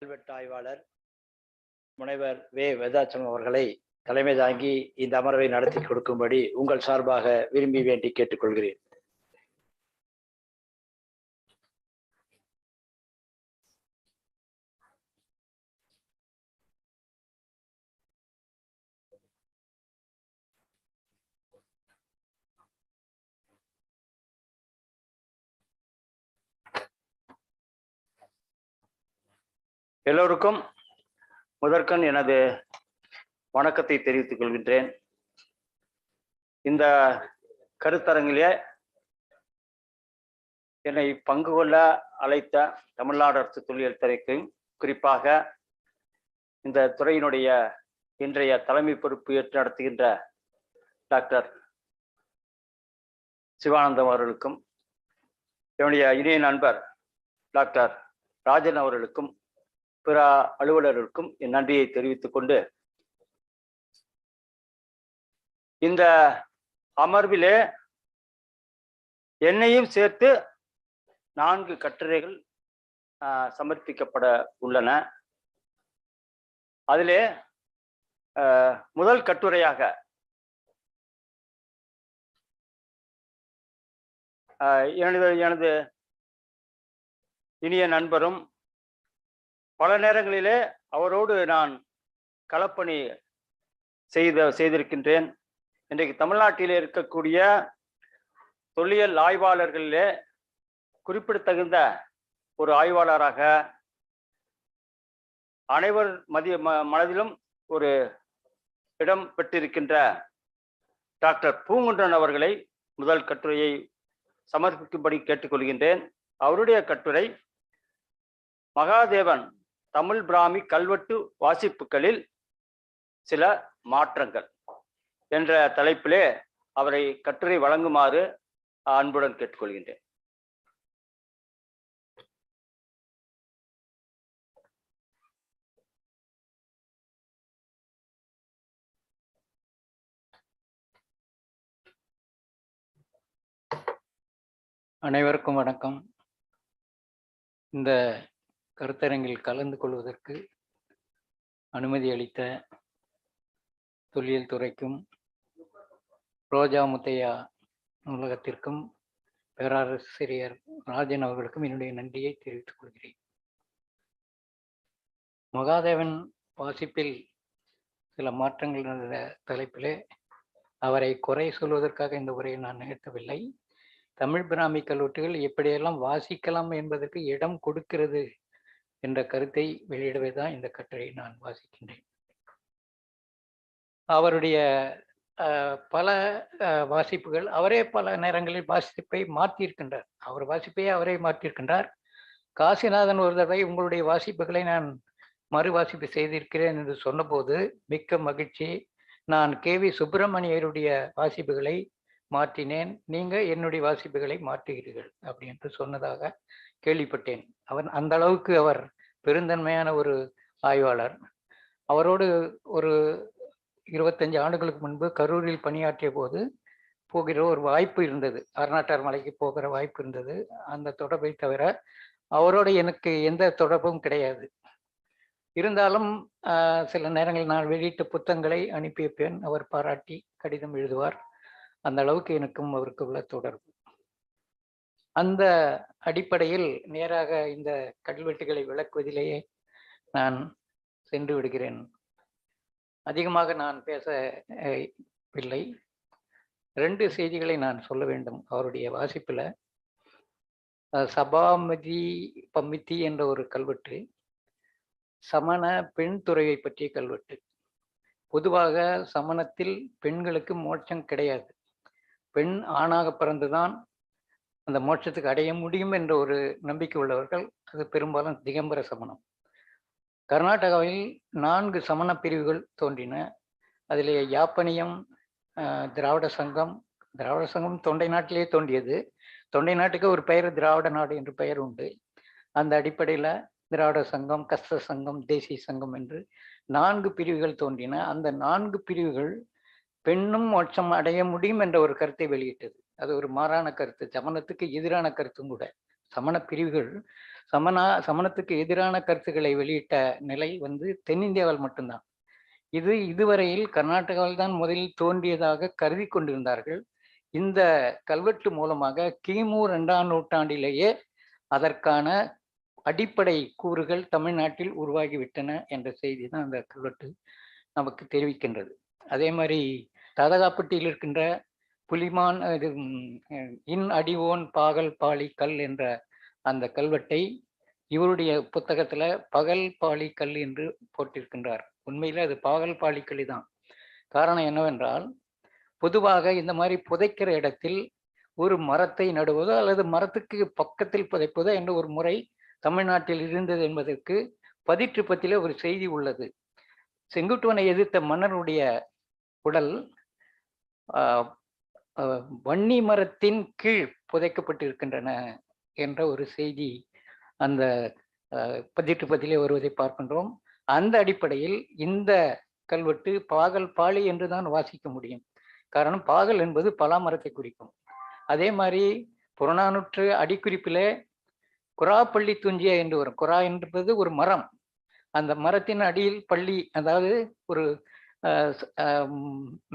கல்வெட்டு ஆய்வாளர் முனைவர் வே வேதாச்சலம் அவர்களை தலைமை தாங்கி இந்த அமர்வை நடத்தி கொடுக்கும்படி உங்கள் சார்பாக விரும்பி வேண்டி கேட்டுக்கொள்கிறேன். எல்லோருக்கும் முதற்கண் எனது வணக்கத்தை தெரிவித்துக் கொள்கின்றேன். இந்த கருத்தரங்கிலே என்னை பங்கு கொள்ள அழைத்த தமிழ்நாடு அரசு தொல்லியல் துறைக்கு, குறிப்பாக இந்த துறையினுடைய இன்றைய தலைமை பொறுப்பு ஏற்று நடத்துகின்ற டாக்டர் சிவானந்தம் அவர்களுக்கும், என்னுடைய இணைய நண்பர் டாக்டர் ராஜன் அவர்களுக்கும், பிற அலுவலர்களுக்கும் என் நன்றியை தெரிவித்துக் கொண்டு, இந்த அமர்விலே என்னையும் சேர்த்து 4 கட்டுரைகள் சமர்ப்பிக்கப்பட உள்ளன. அதிலே முதல் கட்டுரையாக எனது இனிய நண்பரும் பல நேரங்களிலே அவரோடு நான் களப்பணி செய்திருக்கின்றேன். இன்றைக்கு தமிழ்நாட்டிலே இருக்கக்கூடிய தொல்லியல் ஆய்வாளர்களிலே குறிப்பிடத்தகுந்த ஒரு ஆய்வாளராக அனைவர் மனதிலும் ஒரு இடம் பெற்றிருக்கின்ற டாக்டர் பூங்குன்றன் அவர்களை முதல் கட்டுரையை சமர்ப்பிக்கும்படி கேட்டுக்கொள்கின்றேன். அவருடைய கட்டுரை மகாதேவன் தமிழ் பிராமி கல்வெட்டு வாசிப்புகளில் சில மாற்றங்கள் என்ற தலைப்பிலே அவரை கட்டுரை வழங்குமாறு அன்புடன் கேட்டுக்கொள்கின்றேன். அனைவருக்கும் வணக்கம். இந்த கருத்தரங்கில் கலந்து கொள்வதற்கு அனுமதி அளித்த தொல்லியல் துறைக்கும், ரோஜா முத்தையா நூலகத்திற்கும், பேராசிரியர் ராஜன் அவர்களுக்கும் என்னுடைய நன்றியை தெரிவித்துக் கொள்கிறேன். மகாதேவன் வாசிப்பில் சில மாற்றங்கள் என்ற தலைப்பிலே அவரை குறை சொல்வதற்காக இந்த உரையை நான் நிகழ்த்தவில்லை. தமிழ் பிராமி கல்வெட்டுகள் எப்படியெல்லாம் வாசிக்கலாம் என்பதற்கு இடம் கொடுக்கிறது என்ற கருத்தை வெளியிடவே தான் இந்த கட்டுரையை நான் வாசிக்கின்றேன். அவருடைய பல வாசிப்புகள், அவரே பல நேரங்களில் வாசிப்பை மாற்றியிருக்கின்றார். அவர் வாசிப்பையே அவரே மாற்றியிருக்கின்றார். காசிநாதன் ஒரு தடவை உங்களுடைய வாசிப்புகளை நான் மறு வாசிப்பு செய்திருக்கிறேன் என்று சொன்னபோது மிக்க மகிழ்ச்சி. நான் KV சுப்பிரமணியருடைய வாசிப்புகளை மாற்றினேன், நீங்க என்னுடைய வாசிப்புகளை மாற்றுகிறீர்கள் அப்படி என்று சொன்னதாக கேள்விப்பட்டேன். அவர் அந்த அளவுக்கு அவர் பெருந்தன்மையான ஒரு ஆய்வாளர். அவரோடு ஒரு 25 ஆண்டுகளுக்கு முன்பு கரூரில் பணியாற்றிய போது போகிற ஒரு வாய்ப்பு இருந்தது. அருணாட்டர் மலைக்கு போகிற வாய்ப்பு இருந்தது. அந்த தொடர்பை தவிர அவரோடு எனக்கு எந்த தொடர்பும் கிடையாது. இருந்தாலும் சில நேரங்களில் நான் வெளியிட்ட புத்தகங்களை அனுப்பி வைப்பேன். அவர் பாராட்டி கடிதம் எழுதுவார். அந்த அளவுக்கு எனக்கும் அவருக்கு உள்ள தொடர்பு. அந்த அடிப்படையில் நேராக இந்த கல்வெட்டுகளை விளக்குவதிலேயே நான் சென்று விடுகிறேன். அதிகமாக நான் பேசவில்லை. 2 செய்திகளை நான் சொல்ல வேண்டும். அவருடைய வாசிப்பில் சபாமதி பம்மித்தி என்ற ஒரு கல்வெட்டு சமண பெண் துறையை பற்றிய கல்வெட்டு. பொதுவாக சமணத்தில் பெண்களுக்கு மோட்சம் கிடையாது. பெண் ஆணாக பிறந்துதான் அந்த மோட்சத்துக்கு அடைய முடியும் என்ற ஒரு நம்பிக்கை உள்ளவர்கள். அது பெரும்பாலும் திகம்பர சமணம். கர்நாடகாவில் 4 சமண பிரிவுகள் தோன்றின. அதிலே யாப்பனியம், திராவிட சங்கம். திராவிட சங்கம் தொண்டை நாட்டிலே தோன்றியது. தொண்டை நாட்டுக்கு ஒரு பெயர் திராவிட நாடு என்று பெயர் உண்டு. அந்த அடிப்படையில் திராவிட சங்கம், கஸ்த சங்கம், தேசிய சங்கம் என்று 4 பிரிவுகள் தோன்றின. அந்த 4 பிரிவுகள் பெண்ணும் மோட்சம் அடைய முடியும் என்ற ஒரு கருத்தை வெளியிட்டது. அது ஒரு மாறான கருத்து, சமணத்துக்கு எதிரான கருத்தும் கூட. சமண பிரிவுகள் சமணத்துக்கு எதிரான கருத்துக்களை வெளியிட்ட நிலை வந்து தென்னிந்தியாவில் மட்டும்தான். இதுவரையில் கர்நாடகாவில் தான் முதலில் தோன்றியதாக கருதி கொண்டிருந்தார்கள். இந்த கல்வெட்டு மூலமாக கிமு 2ஆம் நூற்றாண்டிலேயே அதற்கான அடிப்படை கூறுகள் தமிழ்நாட்டில் உருவாகிவிட்டன என்ற செய்தி தான் அந்த கல்வெட்டு நமக்கு தெரிவிக்கின்றது. அதே மாதிரி ததகாப்பட்டியில் இருக்கின்ற புலிமான் இன் அடிவோன் பாகல் பாலி கல் என்ற அந்த கல்வெட்டை இவருடைய புத்தகத்துல பகல் பாலி கல் என்று போட்டிருக்கின்றார். உண்மையில அது பாகல் பாலி கல் தான். காரணம் என்னவென்றால், பொதுவாக இந்த மாதிரி புதைக்கிற இடத்தில் ஒரு மரத்தை நடுவதோ அல்லது மரத்துக்கு பக்கத்தில் புதைப்பதோ என்ற ஒரு முறை தமிழ்நாட்டில் இருந்தது என்பதற்கு பதிற்றுப்பத்திலே ஒரு செய்தி உள்ளது. செங்குட்டுவனை எதிர்த்த மன்னருடைய உடல் வன்னி மரத்தின் கீழ் புதைக்கப்பட்டிருக்கின்றன என்ற ஒரு செய்தி அந்த பதிற்றுப்பத்திலே வருவதை பார்க்கின்றோம். அந்த அடிப்படையில் இந்த கல்வெட்டு பாகல் பாலி என்று தான் வாசிக்க முடியும். காரணம், பாகல் என்பது பலா மரத்தை குறிக்கும். அதே மாதிரி புறநானூற்று அடிக்குறிப்பிலே குரா பள்ளி துஞ்சிய என்று வரும். குரா என்பது ஒரு மரம். அந்த மரத்தின் அடியில் பள்ளி, அதாவது ஒரு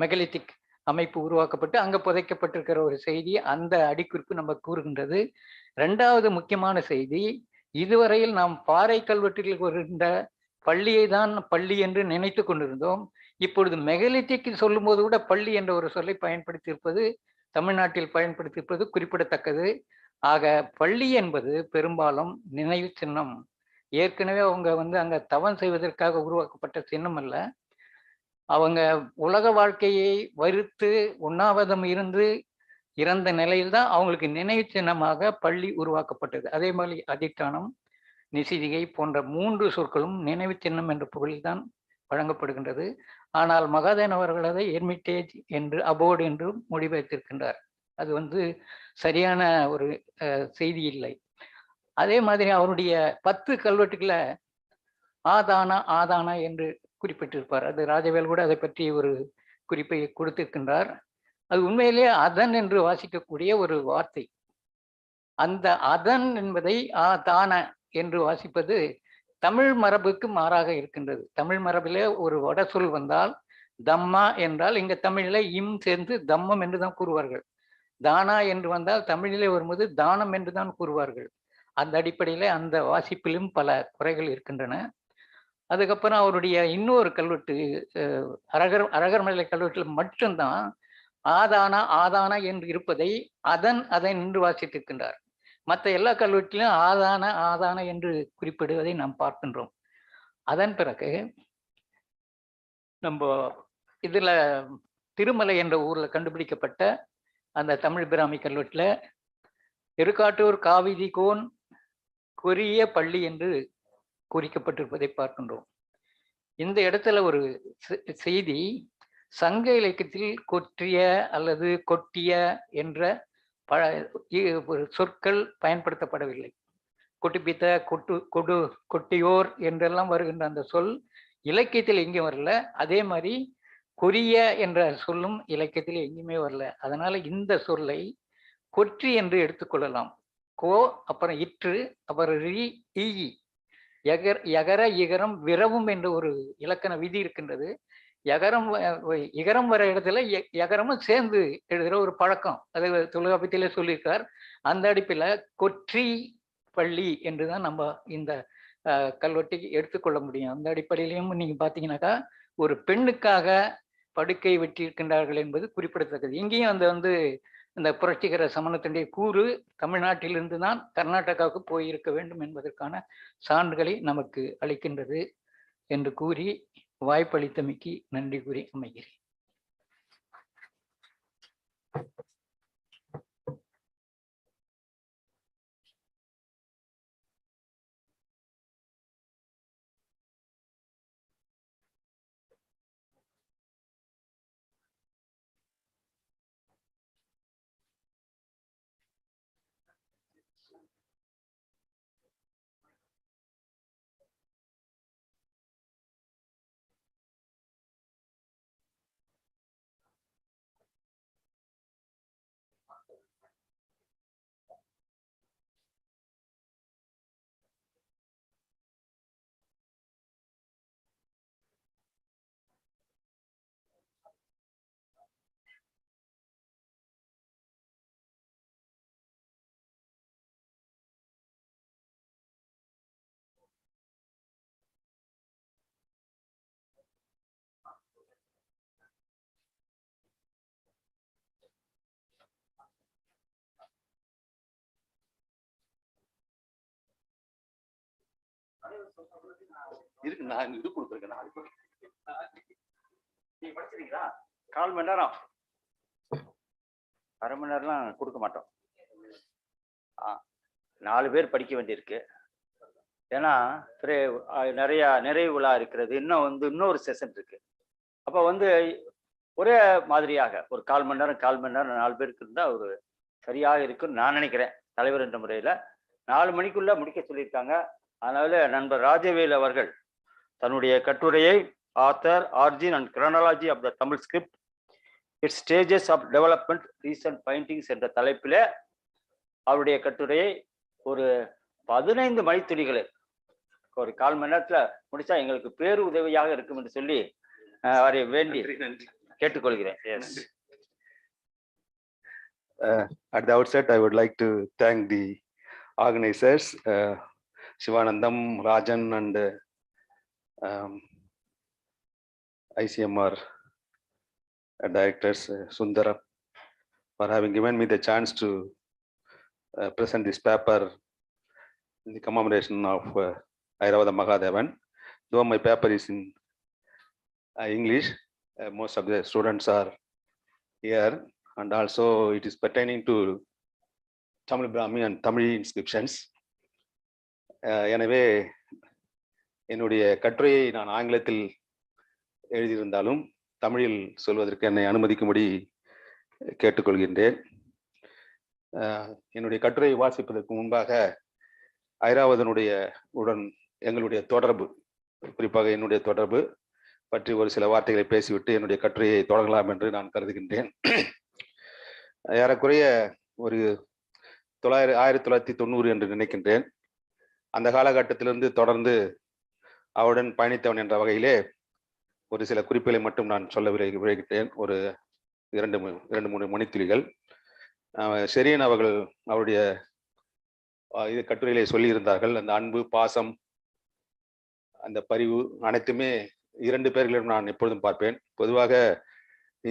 மெகலித்திக் அமைப்பு உருவாக்கப்பட்டு அங்க புதைக்கப்பட்டிருக்கிற ஒரு செய்தி அந்த அடிக்குறிப்பு நம்ம கூறுகின்றது. இரண்டாவது முக்கியமான செய்தி, இதுவரையில் நாம் பாறை கல்வெட்டில் வருகின்ற பள்ளியை தான் பள்ளி என்று நினைத்து கொண்டிருந்தோம். இப்பொழுது மெகலித்திக் சொல்லும் போது கூட பள்ளி என்ற ஒரு சொல்லை பயன்படுத்தியிருப்பது, தமிழ்நாட்டில் பயன்படுத்தியிருப்பது குறிப்பிடத்தக்கது. ஆக பள்ளி என்பது பெரும்பாலும் நினைவு சின்னம். ஏற்கனவே அவங்க அங்க தவம் செய்வதற்காக உருவாக்கப்பட்ட சின்னம் அல்ல. அவங்க உலக வாழ்க்கையை வறுத்து உண்ணாவிரதம் இருந்து இறந்த நிலையில்தான் அவங்களுக்கு நினைவு சின்னமாக பள்ளி உருவாக்கப்பட்டது. அதே மாதிரி அதிஷ்டானம், நிசிதிகை போன்ற 3 சொற்களும் நினைவு சின்னம் என்ற பொருளில் தான் வழங்கப்படுகின்றது. ஆனால் மகாதேவன் அவர்கள் அதை எர்மிட்டேஜ் என்று, அபோர்டு என்று மொழிபெயர்த்திருக்கின்றார். அது சரியான ஒரு செய்தி இல்லை. அதே மாதிரி அவருடைய 10 கல்வெட்டுக்களை ஆதானா என்று குறிப்பிட்டிருப்பார். அது ராஜவேல் கூட அதை பற்றி ஒரு குறிப்பை கொடுத்திருக்கின்றார். அது உண்மையிலேயே அதன் என்று வாசிக்கக்கூடிய ஒரு வார்த்தை. அந்த அதன் என்பதை தான என்று வாசிப்பது தமிழ் மரபுக்கு மாறாக இருக்கின்றது. தமிழ் மரபிலே ஒரு வட சொல் வந்தால் தம்மா என்றால் இங்க தமிழில இம் சேர்ந்து தம்மம் என்று தான் கூறுவார்கள். தானா என்று வந்தால் தமிழிலே வரும்போது தானம் என்று தான் கூறுவார்கள். அந்த அடிப்படையில அந்த வாசிப்பிலும் பல குறைகள் இருக்கின்றன. அதுக்கப்புறம் அவருடைய இன்னொரு கல்வெட்டு அரகர்மலை கல்வெட்டில் மட்டும்தான் ஆதானா என்று இருப்பதை அதன் என்று வாசித்திருக்கின்றார். மற்ற எல்லா கல்வெட்டிலும் ஆதான என்று குறிப்பிடுவதை நாம் பார்க்கின்றோம். அதன் பிறகு நம்ம இதுல திருமலை என்ற ஊர்ல கண்டுபிடிக்கப்பட்ட அந்த தமிழ் பிராமி கல்வெட்டுல எருக்காட்டூர் காவிதி கோன் கொரிய பள்ளி என்று குறிக்கப்பட்டிருப்பதை பார்க்கின்றோம். இந்த இடத்துல ஒரு செய்தி, சங்க இலக்கியத்தில் கொற்றிய அல்லது கொட்டிய என்ற சொற்கள் பயன்படுத்தப்படவில்லை. கொட்டுப்பித்த, கொட்டியோர் என்றெல்லாம் வருகின்ற அந்த சொல் இலக்கியத்தில் எங்கேயும் வரல. அதே மாதிரி கொரிய என்ற சொல்லும் இலக்கியத்தில் எங்கேயுமே வரல. அதனால இந்த சொல்லை கொற்றி என்று எடுத்துக்கொள்ளலாம். கோ, அப்புறம் இற்று, அப்புறம் ரி, ஈ, யகர இகரம் விரவும் என்ற ஒரு இலக்கண விதி இருக்கின்றது. இகரம் வர இடத்துல யகரமும் சேர்ந்து எழுதுகிற ஒரு பழக்கம், அது தொல்காப்பியத்திலே சொல்லியிருக்கார். அந்த அடிப்பில் கொற்றி பள்ளி என்றுதான் நம்ம இந்த கல்வெட்டை எடுத்துக்கொள்ள முடியும். அந்த அடிப்படையிலையும் நீங்க பார்த்தீங்கன்னாக்கா ஒரு பெண்ணுக்காக படுக்கை வெட்டியிருக்கின்றார்கள் என்பது குறிப்பிடத்தக்கது. இங்கேயும் இந்த புரட்சிகர சமணத்தினுடைய கூறு தமிழ்நாட்டிலிருந்து தான் கர்நாடகாவுக்கு போயிருக்க வேண்டும் என்பதற்கான சான்றுகளை நமக்கு அளிக்கின்றது என்று கூறி வாய்ப்பளித்தமைக்கு நன்றி கூறி அமைகிறேன். இருக்கு, நான் இது கொடுத்துருக்கேன். நீங்க படிச்சிருக்கீங்களா? 1/4 மணி நேரம், 1/2 மணி நேரம்லாம் கொடுக்க மாட்டோம். 4 பேர் படிக்க வேண்டியிருக்கு. ஏன்னா நிறைய நிறைவு விழா இருக்கிறது. இன்னொரு செஷன் இருக்கு. அப்போ ஒரே மாதிரியாக ஒரு 1/4 மணி நேரம் 4 பேருக்கு இருந்தா ஒரு சரியாக இருக்குன்னு நான் நினைக்கிறேன். தலைவர் என்ற முறையில 4 மணிக்குள்ள முடிக்க சொல்லியிருக்காங்க. அதனால நண்பர் ராஜவேல் அவர்கள் தன்னுடைய கட்டுரையை author, origin and chronology of the Tamil script, its stages of development, recent findings என்ற தலைப்பில் அவருடைய கட்டுரையை ஒரு 15 மணித்துளிகளில் ஒரு 1/4 மணி நேரத்துல முடிச்சா எங்களுக்கு பேரு உதவியாக இருக்கும் என்று சொல்லி அவரை வேண்டி கேட்டுக்கொள்கிறேன். At the outset, I would like to thank the organizers, Shivanandam, Rajan, and ICMR directors Sundara for having given me the chance to present this paper in the commemoration of Airavada Mahadevan. Though my paper is in English, most of the students are here, and also it is pertaining to Tamil Brahmi and Tamil inscriptions. எனவே என்னுடைய கட்டுரையை நான் ஆங்கிலத்தில் எழுதியிருந்தாலும் தமிழில் சொல்வதற்கு என்னை அனுமதிக்கும்படி கேட்டுக்கொள்கின்றேன். என்னுடைய கட்டுரையை வாசிப்பதற்கு முன்பாக ஐராவதனுடைய உடன் எங்களுடைய தொடர்பு, குறிப்பாக என்னுடைய தொடர்பு பற்றி ஒரு சில வார்த்தைகளை பேசிவிட்டு என்னுடைய கட்டுரையை தொடங்கலாம் என்று நான் கருதுகின்றேன். ஏறக்குறைய ஒரு 1990 என்று நினைக்கின்றேன். அந்த காலகட்டத்திலிருந்து தொடர்ந்து அவருடன் பயணித்தவன் என்ற வகையிலே ஒரு சில குறிப்புகளை மட்டும் நான் சொல்ல விரைகின்றேன். ஒரு 2-3 மணித்துளிகள். ஷெரியன் அவர்கள் அவருடைய இது கட்டுரையிலே சொல்லியிருந்தார்கள். அந்த அன்பு, பாசம், அந்த பரிவு அனைத்துமே 2 பேர்களிடம் நான் எப்பொழுதும் பார்ப்பேன். பொதுவாக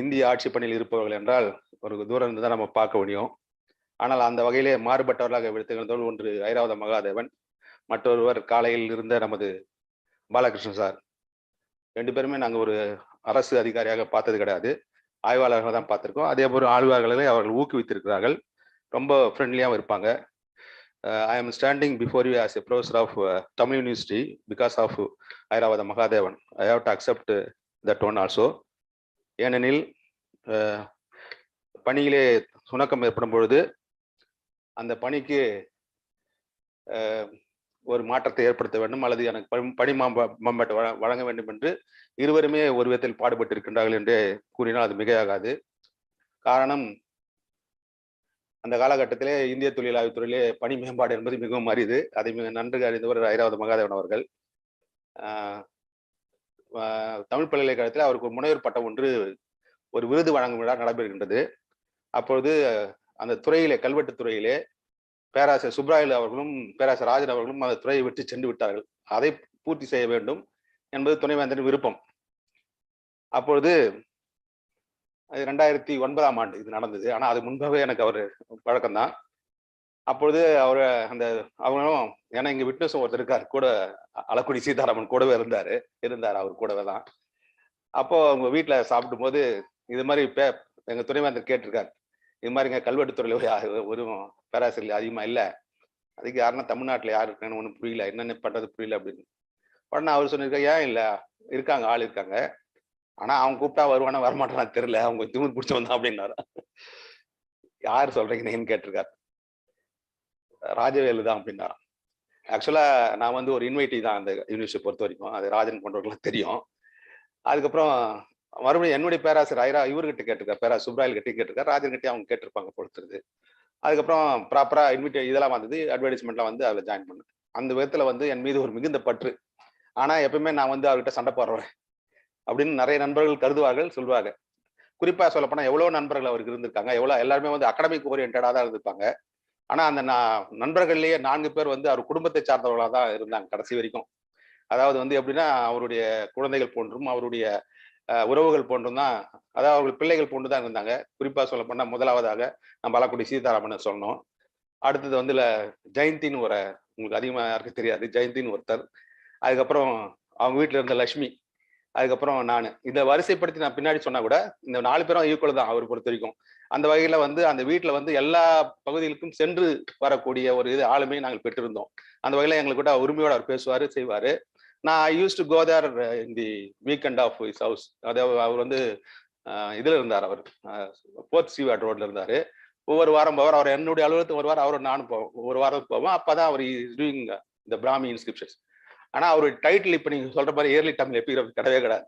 இந்திய ஆட்சி பணியில் இருப்பவர்கள் என்றால் ஒரு தூரம் இருந்து தான் நம்ம பார்க்க முடியும். ஆனால் அந்த வகையிலே மாறுபட்டவர்களாக எடுத்துக்கிறதோடு ஒன்று ஐராவத மகாதேவன், மற்றொருவர் காலையில் இருந்த நமது பாலகிருஷ்ணன் சார். 2 பேருமே நாங்கள் ஒரு அரசு அதிகாரியாக பார்த்தது கிடையாது, ஆய்வாளர்கள் தான் பார்த்துருக்கோம். அதே போல் ஆய்வாளர்களை அவர்கள் ஊக்குவித்திருக்கிறார்கள். ரொம்ப ஃப்ரெண்ட்லியாகவும் இருப்பாங்க. I am standing before you as a professor of Tamil University because of Airavada Mahadevan. I have to accept that one also. ஏனெனில் பணியிலே சுணக்கம் ஏற்படும் பொழுது அந்த பணிக்கு ஒரு மாற்றத்தை ஏற்படுத்த வேண்டும் அல்லது எனக்கு பணி மேம்பாட்டு வழங்க வேண்டும் என்று இருவருமே ஒரு விதத்தில் பாடுபட்டு இருக்கின்றார்கள் என்று கூறினால் அது மிகையாகாது. காரணம், அந்த காலகட்டத்திலே இந்திய தொழிலாளர்துறையிலே பணி மேம்பாடு என்பது மிகவும் அரிது. அதை நன்கு அறிந்தவர் ஐராவத மகாதேவன் அவர்கள். தமிழ் பல்கலைக்கழகத்தில் அவருக்கு ஒரு முனைவர் பட்டம் ஒன்று ஒரு விருது வழங்கும் விழா நடைபெறுகின்றது. அப்பொழுது அந்த துறையிலே, கல்வெட்டு துறையிலே பேராசிரியர் சுப்ராயல் அவர்களும் பேராசிரியர் ராஜன் அவர்களும் அந்த துறையை விட்டு சென்று விட்டார்கள். அதை பூர்த்தி செய்ய வேண்டும் என்பது துணைவேந்தரின் விருப்பம். அப்பொழுது அது 2009ஆம் ஆண்டு இது நடந்தது. ஆனால் அது முன்பாகவே எனக்கு அவர் பழக்கம்தான். அப்பொழுது அவர் அவங்களும், ஏன்னா இங்கே விட்னஸும் ஒருத்தர் இருக்கார் கூட, அலக்குடி சீதாராமன் கூடவே இருந்தார் அவர் கூடவே தான். அப்போ அவங்க வீட்டில் சாப்பிடும் போது இது மாதிரி எங்கள் துணைவேந்தர் கேட்டிருக்காரு, இது மாதிரி இங்கே கல்வெட்டுத்துறையில் ஒரு பேராசிரியர் அதிகமாக இல்லை, அதுக்கு யாருன்னா தமிழ்நாட்டில் யார் இருக்கான்னு ஒன்றும் புரியல, என்னென்ன பண்ணுறது புரியல அப்படின்னு. உடனே அவர் சொல்லியிருக்காரு, ஏன் இல்லை, இருக்காங்க, ஆள் இருக்காங்க, ஆனால் அவங்க கூப்பிட்டா வருவானா வரமாட்டானா தெரியல, அவங்க திமுக பிடிச்சவன் தான் அப்படின்னாரு. யார் சொல்றீங்கன்னு கேட்டிருக்காரு. ராஜவேலு தான் அப்படின்னாராம். ஆக்சுவலா நான் ஒரு இன்வைட்டி தான் அந்த யூனிவர்சிட்டி பொறுத்த வரைக்கும், அது ராஜன் போன்றவர்களுக்கு தெரியும். அதுக்கப்புறம் மறுபடியும் என்னுடைய பேராசிரியர் இவர்கிட்ட கேட்டிருக்காரு, பேராசிரியர் சுப்ராயல் கிட்டே கேட்டிருக்காரு, ராஜன் கிட்டே அவங்க கேட்டிருப்பாங்க பொறுத்துருது. அதுக்கப்புறம் ப்ராப்பரா இதெல்லாம் வந்தது, அட்வர்டைஸ்மெண்ட்லாம் வந்து அதில் ஜாயின் பண்ணேன். அந்த விதத்துல என் மீது ஒரு மிகுந்த பற்று. ஆனா எப்பவுமே நான் அவர்கிட்ட சண்டை போடுறேன் அப்படின்னு நிறைய நண்பர்கள் கருதுவார்கள், சொல்லுவாங்க. குறிப்பா சொல்லப்போனா எவ்வளவு நண்பர்கள் அவருக்கு இருந்திருக்காங்க, எல்லாருமே அகாடமிக் ஓரியன்டா தான் இருந்திருப்பாங்க. ஆனா அந்த நண்பர்கள்லயே 4 பேர் அவர் குடும்பத்தை சார்ந்தவர்களாக தான் இருந்தாங்க கடைசி வரைக்கும். அதாவது எப்படின்னா, அவருடைய குழந்தைகள் போன்றும் அவருடைய உறவுகள் போன்றும் தான், அதாவது அவர்கள் பிள்ளைகள் போன்று தான் இருந்தாங்க. குறிப்பா சொல்ல போனா முதலாவதாக நம்ம அலக்குடி சீதாராமன் சொல்லணும். அடுத்தது ஜெயந்தின்னு உங்களுக்கு அதிகமாக யாருக்கும் தெரியாது, ஜெயந்தின்னு ஒருத்தர். அதுக்கப்புறம் அவங்க வீட்டில் இருந்த லட்சுமி, அதுக்கப்புறம் நான். இதை வரிசைப்படுத்தி நான் பின்னாடி சொன்னா கூட இந்த 4 பேரும் ஈக்குவல் தான் அவர் பொறுத்த வரைக்கும். அந்த வகையில வந்து அந்த வீட்டில் வந்து எல்லா பகுதிகளுக்கும் சென்று வரக்கூடிய ஒரு இது ஆளுமையை நாங்கள் பெற்றிருந்தோம். அந்த வகையில எங்களுக்கு கூட உரிமையோட அவர் பேசுவார், செய்வார். நான் I use to go there in the weekend of his house. அதாவது அவர் வந்து இதுல இருந்தார், அவர் 4th Seaward ரோட்ல இருந்தார். ஒவ்வொரு வாரம் போவார். அவர் என்னுடைய அலுவலகத்துக்கு வருவார், அவரும் நானும் போவோம், ஒரு வாரத்துக்கு போவோம். அப்பதான் அவர் டூயிங் இந்த பிராமி இன்ஸ்கிரிப்ஷன்ஸ். ஆனா அவர் டைட்டில் இப்ப நீங்க சொல்ற மாதிரி ஏர்லி தமிழ் எபிகிராஃபி கிடையவே கிடையாது.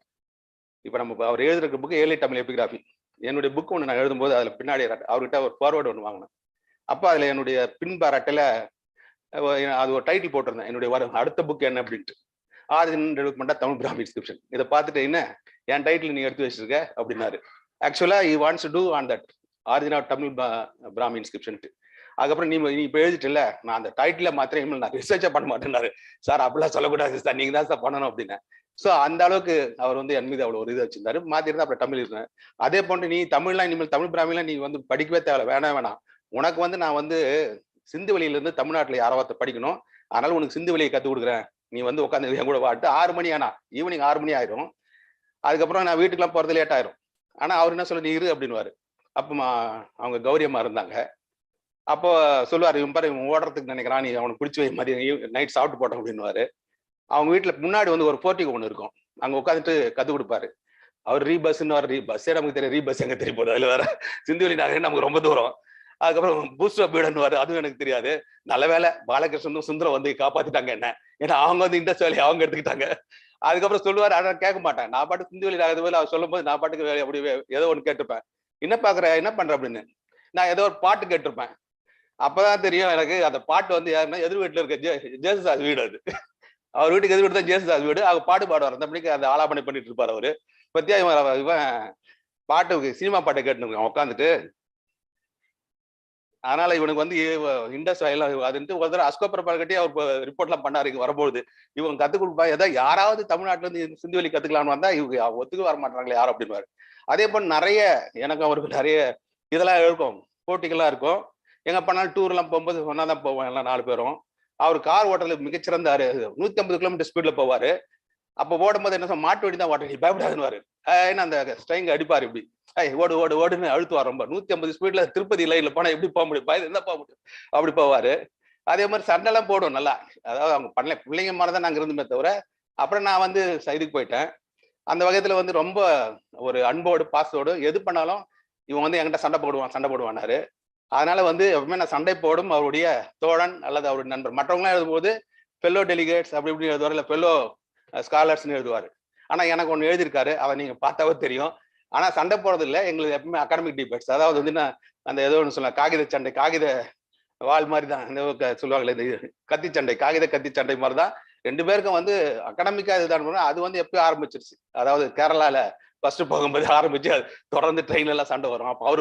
இப்ப நம்ம அவர் எழுதுற புக்கு ஏர்லி தமிழ் எபிகிராஃபி. என்னுடைய புக் ஒன்று நான் எழுதும்போது அதுல பின்னாடி அவர்கிட்ட ஒரு ஃபார்வர்டு ஒன்று வாங்கினேன். அப்ப அதுல என்னுடைய பின்பாராட்டில அது ஒரு டைட்டில் போட்டிருந்தேன், என்னுடைய அடுத்த புக் என்ன அப்படின்ட்டு, ஆரிஜின் டெவலப்மெண்டா தமிழ் பிராமி இன்ஸ்கிரிப்ஷன். இதை பார்த்துட்டு என்ன என் டைட்டில் நீ எடுத்து வச்சிருக்க அப்படின்னாரு. Actually he wants to do on that origin of Tamil Brahmi inscription. அதுக்கப்புறம் நீ இப்போ எழுதிட்டுல, நான் அந்த டைட்டில மாத்திரம் நான் ரிசர்ச்சா பண்ண மாட்டேன்னாரு. சார் அப்படிலாம் சொல்லக்கூடாது சார், நீங்க தான் சார் பண்ணணும் அப்படின்னு. ஸோ அந்த அளவுக்கு அவர் வந்து என் மீது அவ்வளோ ஒரு இது வச்சிருந்தாரு. மாத்திருந்தா அப்புறம் தமிழ் இருந்தேன். அதே போன்று நீ தமிழ்லாம் இனிமேல் தமிழ் பிராமிலாம் நீ வந்து படிக்கவே தேவை, வேணாம். உனக்கு வந்து நான் வந்து சிந்து வெளியிலேருந்து தமிழ்நாட்டில் யாராவது படிக்கணும், அதனால உனக்கு சிந்து வெளியை கற்றுக் கொடுக்குறேன், நீ வந்து உட்காந்து என் கூட வாட்டு. 6 மணி ஆனா ஈவினிங் 6 மணி ஆயிரும். அதுக்கப்புறம் நான் வீட்டுக்குலாம் போகிறது லேட் ஆயிரும். ஆனால் அவர் என்ன சொல்ல, நீ இரு அப்படின்னுவாரு. அப்போ அவங்க கௌரியம்மா இருந்தாங்க. அப்போ சொல்லுவார், இவன் பாரு இவன் ஓடுறதுக்கு நினைக்கிறான், நீ அவனுக்கு பிடிச்சி வை, மதியம் நைட் சாப்பிட்டு போட்டோம் அப்படின்னுவாரு. அவங்க வீட்டில் முன்னாடி வந்து ஒரு போர்ட்டிகோ ஒன்று இருக்கும், அங்கே உட்காந்துட்டு கற்றுக் கொடுப்பாரு. அவர் ரீபஸ்ன்னு வர ரீபஸ்ஸே நமக்கு தெரியும், ரீபஸ் எங்கே தெரிய போகுது, அதில் வேற சிந்துவெளி நகரம் நமக்கு ரொம்ப தூரம். அதுக்கப்புறம் பூஸ்டர் பீடன்னு அதுவும் எனக்கு தெரியாது. நல்ல வேலை பாலகிருஷ்ணனும் சுந்தரம் வந்து காப்பாத்திட்டாங்க என்ன, ஏன்னா அவங்க வந்து இண்டஸ்ட் வேலையை அவங்க எடுத்துக்கிட்டாங்க. அதுக்கப்புறம் சொல்லுவார், ஆனால் கேட்க மாட்டேன். நான் பாட்டு சிந்துவெளி நகரத்து போது அவர் சொல்லும் போது நான் பாட்டுக்கு வேலை அப்படி ஏதோ ஒன்று கேட்டிருப்பேன், என்ன பார்க்குற என்ன பண்ற அப்படின்னு. நான் ஏதோ ஒரு பாட்டு கேட்டிருப்பேன். அப்பதான் தெரியும் எனக்கு அந்த பாட்டு வந்து யாருன்னா எதிர் வீட்டுல இருக்க ஜேசுதாஸ் வீடு. அது அவர் வீட்டுக்கு எதிர் வீடு தான் ஜேசுதாஸ் வீடு. அவங்க பாட்டு பாடுவார், அந்த மணிக்கு அந்த ஆலாபனை பண்ணிட்டு இருப்பார் அவரு. பத்தியா இவன் பாட்டு சினிமா பாட்டை கேட்டு உட்காந்துட்டு. அதனால இவனுக்கு வந்து இண்டஸ் அதுன்ட்டு ஒரு தடவை அஸ்கோபர் கட்டி அவர் ரிப்போர்ட் எல்லாம் பண்ணாரு இங்க வரும்போது. இவங்க கத்துக் கொடுப்பா, ஏதாவது யாராவது தமிழ்நாட்டுல இருந்து சிந்துவெளி கத்துக்கலாம்னு வந்தா இவங்க ஒத்துக்கு வர மாட்டாங்களே யாரும் அப்படின்வாரு. அதே போல் நிறைய எனக்கு அவருக்கு நிறைய இதெல்லாம் இருக்கும், போட்டிகள்லாம் இருக்கும். எங்க பண்ணாலும் டூர் எல்லாம் போகும்போது ஒன்னாதான் போவோம் எல்லாம் 4 பேரும். அவர் கார் ஓட்டுறது மிகச்சிறந்தாரு, 150 கிலோமீட்டர் ஸ்பீட்ல போவாரு. அப்போ ஓடும்போது என்ன சொல்ல, மாட்டு வண்டி தான் ஓட்ட, நீ பயப்படாதுன்னு ஏன்னா அந்த ஸ்ட்ரைங்க அடிப்பாரு, இப்படி ஓடு ஓடு ஓடுன்னு அழுத்துவார் ரொம்ப. 150 ஸ்பீட்ல திருப்பதி லைன்ல போனா எப்படி போக முடியும், பயந்து தான் போக முடியும், அப்படி போவாரு. அதே மாதிரி சண்டைலாம் போடும் நல்லா. அதாவது அவங்க பண்ணல, பிள்ளைங்க மாதிரிதான் நாங்க இருந்துமே தவிர. அப்புறம் நான் வந்து இதுக்கு போயிட்டேன். அந்த வகையத்துல வந்து ரொம்ப ஒரு அன்போடு பாசத்தோடு எது பண்ணாலும் இவன் வந்து என்கிட்ட சண்டை போடுவானாரு. அதனால வந்து எப்பவுமே நான் சண்டை போடும் அவருடைய தோழன் அல்லது அவருடைய நண்பர். மற்றவங்களாம் எழுதும்போது ஃபெல்லோ டெலிகேட்ஸ் அப்படி இப்படி எழுதுவார், இல்லை ஃபெல்லோ ஸ்காலர்ஸ்ன்னு எழுதுவார். ஆனா எனக்கு ஒன்று எழுதியிருக்காரு, அதை நீங்க பார்த்தாவே தெரியும். ஆனா சண்டை போறது இல்லை, எங்களுக்கு எப்பவுமே அகாடமிக் டிபேட்ஸ். அதாவது வந்து அந்த ஏதோ ஒன்று சொல்லலாம், காகித சண்டை, காகித வால் மாதிரி தான் சொல்லுவாங்களே, இந்த கத்தி சண்டை, காகித கத்தி சண்டை மாதிரி தான். 2 பேருக்கும் வந்து அகாடமிக்கா இதுதான். அது வந்து எப்பயும் ஆரம்பிச்சிருச்சு. அதாவது கேரளால ஃபர்ஸ்ட் போகும்போது ஆரம்பிச்சு அது தொடர்ந்து ட்ரெயின்ல எல்லாம் சண்டை வரும். அப்போ அவரு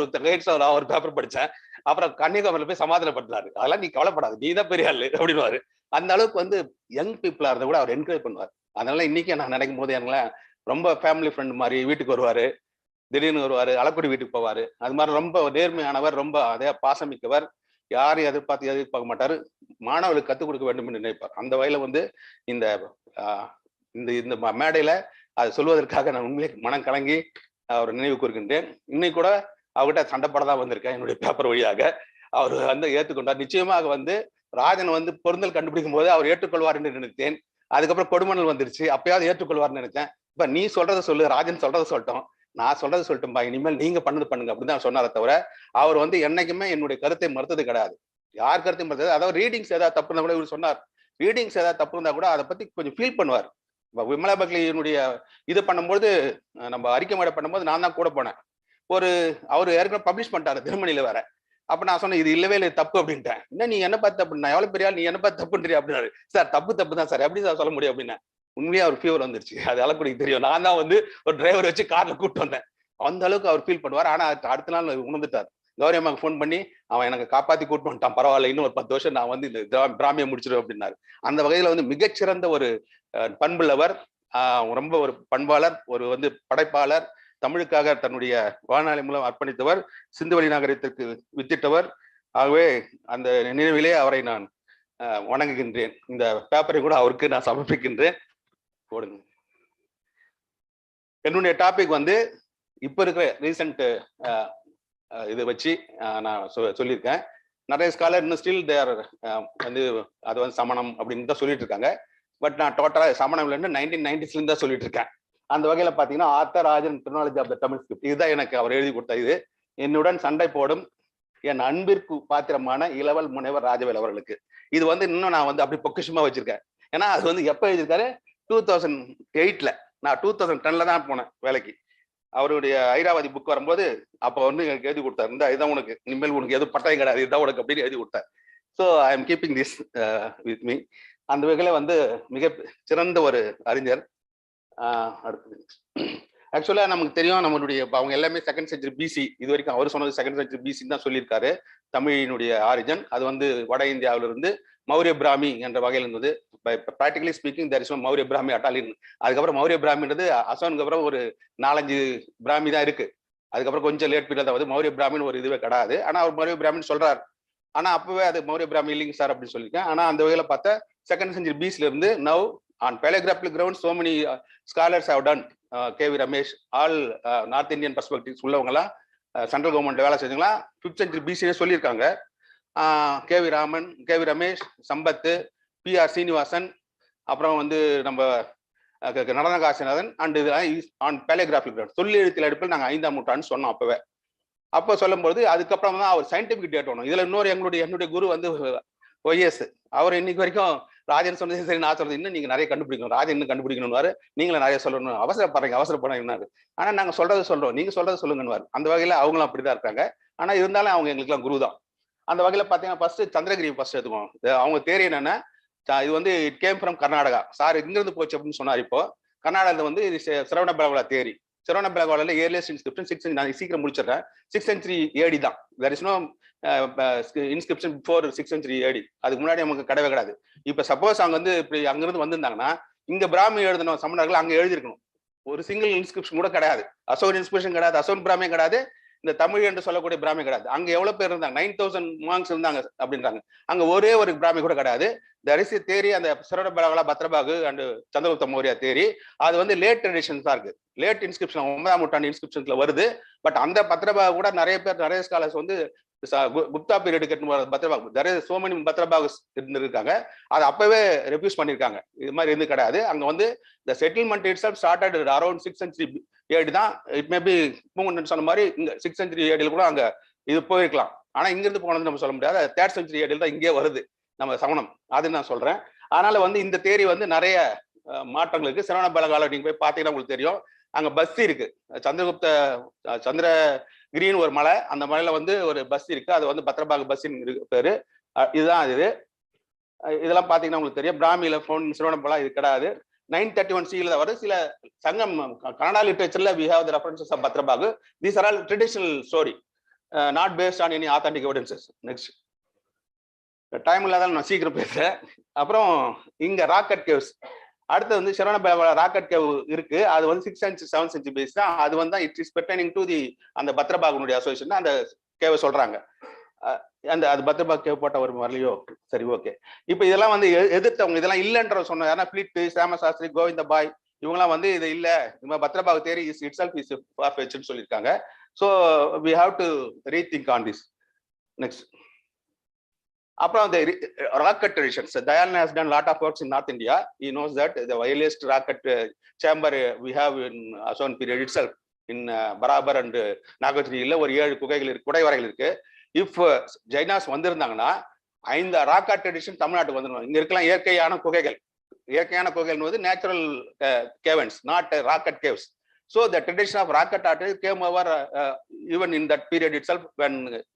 ஒரு பேப்பர் படிச்சேன். அப்புறம் கன்னியாகுமரியில போய் சமாதானப்படுத்தினாரு, அதெல்லாம் நீ கவலைப்படாது, நீ தான் பெரிய ஆளு அப்படின்னு. அந்த அளவுக்கு வந்து யங் பீப்புளா இருந்தா கூட அவர் என்கரேஜ் பண்ணுவார். அதனால இன்னைக்கு நான் நினைக்கும் போது எங்களேன் ரொம்ப ஃபேமிலி ஃப்ரெண்ட் மாதிரி. வீட்டுக்கு வருவாரு, திடீர்னு வருவாரு, அளக்குடி வீட்டுக்கு போவாரு. அது மாதிரி ரொம்ப நேர்மையானவர், ரொம்ப அதே பாசமிக்கவர், யாரையும் எதிர்பார்க்க மாட்டாரு. மாணவர்களுக்கு கற்றுக் கொடுக்க வேண்டும் என்று நினைப்பார். அந்த வகையில வந்து இந்த இந்த மேடையில அதை சொல்வதற்காக நான் உண்மையிலே மனம் கலங்கி அவர் நினைவு கூறுகின்றேன். இன்னைக்கு கூட அவர்கிட்ட சண்டைப்படதான் வந்திருக்கேன் என்னுடைய பேப்பர் வழியாக. அவர் வந்து ஏற்றுக்கொண்டார். நிச்சயமாக வந்து ராஜன் வந்து பொருந்தல் கண்டுபிடிக்கும் போது அவர் ஏற்றுக்கொள்வார் என்று நினைத்தேன். அதுக்கப்புறம் கொடுமணல் வந்துருச்சு, அப்பயாவது ஏற்றுக்கொள்வார்னு நினைச்சேன். இப்ப நீ சொல்றதை சொல்லு, ராஜன் சொல்றதை சொல்லட்டும், நான் சொல்றதை சொல்லட்டும்பா, இனிமேல் நீங்க பண்ணது பண்ணுங்க அப்படின்னு தான் சொன்னாரே தவிர அவர் வந்து என்னைக்குமே என்னுடைய கருத்தை மறுத்தது கிடையாது. யார் கருத்தையும் மறுத்தது. அதாவது ரீடிங்ஸ் ஏதாவது தப்பு இருந்தா கூட இவர் சொன்னார், ரீடிங்ஸ் ஏதாவது தப்பு இருந்தா கூட அதை பத்தி கொஞ்சம் ஃபீல் பண்ணுவார். விமலா பக்லியினுடைய இது பண்ணும்போது, நம்ம அறிக்கை மேடை பண்ணும்போது நான் தான் கூட போனேன். அவரு ஏற்கனவே பப்ளிஷ் பண்ணிட்டாரு திருமணியில வேற. அப்ப நான் சொன்னேன், இது இல்லவே இல்லை தப்பு அப்படின்ட்டேன். என்ன நீ என்ன பார்த்து தப்பு, நான் எவ்வளவு பெரிய ஆள், நீ என்ன பார்த்து தப்புன்றியா அப்படின்னாரு. சார் தப்பு தான் சார், எப்படி சார் சொல்ல முடியும் அப்படின்னா. உண்மையா அவர் ஃபீவர் வந்துருச்சு, அது அளக்குடிக்கு தெரியும். நான் தான் வந்து ஒரு டிரைவர் வச்சு கார்ல கூப்பிட்டு வந்தேன். அந்த அளவுக்கு அவர் ஃபீல் பண்ணுவார். ஆனா அடுத்த நாள் உணர்ந்துட்டார். கௌரியம்மாக்கு ஃபோன் பண்ணி அவன் எனக்கு காப்பாத்தி கூட்டு வந்துட்டான், பரவாயில்ல, இன்னும் ஒரு 10 வருஷம் நான் வந்து இந்த டிராமியை முடிச்சிருவேன் அப்படின்னாரு. அந்த வகையில வந்து மிகச்சிறந்த ஒரு பண்புள்ளவர், ரொம்ப ஒரு பண்பாளர், ஒரு வந்து படைப்பாளர், தமிழுக்காக தன்னுடைய வாழ்நாளை மூலம் அர்ப்பணித்தவர், சிந்துவெளி நகரத்திற்கு வித்திட்டவர். ஆகவே அந்த நினைவிலே அவரை நான் வணங்குகின்றேன். இந்த பேப்பரை கூட அவருக்கு நான் சமர்ப்பிக்கின்றேன். போடுங்க. என்னுடைய டாபிக் வந்து இப்போ இருக்கிற ரீசன்ட் இதை வச்சு நான் சொல்லியிருக்கேன். நிறைய ஸ்காலர் இன்னும் ஸ்டில் தேர் வந்து அது வந்து சமணம் அப்படின்னு தான் சொல்லிட்டு இருக்காங்க. பட் நான் டோட்டலாக சமணம் இல்லைன்னு 1990s தான் சொல்லிட்டு இருக்கேன். அந்த வகையில் பார்த்தீங்கன்னா author Rajan terminology of the Tamil script இதுதான் எனக்கு அவர் எழுதி கொடுத்த இது. என்னுடன் சண்டை போடும் என் அன்பிற்கு பாத்திரமான இளவல் முனைவர் ராஜவேல் அவர்களுக்கு. இது வந்து இன்னும் நான் வந்து அப்படி பொக்கிஷமா வச்சிருக்கேன். ஏன்னா அது வந்து எப்போ எழுதியிருக்காரு 2008. நான் 2010 தான் போனேன் வேலைக்கு. அவருடைய ஐராவதி புக் வரும்போது அப்போ வந்து எனக்கு எழுதி கொடுத்தாரு. இந்த இதுதான் உனக்கு, இனிமேல் உனக்கு எதுவும் பட்டயம் கிடையாது, இதுதான் உனக்கு அப்படின்னு எழுதி கொடுத்தார். So I am keeping this with me. அந்த வகையில் வந்து மிக சிறந்த ஒரு அறிஞர். அடுத்தது ஆக்சுவலாக நமக்கு தெரியும் நம்மளுடைய அவங்க எல்லாமே 2nd century BC. இது வரைக்கும் அவர் சொன்னது 2nd century BC தான் சொல்லியிருக்காரு. தமிழினுடைய ஆரிஜன் அது வந்து வட இந்தியாவிலிருந்து மௌரிய பிராமி என்ற வகையில் இருந்தது. Practically speaking there is no Maurya Brahmi at all. அதுக்கப்புறம் மௌரிய பிராமின்றது அசோனுக்கு அப்புறம் ஒரு 4-5 பிராமி தான் இருக்கு. அதுக்கப்புறம் கொஞ்சம் லேட் பீரியட் தான் வந்து மௌரிய பிராமின் ஒரு இதுவே கிடையாது. ஆனால் அவர் மௌரிய பிராமின் சொல்றாரு. ஆனால் அப்பவே அது மௌரிய பிராமி இல்லைங்க சார் அப்படின்னு சொல்லியிருக்கேன். ஆனால் அந்த வகையில் பார்த்தா 2nd century BC இருந்து now on paleographical grounds so many scholars have done. KV Ramesh all north Indian perspectives உள்ளவங்கலாம் சென்ட்ரல் கவர்மெண்ட் வேலை செஞ்சவங்களா 5th century BC சொல்லியிருக்காங்க. KV Raman, KV Ramesh, Sampath, PR Srinivasan, அப்புறம் வந்து நம்ம நடன காசிநாதன் அண்ட் இதெல்லாம் ஆன் பேலியோகிராஃபிக் கிரவுண்ட் சொல்லி எழுத்தில் அடிப்பில் நாங்கள் 5ஆம் நூற்றாண்டு சொன்னோம் அப்பவே. அப்போ சொல்லும்போது அதுக்கப்புறம் தான் அவர் சயின்டிபிக் டேட் ஒன்றும். இதில் இன்னொரு என்னுடைய குரு வந்து OS. அவர் இன்னைக்கு வரைக்கும் ராஜன் சொன்னது சரி, நான் சொல்றது இன்னும் நீங்க நிறைய கண்டுபிடிக்கணும், ராஜன் இன்னும் கண்டுபிடிக்கணும்னு, நீங்களும் நிறைய சொல்லணும், அவசரப்படுறாங்க. ஆனா நாங்க சொல்றது சொல்றோம், நீங்க சொல்றது சொல்லுங்கன்னு. அந்த வகையில அவங்களும் அப்படிதான் இருக்காங்க. ஆனா இருந்தாலும் அவங்க எங்களுக்குலாம் குரு தான். அந்த வகையில பாத்தீங்கன்னா ஃபர்ஸ்ட் சந்திரகிரி ஃபர்ஸ்ட் எடுத்துக்கோம். அவங்க தேரி என்னன்னா இது வந்து it came from Karnataka. Sir இங்கிருந்து போச்சு அப்படின்னு சொன்னார். இப்போ கர்நாடகாவில் வந்து சரவண பெலகோலா தேரி. சரவண பெலகோலால ஏர்லியஸ்ட் இன்ஸ்கிரிப்ஷன் 6th century. நான் சீக்கிரம் முடிச்சிடுறேன். 6th century AD தான். There is no inscription before 6th century AD. அதுக்கு முன்னாடி நமக்கு கிடையவே கிடையாது. இப்ப சப்போஸ் அவங்க வந்து இப்படி அங்கிருந்து வந்திருந்தாங்கன்னா இங்க பிராமி எழுதின சமணர்கள் அங்க எழுதிருக்கணும். ஒரு சிங்கிள் இன்ஸ்கிரிப்ஷன் கூட கிடையாது. அசோன் இன்ஸ்கிரிப்ஷன் கிடையாது, அசோன் பிராமியம் கிடையாது, இந்த தமிழ் என்று சொல்லக்கூடிய பிராமி கிடையாது. அங்க எவ்வளவு பேர் இருந்தாங்க? 9000 மாங்ஸ் இருந்தாங்க அப்படின்றாங்க. அங்க ஒரே ஒரு பிராமி கூட கிடையாது. தரிசி தேரி அந்த சரவண பெலகோலா, பத்ரபாகு அண்ட் சந்திரகுப்த மௌரியா தேரி அது வந்து லேட் ட்ரெடிஷன்ஸ் தான் இருக்கு. லேட் இன்ஸ்கிரிப்ஷன் 9ஆம் நூற்றாண்டு இன்ஸ்கிரிப்ஷன்ஸ்ல வருது. பட் அந்த பத்ரபாகு கூட நிறைய பேர், நிறைய ஸ்காலர்ஸ் வந்து குப்தா பீரியட் பத்ரபாகு நிறைய சோமனி பத்ரபாகு இருந்திருக்காங்க. அதை அப்பவே ரெஃப்யூஸ் பண்ணியிருக்காங்க. இது மாதிரி இருந்து கிடையாது. அங்க வந்து the settlement itself started around 6th century AD தான். இட் மே பி சொன்ன மாதிரி இங்க 6th century AD கூட அங்க இது போயிருக்கலாம். ஆனா இங்க இருந்து போனது நம்ம சொல்ல முடியாது. 3rd century AD தான் இங்கே வருது நம்ம சமணம். அது நான் சொல்றேன். அதனால வந்து இந்த தேரி வந்து நிறைய மாற்றங்களுக்கு சரவண பெலகோலா நீங்க போய் பாத்தீங்கன்னா உங்களுக்கு தெரியும். அங்க பஸ்தி இருக்கு. சந்திரகிரின்னு ஒரு மலை, அந்த மலையில வந்து ஒரு பஸ் இருக்கு. அது வந்து பத்ரபாகு பஸ்ன்னு பேரு. இதுதான் இது. இதெல்லாம் பாத்தீங்கன்னா உங்களுக்கு தெரியும். பிராமியில சரவண பெலகோலா இது கிடையாது. 931 CE தான் வருது. சில சங்கம் கன்னடா லிட்டரேச்சர்ல we have the references of Bhadrabahu. These are all traditional story, not based on any authentic evidences. Next. Time இல்லாத நான் சீக்கிரம் பேசுறேன். அப்புறம் இங்க ராக்கெட் கேவ்ஸ். அடுத்து வந்து சரவண பெலகோலா ராக்கெட் கேவ் இருக்கு. அது வந்து 6th century 7th century base தான். அது வந்து it is pertaining to the அந்த பத்ரபாகுனுடைய அசோசியேஷன் அந்த கேவை சொல்றாங்க. அந்த அது பத்ரபாகு கேவ் போட்ட ஒரு வரலையோ, சரி ஓகே. இப்போ இதெல்லாம் வந்து எதிர்த்தவங்க, இதெல்லாம் இல்லைன்ற சொன்ன யாரா பிளிட், சாமசாஸ்திரி, கோவிந்த பாய், இவங்கலாம் வந்து இது இல்ல, இந்த Bhadrabahu theory is itself is ஃபார்-ஃபெட்ச்ட்னு சொல்லியிருக்காங்க. So we have to rethink on this. Next. அப்புறம் the rocket traditions. Dayan has done lot of works in North India. He knows that the earliest rocket chamber we have in Ason period itself in Barabar and Nagatri இல்ல ஒரு 7 குகைகள் இருக்கு, குடைவரைகள் இருக்கு. If ஜைனாஸ் வந்திருந்தாங்கன்னா 5 rocket tradition தமிழ்நாட்டுக்கு வந்துருவாங்க. இங்க இருக்கலாம் இயற்கையான குகைகள். இயற்கையான குகைகள் வந்து natural caverns, not rocket caves. So the tradition of rocket art came over even in that period itself when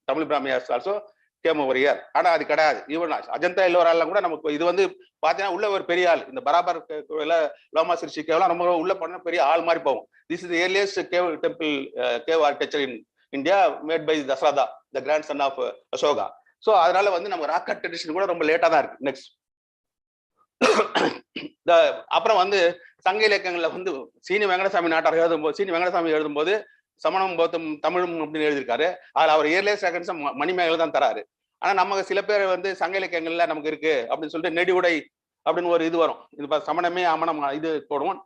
Tamil Brahmi has also came over here. ஆனா அது கிடையாது. ஈவன் அஜந்தா எல்லோராலாம் கூட நமக்கு இது வந்து பாத்தீங்கன்னா உள்ள ஒரு பெரிய ஆள். இந்த பராபர் லோமா சிரிச்சி கேவ்லாம் ரொம்ப உள்ள போனா பெரிய ஆள் மாதிரி போகும். This is the earliest cave temple cave architecture in India made by Dasratha, the grandson of Ashoka. So அதனால வந்து நம்ம ராக்கெட் ட்ரெடிஷன் கூட ரொம்ப லேட்டா தான் இருக்கு. நெக்ஸ்ட். அப்புறம் வந்து சங்க இலக்கியங்கள்ல வந்து சீனி வெங்கடசாமி நாட்டார் எழுதும்போது சமணம் பௌத்தம் தமிழும் அப்படின்னு எழுதியிருக்காரு. அதுல அவர் இயர்லியஸ்ட் ரெஃபரன்ஸ் மணிமேகலை தான் தராரு. ஆனா நமக்கு சில பேர் வந்து சங்க இலக்கியங்கள்ல நமக்கு இருக்கு அப்படின்னு சொல்லிட்டு நெடிவுடை அப்படின்னு ஒரு இது வரும். இது சமணமே அமனம் இது போடுவோம்.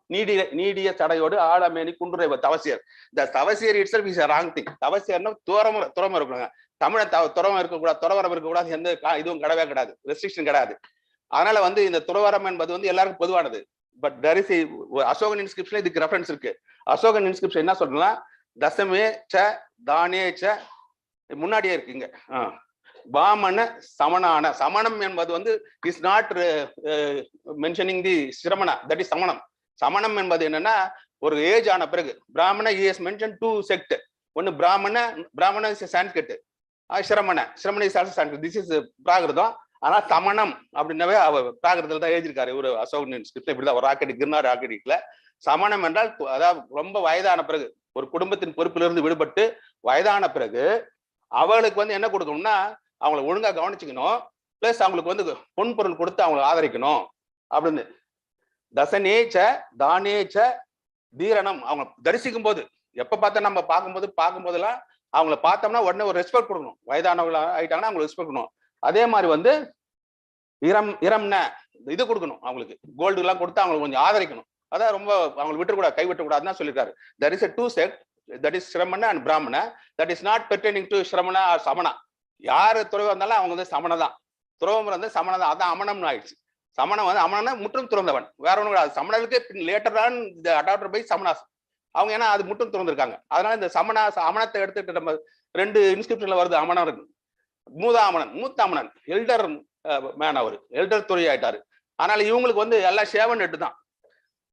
நீடிய சடையோடு ஆழமேனி குன்றுரை தவசியர். இந்த தவசியர் இட்ஸ் இஸ் ராங் திங். தவசியர்னா துறம இருக்கணுங்க. தமிழை துறவரம் இருக்கக்கூடாது, துறவரம் இருக்கக்கூடாது, எந்த இதுவும் கிடையவே கிடையாது, ரெஸ்ட்ரிக்ஷன் கிடையாது. அதனால வந்து இந்த துறவரம் என்பது வந்து எல்லாருக்கும் பொதுவானது. But there is Ashokan inscription இதுக்கு ரெஃபரன்ஸ் இருக்கு. அசோகன் இன்ஸ்கிரிப்ஷன் என்ன சொல்றா, தசமே ச தானே ச முன்னாடியே இருக்குங்க. பாமன சமணான. சமணம் என்பது வந்து is not mentioning the Sramana, that is Samanam. சமணம் என்பது என்னன்னா ஒரு ஏஜ் ஆன பிறகு பிராமண இஸ் மென்ஷன் டூ செக்ட். ஒன்னு Brahmana is Sanskrit, Sramana is also Sanskrit. This is Prakritam. ஆனா சமணம் அப்படின்னாவே அவர் பிராகிருதத்துல தான் எழுதியிருக்காரு. ஒரு அசோகன் ஸ்கிரிப்ட் இப்படிதான் ஒரு ராக்கெட் கிர்னார் ராக்கெட்ல சமணம் என்றால் அதாவது ரொம்ப வயதான பிறகு ஒரு குடும்பத்தின் பொறுப்பிலிருந்து விடுபட்டு வயதான பிறகு அவளுக்கு வந்து என்ன கொடுக்கணும்னா அவங்கள ஒழுங்கா கவனிச்சுக்கணும், பிளஸ் அவங்களுக்கு வந்து பொன் பொருள் கொடுத்து அவங்களை ஆதரிக்கணும் அப்படின்னு. தசனேச்ச தானேச்ச தீரணம். அவங்க தரிசிக்கும் போது எப்ப பார்த்தா நம்ம பார்க்கும்போதெல்லாம் அவங்கள பார்த்தோம்னா உடனே ஒரு ரெஸ்பெக்ட் கொடுக்கணும். வயதானவங்களா ஆயிட்டாங்கன்னா அவங்களுக்கு ரெஸ்பெக்ட் கொடுக்கணும். அதே மாதிரி வந்து இரம்ன இது கொடுக்கணும், அவங்களுக்கு கோல்டு எல்லாம் கொடுத்து அவங்களுக்கு கொஞ்சம் ஆதரிக்கணும். அதான் ரொம்ப அவங்களை விட்டுக்கூடாது, கை விட்டுக்கூடாதுன்னு சொல்லியிருக்காரு. there is a two sect, that is Shramana and Brahmana, that is not pertaining to Shramana or Samana. யாரு துறவு வந்தாலும் அவங்க வந்து சமண தான், துறவம் வந்து சமண தான். அதான் அமனம்னு ஆயிடுச்சு. சமணம் வந்து அமனம்னா முற்றும் துறந்தவன், வேற ஒன்றும் கிடையாது. சமணர்களுக்கு லேட்டர் தான் இந்த அடாப்டர் பை சமணாஸ். அவங்க ஏன்னா அது முற்றும் துறந்திருக்காங்க. அதனால இந்த அமனத்தை எடுத்துட்டு நம்ம 2 இன்ஸ்கிரிப்ஷன்ல வருது. அமனம் இருக்கு, மூத்த அமனன் எல்டர் மேன், அவர் எல்டர் துறை ஆயிட்டாரு. அதனால இவங்களுக்கு வந்து எல்லாம் சேவன் எட்டு தான்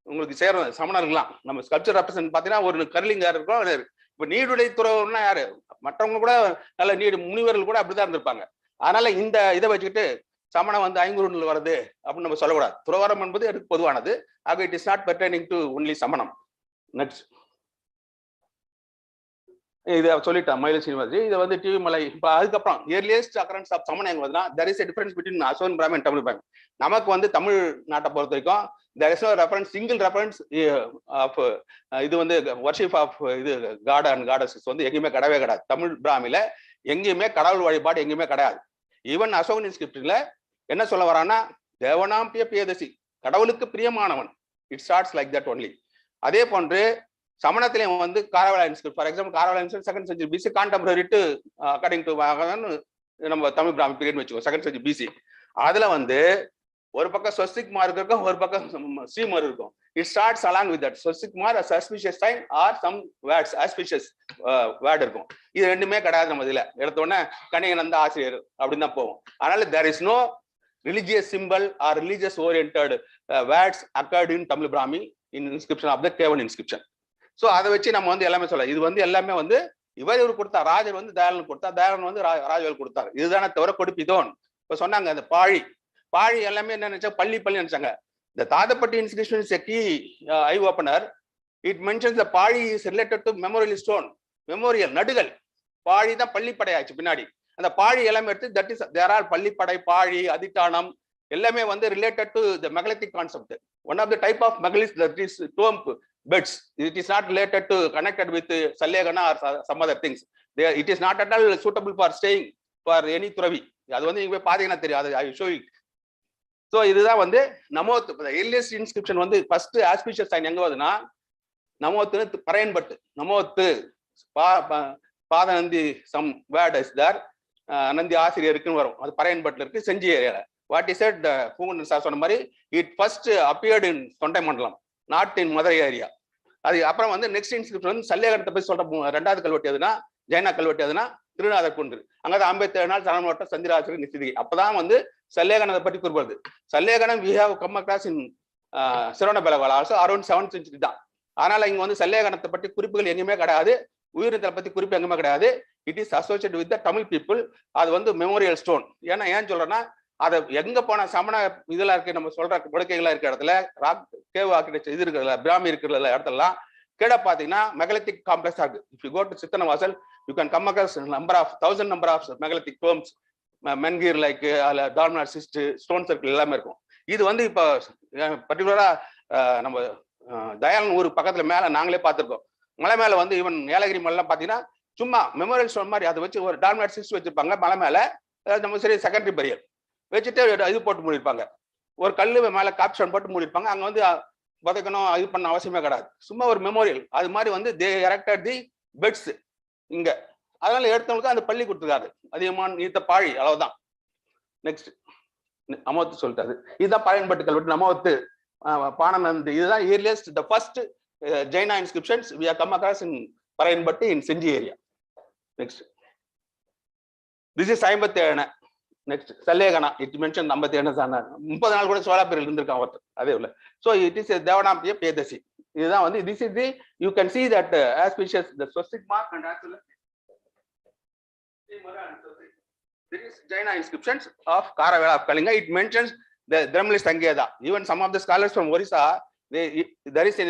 உங்களுக்கு சேர சமணர்கள்லாம். நம்ம ஸ்கல்ப்சர் ரெப்ரசன்ட் பாத்தீங்கன்னா ஒரு கர்லிங்கார் இருக்கும். இப்ப நீடுடை துறவுன்னா யாரு, மற்றவங்க கூட நல்ல முனிவர்கள் கூட அப்படிதான் இருந்திருப்பாங்க. அதனால இந்த இதை வச்சுக்கிட்டு சமணம் வந்து ஐங்குறுநில் வருது அப்படின்னு நம்ம சொல்லக்கூடாது. துறவரம் என்பது எனக்கு பொதுவானது. ஆக it is not pertaining to only Samanam. Next இதை சொல்லிட்டேன் மயில சீனிவாசி. இதை வந்து டிவி மலை. இப்போ அதுக்கப்புறம் ஏர்லியஸ்ட் அக்கரன்ஸ் ஆஃப் சமணம் எங்க வருதுன்னா there is a difference between Asokan Brahmi and Tamil Brahmi. நமக்கு வந்து தமிழ் நாட்டை பொறுத்த வரைக்கும் there is no reference, single reference of இது வந்து worship of இது god and goddesses வந்து எங்கேயுமே கிடையவே கிடையாது. தமிழ் பிராமில எங்கேயுமே கடவுள் வழிபாடு எங்கேயுமே கிடையாது. ஈவன் அசோகன் இன்ஸ்கிரிப்ஷன்ல என்ன சொல்ல வரான்னா தேவனாம்பிய பிரியதசி, கடவுளுக்கு பிரியமானவன். It starts like that only. அதே போன்று சமணத்திலையும் வந்து Kharavela inscript, for example Kharavela inscript 2nd century BC contemporary to according to நம்ம தமிழ் பிராமி பீரியட் வச்சுக்கோ 2nd century BC. அதுல வந்து ஒரு பக்கம் ஸ்வஸ்திக் மார்க் இருக்கும், ஒரு பக்கம் சீமர் இருக்கும். It starts along with that. Swastik mark auspicious sign or some words auspicious word இருக்கும். இது ரெண்டுமே கிடையாது நம்ம இதுல. எடுத்த உடனே கணிகனந்த ஆசிரியர் அப்படின்னு தான் போவோம். அதனால there is no religious symbol or religious oriented words occurred in Tamil Brahmi in inscription of the Kevan inscription. So அதை வச்சு நம்ம வந்து எல்லாமே சொல்லலாம். இது வந்து எல்லாமே வந்து இவர் கொடுத்தார். ராஜர் வந்து தயாளன் கொடுத்தார், தயாளன் வந்து ராஜவேல் கொடுத்தாரு. இதுதானே தவிர கொடுப்பிதோன். இப்போ சொன்னாங்க அந்த பாழி எல்லாமே என்ன நினைச்சா பள்ளி நினைச்சாங்க. இந்த Thathappatti inscription is a key eye opener. It mentions the pazhi is related to memorial stone. Memorial நடுகள் பாழி தான் பள்ளிப்படை ஆச்சு பின்னாடி. அந்த பாழி எல்லாமே எடுத்து that is there are pallippadai, pazhi, adhishtanam எல்லாமே வந்து related to the megalithic concept. One of the type of megaliths that is tomb beds. It is not related to connected with Salyagana or some other things. It is not at all suitable for staying for any Turavi. அது வந்து நீங்க போய் பாத்தீங்கன்னா தெரியும். அது I show you. So இதுதான் வந்து நமோத். earliest inscription வந்து ஃபர்ஸ்ட் ஆஸ்பிஷியஸ் சைன் எங்க வருதுன்னா நமோத்து பறையன்பட்டு. நமோத்து Pathanandhi some word is there, Nandhi ஆசிரியருக்குன்னு வரும். அது பறையன்பட்டுல இருக்கு, செஞ்சி ஏரியால. What is it Poongundran sir சொன்ன மாதிரி இட் ஃபர்ஸ்ட் அப்பியர்ட் இன் தொண்டை மண்டலம், நாட் இன் மதுரை ஏரியா. அது அப்புறம் வந்து நெக்ஸ்ட் இன்ஸ்கிரிப்ஷன் வந்து சல்லியகனத்தை போய் சொல்ற 2வது கல்வெட்டு எதுனா ஜெயனா கல்வெட்டு எதுனா திருநாதர் குன்று. அங்கதான் 57 நாள் சரணவட்டம் சந்திராசிரியர் நிச்சயதி. அப்பதான் வந்து சல்லியகனத்தை பற்றி குறிப்பிடுது. Sallekhanam we have come across in Shravanabelagola also around 7th century தான். அதனால இங்க வந்து சல்லியகனத்தை பற்றி குறிப்புகள் எங்கேயுமே கிடையாது, உயிரினத்தை பத்தி குறிப்பு எங்குமே கிடையாது. It is associate with the Tamil people. அது வந்து மெமோரியல் ஸ்டோன். ஏன்னா ஏன் சொல்றேன்னா அதை எங்க போன சமண இதெல்லாம் இருக்கு, நம்ம சொல்ற படுக்கைகளா இருக்க இடத்துல ராக் கேவ் ஆர்கிடெக்சர் இது இருக்கிறதுல பிராமி இருக்கிற இடத்துலலாம் கீழே பாத்தீங்கன்னா மெகலித்திக் காம்ப்ளெக்ஸ் இருக்கு. If you go to Sittanavasal you can come across number of 1000 number of megalithic tombs, menhir like dolmen cist, stone circle எல்லாமே இருக்கும். இது வந்து இப்போ பர்டிகுலரா நம்ம தயாளன் ஊர் பக்கத்துல மேல நாங்களே பார்த்துருக்கோம். மலை மேல வந்து ஈவன் ஏலகிரி மலைலாம் பாத்தீங்கன்னா சும்மா மெமோரியல் ஸ்டோன் மாதிரி அதை வச்சு ஒரு டால்மினார் சிஸ்ட் வச்சிருப்பாங்க மலை மேல. நம்ம சரி செகண்டரி பரியல் வச்சுட்டு இது போட்டு மூடிருப்பாங்க. ஒரு கல் மேல கேப்ஷன் போட்டு மூடிருப்பாங்க. அங்க வந்து புதைக்கணும் இது பண்ண அவசியமே கிடையாது. சும்மா ஒரு மெமோரியல் அது மாதிரி வந்து தே எரெக்டட் தி பெட்ஸ் இங்க. அதனால எடுத்தவங்களுக்கு அந்த பள்ளி கொடுத்துருக்காரு. அதிகமான நீத்த பாழி அளவுதான். நெக்ஸ்ட் அமோத்து சொல்லிட்டாரு. இதுதான் பயன்பட்டு கல்வெட்டு அமோத்து பானநந்த். இதுதான் earliest the first Jaina inscriptions we have come across in Paraiyanpattu in Gingee area. Next this is 57. Next Sallekhana it mention 57 சொன்னார். 30 நாள் கூட சோலாப்பேரில் இருந்திருக்கான் ஒருத்தர் அதே உள்ள. ஸோ இட் இஸ் தேவனாம்பிய பேதசி. இதுதான் வந்து this is the you can see that auspicious the swastik mark and as well there is Jaina inscriptions of Karavela of Kalinga. It mentions the Dramli Sangheda. Even some of the scholars from Orissa, there is a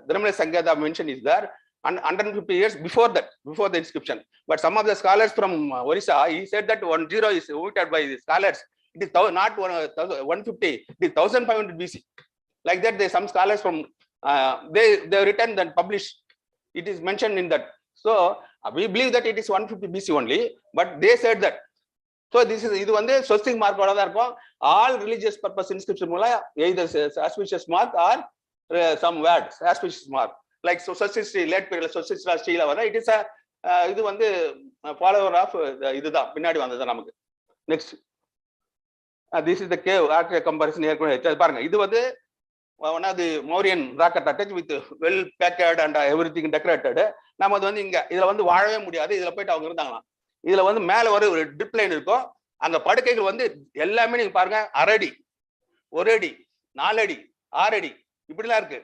Dramli Sangheda mention is there, and 150 years before that, before the inscription. But some of the scholars from Orissa, he said that 10 is omitted by the scholars. It is not 150, it is 1500 BC. Like that, some scholars from they written and published. It is mentioned in that. So we believe that it is 150 BC only, but they said that. So this is இது வந்து ஸ்வஸ்திக் மார்க்கோட தான் இருக்கும். All religious purpose inscription மூலம் either auspicious mark or some words auspicious mark like சொசிஸ்டி late பீரியட்ல சொசிஸ்டா ஸ்டீல வர இட் இஸ் இது வந்து ஃபாலோவர் ஆஃப் இதுதான் பின்னாடி வந்தது நமக்கு. Next this is the cave art comparison ஏற்கனவே பாருங்க. இது வந்து one of the Mauryan rocket attach with well packed and everything decorated. நம்ம அது வந்து இங்க இதுல வந்து வாழவே முடியாது. இதுல போயிட்டு அவங்க இருந்தாங்களாம். இதுல வந்து மேல ஒரு ட்ரிப் லைன் இருக்கும். அங்க படுக்கைகள் வந்து எல்லாமே நீங்க பாருங்க 1 அடி 1 அடி 4 அடி 6 அடி இப்படிலாம் இருக்கு.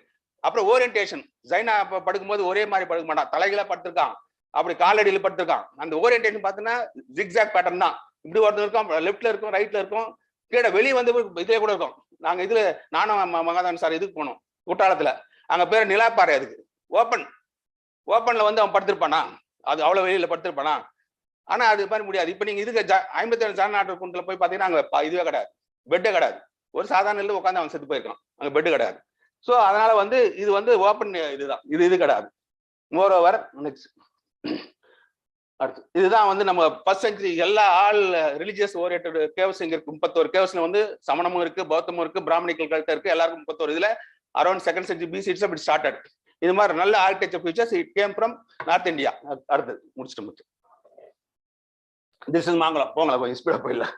அப்புறம் ஓரியன்டேஷன் ஜைனா படுக்கும்போது ஒரே மாதிரி படுக்க மாட்டான். தலைகளா படுத்திருக்கான், அப்படி காலடியில் படுத்திருக்கான். அந்த ஓரியன்டேஷன் பார்த்தீங்கன்னா ஜிக்ஸாக் பேட்டர்ன் தான். இப்படி ஒருத்தர் இருக்கும், லெப்ட்ல இருக்கும், ரைட்ல இருக்கும், கீழே வெளியே வந்து இதே கூட இருக்கும். நாங்க இதுல நானும் மகாதான் சார் இதுக்கு போனோம் குற்றாலத்துல. அங்க பேர் நிலாப்பாறை. அதுக்கு ஓப்பன்ல வந்து அவன் படுத்திருப்பானா? அது அவ்வளவு வெளியில படுத்திருப்பானா? ஆனா அது மாதிரி முடியாது. இப்ப நீங்க இதுக்கு 57 ஜானாட்டர் குண்டில் போய் பாத்தீங்கன்னா அங்க இதுவே கிடையாது, பெட்டே கிடையாது. ஒரு சாதாரண இல்லை உட்காந்து அவன் செத்து போயிருக்கான், அங்க பெட்டு கிடையாது. ஸோ அதனால வந்து இது வந்து ஓப்பன் இதுதான், இது கிடையாது. மோர் ஓவர் நெக்ஸ்ட் அடுத்து இதுதான் வந்து நம்ம ஃபர்ஸ்ட் செஞ்சுரி எல்லா ஆல் ரிலிஜியஸ் ஓரியன்டட் கேவ்ஸ் இங்க இருக்கு. 31 கேவ்ஸ்ல வந்து சமணமும் இருக்கு, பௌத்தமும் இருக்கு, பிராமணிக்கல் கல்ச்சர் இருக்கு, எல்லாருக்கும் 31. இதுல around 2nd century BC it's it started. இது மாதிரி நல்ல architecture features it came from north India. அடுத்து முடிச்சுட்டு this is Mangalam. போங்கல கொஞ்சம் ஸ்பீடா போயிடலாம்.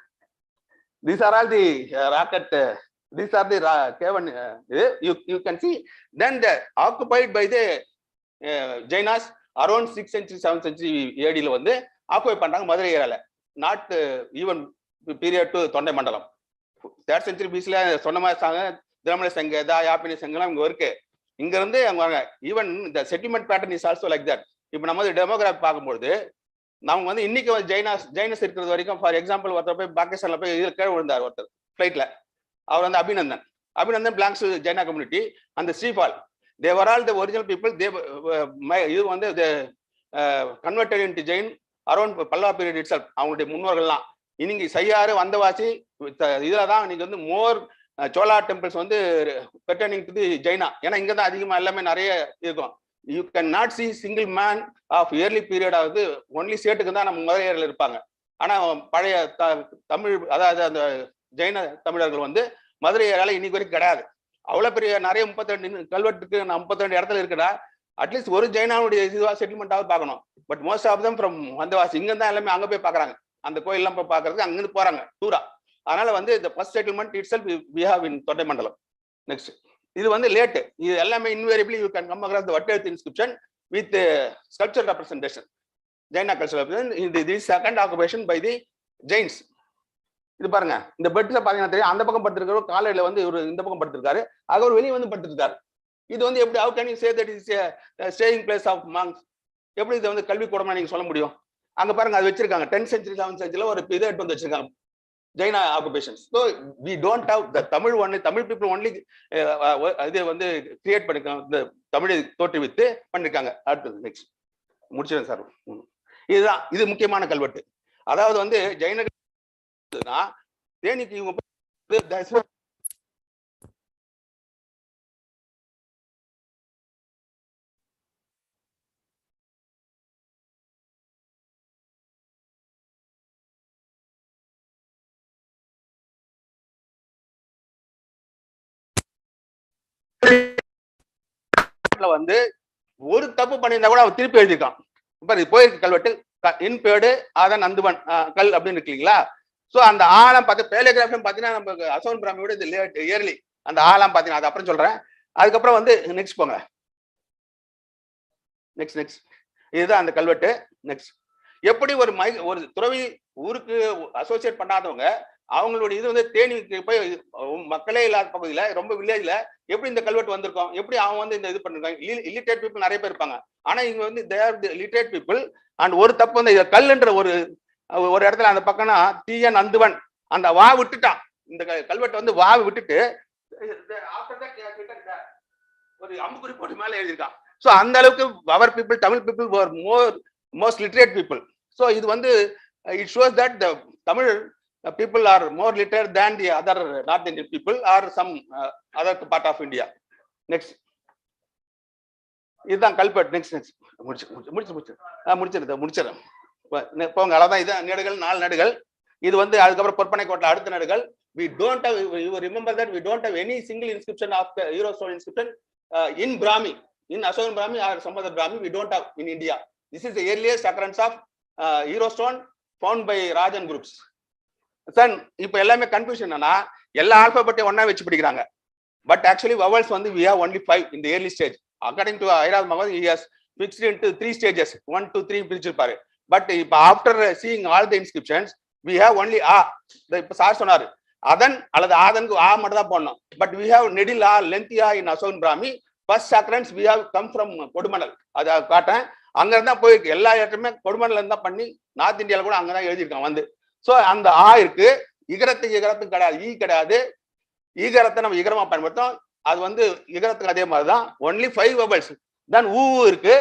These are all the rocket. These are the cave. You can see. Then the occupied by the Jainas around 6th century 7th century AD ல வந்து occupy பண்றாங்க மதுரை ஏரியால. Not even period to தொண்டை மண்டலம். 3rd century BC ல சொன்ன மாதிரி சாங்க திரமலை சங்கேதா யாப்பினி சங்கலாம் இங்க இருக்கு. இங்க இருந்து அங்க வாங்க. Even the settlement pattern is also like that. இப்போ நம்ம டெமோகிராஃபி பார்க்கும்போது நம்ம வந்து இன்னைக்கு ஜைனஸ் இருக்கிறது வரைக்கும் ஃபார் எக்ஸாம்பிள் ஒருத்தர் போய் பாகிஸ்தான்ல போய் இதில் கீழே விழுந்தார் ஒருத்தர் ஃபிளைட்ல. அவர் வந்து அபிநந்தன் பிளாங்ஸ் ஜைனா கம்யூனிட்டி. அந்த ஸ்ரீஃபால் தேவர் ஆல் த ஒரிஜினல் பீப்புள். இது வந்து converted into Jain around Pallava period it self. அவங்களுடைய முன்னோர்கள்லாம் இன்னைக்கு செய்யாறு வந்தவாசி இதுல தான் இன்னைக்கு வந்து மோர் சோலா டெம்பிள்ஸ் வந்து பெர்டனிங் டு தி ஜைனா. ஏன்னா இங்க தான் அதிகமா எல்லாமே நிறைய இருக்கும். You cannot see single man of early period ஆகுது ஒன்லி சேட்டுக்கு தான் நம்ம மதுரையர்கள் இருப்பாங்க. ஆனா பழைய தமிழ் அதாவது அந்த ஜெயின தமிழர்கள் வந்து மதுரை ஏரியால இன்னைக்கு வரைக்கும் கிடையாது. அவ்வளவு பெரிய நிறைய 32 கல்வெட்டுக்கு 52 இடத்துல இருக்குடா. அட்லீஸ்ட் ஒரு ஜெயினாவுடைய இதுவா செட்டில்மெண்டாவது பார்க்கணும். But most of them from Vandavasi இங்க தான் எல்லாமே அங்க போய் பாக்குறாங்க. அந்த கோயில்லாம் போய் பாக்குறதுக்கு அங்கிருந்து போறாங்க டூரா. அதனால வந்து இந்த first settlement itself we have in Thondai Mandalam. Next இது வந்து லேட். இது எல்லாமே invariably you can come across the Vatteluttu inscription with sculpture representation. Jaina culture இது second occupation by the Jains. இது பாருங்க, இந்த பெட்ல பாத்தீங்கன்னா தெரியும், அந்த பக்கம் படுத்திருக்காரு, காலையில வந்து இவர் இந்த பக்கம் படுத்திருக்காரு, அவர் வெளியே வந்து படுத்திருக்காரு. இது வந்து எப்படி how can you say that is staying place of monks? எப்படி இதை வந்து கல்வி கூடமா நீங்க சொல்ல முடியும்? அங்க பாருங்க அது வச்சிருக்காங்க. 10th century 7th century ஒரு இதை எடுத்து வந்து வச்சிருக்காங்க Jaina occupations. So we don't have the Tamil only, Tamil people only இதே வந்து கிரியேட் பண்ணிருக்காங்க, இந்த தமிழை தோற்றுவித்து பண்ணிருக்காங்க. அடுத்தது நெக்ஸ்ட் முடிச்சிருக்கேன் சார். இதுதான் இது முக்கியமான கல்வெட்டு. அதாவது வந்து ஜெயின தேனிக்கு இவங்க கல்வெட்டுல வந்து ஒரு தப்பு பண்ணியிருந்தா கூட அவன் திருப்பி எழுதியிருக்கான். இப்ப இது போயிருக்கு கல்வெட்டு இன்பேடு அதன் நந்துவன் கல் அப்படின்னு இருக்கு இல்லைங்களா. ஸோ அந்த ஆழம் பார்த்து பேலியோகிராஃபியும் பார்த்தீங்கன்னா நமக்கு அசோகன் பிராமியோட இது இயர்லி அந்த ஆழம் பார்த்தீங்கன்னா அது அப்புறம் சொல்றேன். அதுக்கப்புறம் வந்து நெக்ஸ்ட் போங்க. நெக்ஸ்ட் இதுதான் அந்த கல்வெட்டு. நெக்ஸ்ட் எப்படி ஒரு துறவி ஊருக்கு அசோசியேட் பண்ணாதவங்க அவங்களுடைய இது வந்து தேனி போய் மக்களே இல்லாத பகுதியில ரொம்ப வில்லேஜ்ல எப்படி இந்த கல்வெட்டு வந்திருக்கும், எப்படி அவங்க வந்து இந்த இது பண்ணிருக்காங்க. இல்லிட்ரேட் பீப்புள் நிறைய பேர் இருப்பாங்க. ஆனா இங்க வந்து தேர் லிட்ரேட் பீப்புள். அண்ட் ஒரு தப்பு வந்து கல்லுன்ற ஒரு இடத்துல அந்த பக்கம்னா டிஎன் அந்துவன் அந்த வா விட்டுட்டான். இந்த கல்வெட்டு வந்து வா விட்டுட்டு ஒரு அம்புக்குறி போட்டு மேல எழுதியிருக்கான். ஸோ அந்த அளவுக்கு அவர் people Tamil people most literate people. So இது வந்து it shows that the Tamil people are more literate than the other North Indian people or some other part of India. Next. இதுதான் கல்வெட்டு. நெக்ஸ்ட் முடிச்சிடும் போங்க. அவ்வளவுதான். இது நடுகள் 4 நடுகள். இது வந்து அதுக்கப்புறம் பொற்பனை கோட்டில் அடுத்த நடுகள். We don't have, you remember that we don't have any single inscription of the hero stone inscription in Brahmi, in Ashokan Brahmi or some other Brahmi we don't have in India. This is the earliest occurrence of hero stone found by Rajan groups. சன் இப்ப எல்லாமே confusion என்னன்னா எல்லா ஆல்பாபெட்டையும் ஒன்னா வச்சு படிக்கிறாங்க. But actually vowels வந்து we have only 5 in the early stage. According to ஐராவ் மகன் he has fixed into 3 stages 1 2 3 பிரிச்சிருப்பாரு. But இப்ப after seeing all the inscriptions we have only ஆ. இப்ப சார் சொன்னாரு அதன் அல்லது ஆதனுக்கு ஆ மட்டும் தான் போடணும். But we have நெடிலா லென்த்தியா in Ashokan Brahmi. First occurrence we have come from Kodumanal. அதை காட்டேன். அங்க இருந்தா போயிருக்கு. எல்லா இடத்துமே கொடுமணல் இருந்தா பண்ணி நார்த் இந்தியால கூட அங்கதான் எழுதியிருக்கான் வந்து. சோ அந்த ஆ இருக்கு. இகரத்துக்கு கிடையாது, ஈ கிடையாது. ஈகரத்தை நம்ம இகரமா பயன்படுத்தோம். அது வந்து இகரத்துக்கு அதே மாதிரிதான். Only 5 vowels. தென் ஊ இருக்கு.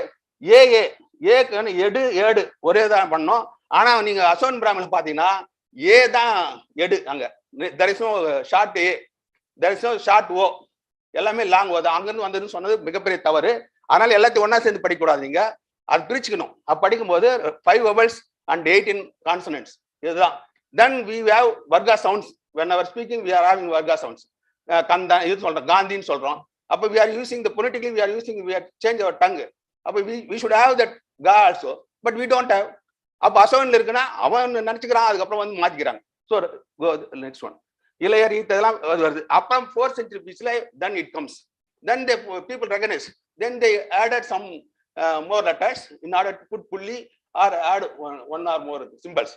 ஏக்கு எடு ஏடு ஒரே தான் பண்ணோம். ஆனா நீங்க அசோகன் பிராமில் பாத்தீங்கன்னா ஏ தான் எடு. அங்க there is no short a, there is no short o, எல்லாமே லாங் ஓ தான் அங்கிருந்து வந்ததுன்னு சொன்னது மிகப்பெரிய தவறு. அதனால எல்லாத்தையும் ஒன்னா சேர்ந்து படிக்கக்கூடாது. நீங்க அது பிரிச்சுக்கணும். அது படிக்கும்போது 5 வவல்ஸ் and 18 consonants. இதுதான். Then we have varga sounds. Whenever speaking we are having varga sounds. கந்தா இது சொல்றோம், காந்தின்னு சொல்றோம். அப்ப we are using the phonetically we are change our tongue. அப்ப we should have that ga also, but we don't have. அப்ப அசோகன்ல இருக்குன்னா அவன் நினைச்சுக்கிறான், அதுக்கப்புறம் வந்து மாத்திக்கிறாங்க. So next one இளையர் இதெல்லாம் வருது. அப்புறம் 4th century pieceல then it comes. Then the people recognize. Then they added some more letters in order to put pulli or add one or more symbols.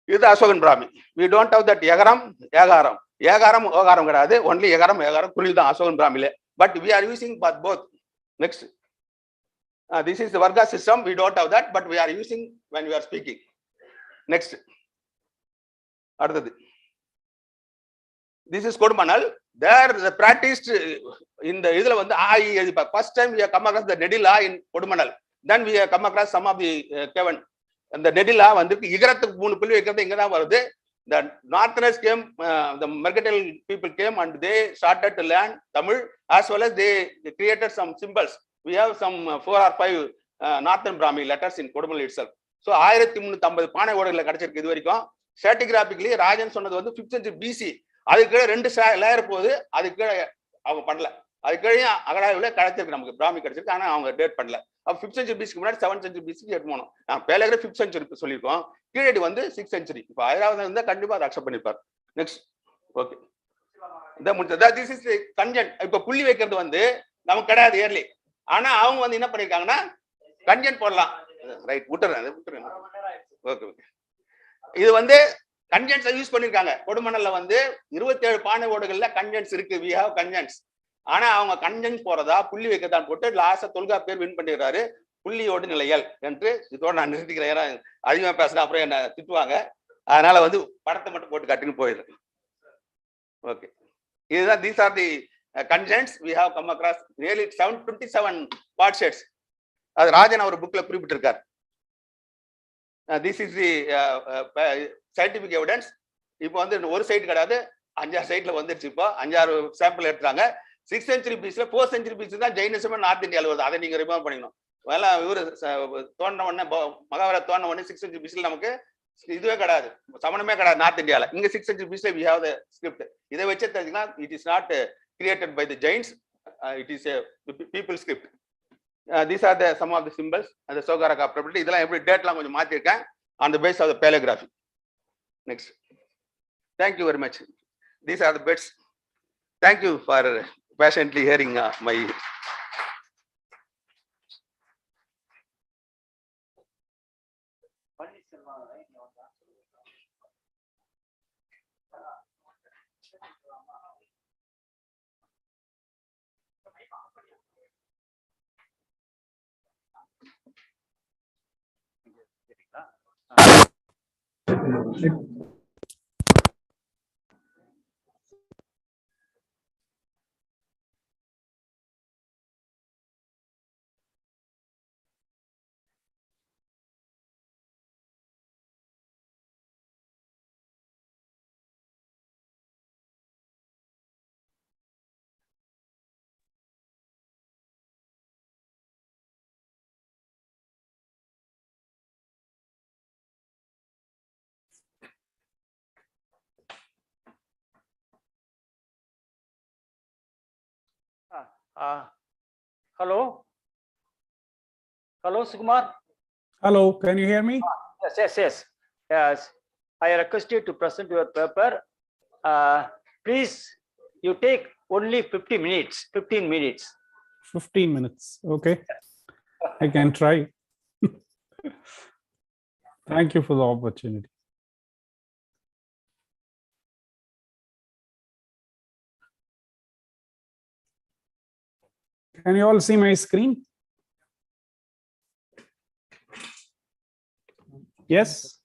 இது Asokan Brahmi. we don't have that எகரம் ஏகாரம் ஓகாரம் கிடையாது. Only எகரம் புள்ளி தான் அசோகன் பிராமில. But we are using both. Next. This is the varga system. We don't have that, but we are using when we are speaking. Next. அடுத்தது. This is Kodumanal. There the practiced in the இதுல வந்து ஆ இ எழுதி. First time we have come across the nedila in Kodumanal. Then we have come across some of the Kevin. அந்த நெடிலா வந்து இகரத்துக்கு 3 புள்ளி வைக்கிறது இங்க தான் வருது. The northerners came, the mercantile people came and they started to learn Tamil as well as they created some symbols. We have some 4 or 5 northern Brahmi letters in Kodumanal itself. So 1350 பானை ஓடுகளை கிடைச்சிருக்கு இது வரைக்கும். ஸ்ட்ராட்டிகிராபிக்கலி ராஜன் சொன்னது வந்து 5th century BC. அதுக்கு 2 layer போகுது. அதுக்கு அவங்க பண்ணல. அதுக்கு அகடாவில கிடைச்சிருக்கு, நமக்கு பிராமி கிடைச்சிருக்கு. ஆனா அவங்க டேட் பண்ணல. அப்ப 5th century BC முன்னாடி 7th century BC எடுக்கணும். பேலகிற 5th century சொல்லியிருக்கோம். கீழடி வந்து 6th century. இப்ப 1000 இருந்தா கண்டிப்பா அதை அக்செப்ட் பண்ணிப்பார். Next. Okay. This is conjunct. இப்ப புள்ளி வைக்கிறது வந்து நமக்கு கிடையாது இயர்லி. ஆனா அவங்க வந்து என்ன பண்ணிருக்காங்கன்னா கன்ஜென்ட் போடலாம். ரைட், விட்டுறேன். Okay okay. இது வந்து கன்ஜென்ட்ஸ் யூஸ் பண்ணிருக்காங்க. கொடுமணல்ல வந்து 27 பானை ஓடுகள்ல கன்ஜென்ட்ஸ் இருக்கு. we have கன்ஜென்ட்ஸ். ஆனா அவங்க கன்ஜென்ட் போறதா புள்ளி வைக்கத்தான் போட்டு லாஸ்டா தொல்கா பேர் வின் பண்ணிடுறாரு புள்ளியோடு நிலையல் என்று. இதோட நான் நிறுத்திக்கிறேன். அதிகமா பேசுறேன் அப்புறம் என்ன திட்டுவாங்க. அதனால வந்து படத்தை மட்டும் போட்டு கட்டின்னு போயிடுது. ஓகே. இதுதான் these are the conjunts we have come across. Really 727 part sets. அது ராஜன் அவர் புக்ல குறிப்பிட்டிருக்கார். This is the scientific evidence. இப்போ வந்து ஒரு சைட் கிடையாது, 5-6 சைட்ல வந்துருச்சு. இப்போ 5-6 சாம்பிள் எடுத்துறாங்க. 6th century BC 4th century BC தான் ஜெயினிசம் நார்த் இந்தியாவில் வருது. அதை நீங்க ரிமூவ் பண்ணிக்கணும். இவரு தோன்ற உடனே மகாவீர தோன்ற உடனே 6th century BC நமக்கு இதுவே கிடையாது, சமணமே கிடையாது நார்த் இந்தியாவில். இங்க 6th century BC we have the script. இதை வச்சு தெரிஞ்சுக்கலாம் it is not created by the Jains it is a people script. These are the some of the symbols and the Sogaraka property. இதெல்லாம் எப்படி டேட்லாம் கொஞ்சம் மாத்திருக்கேன் on the basis of the paleography. Next. Thank you very much. These are the bits. Thank you for patiently hearing my hello, Sukumar. Hello, can you hear me? Yes. I request you to present your paper. Please, you take only 15 minutes. 15 minutes. Okay, I can try. Thank you for the opportunity. Can you all see my screen? Yes?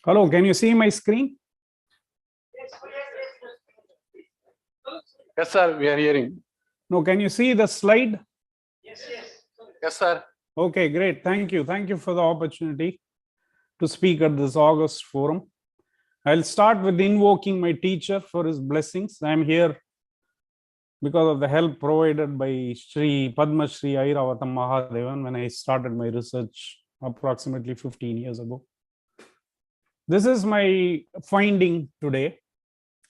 Hello, can you see my screen? Yes, sir, we are hearing. No, can you see the slide? Yes, sir. Okay, great. Thank you. Thank you for the opportunity to speak at this August forum. I'll start with invoking my teacher for his blessings. I'm here because of the help provided by Sri Padma Shri Airavatam Mahadevan when I started my research approximately 15 years ago. This is my finding today.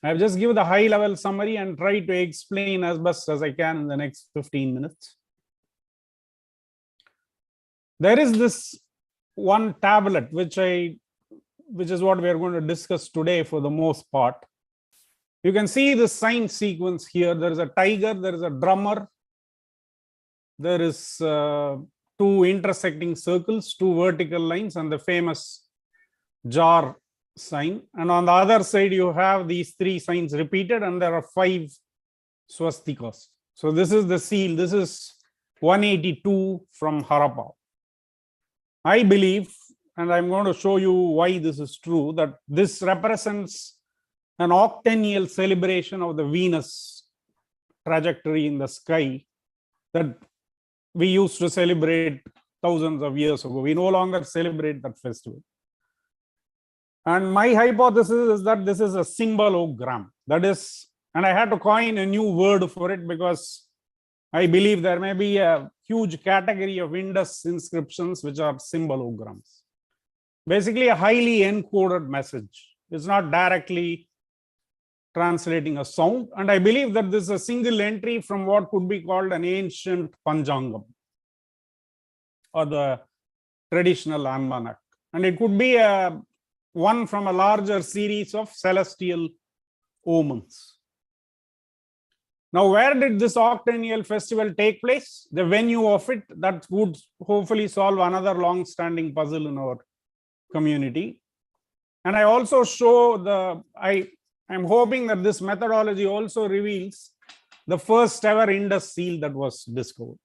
I've just given the high level summary and try to explain as best as I can in the next 15 minutes. There is this one tablet which is what we are going to discuss today for the most part. You can see the sign sequence here. There is a tiger, there is a drummer, there is two intersecting circles, two vertical lines, and the famous jar sign. And on the other side you have these three signs repeated, and there are 5 swastikas. So this is the seal. This is 182 from Harappa. I believe, and I'm going to show you why this is true, that this represents an octennial celebration of the Venus trajectory in the sky that we used to celebrate thousands of years ago. We no longer celebrate that festival. And my hypothesis is that this is a symbologram. That is, and I had to coin a new word for it because I believe there may be a huge category of Indus inscriptions which are symbolograms. Basically a highly encoded message. It's not directly translating a sound. And I believe that this is a single entry from what could be called an ancient Panchangam or the traditional almanac. And it could be one from a larger series of celestial omens. Now, where did this octennial festival take place? The venue of it, that would hopefully solve another long-standing puzzle in our community. And I also show I'm hoping that this methodology also reveals the first ever Indus seal that was discovered.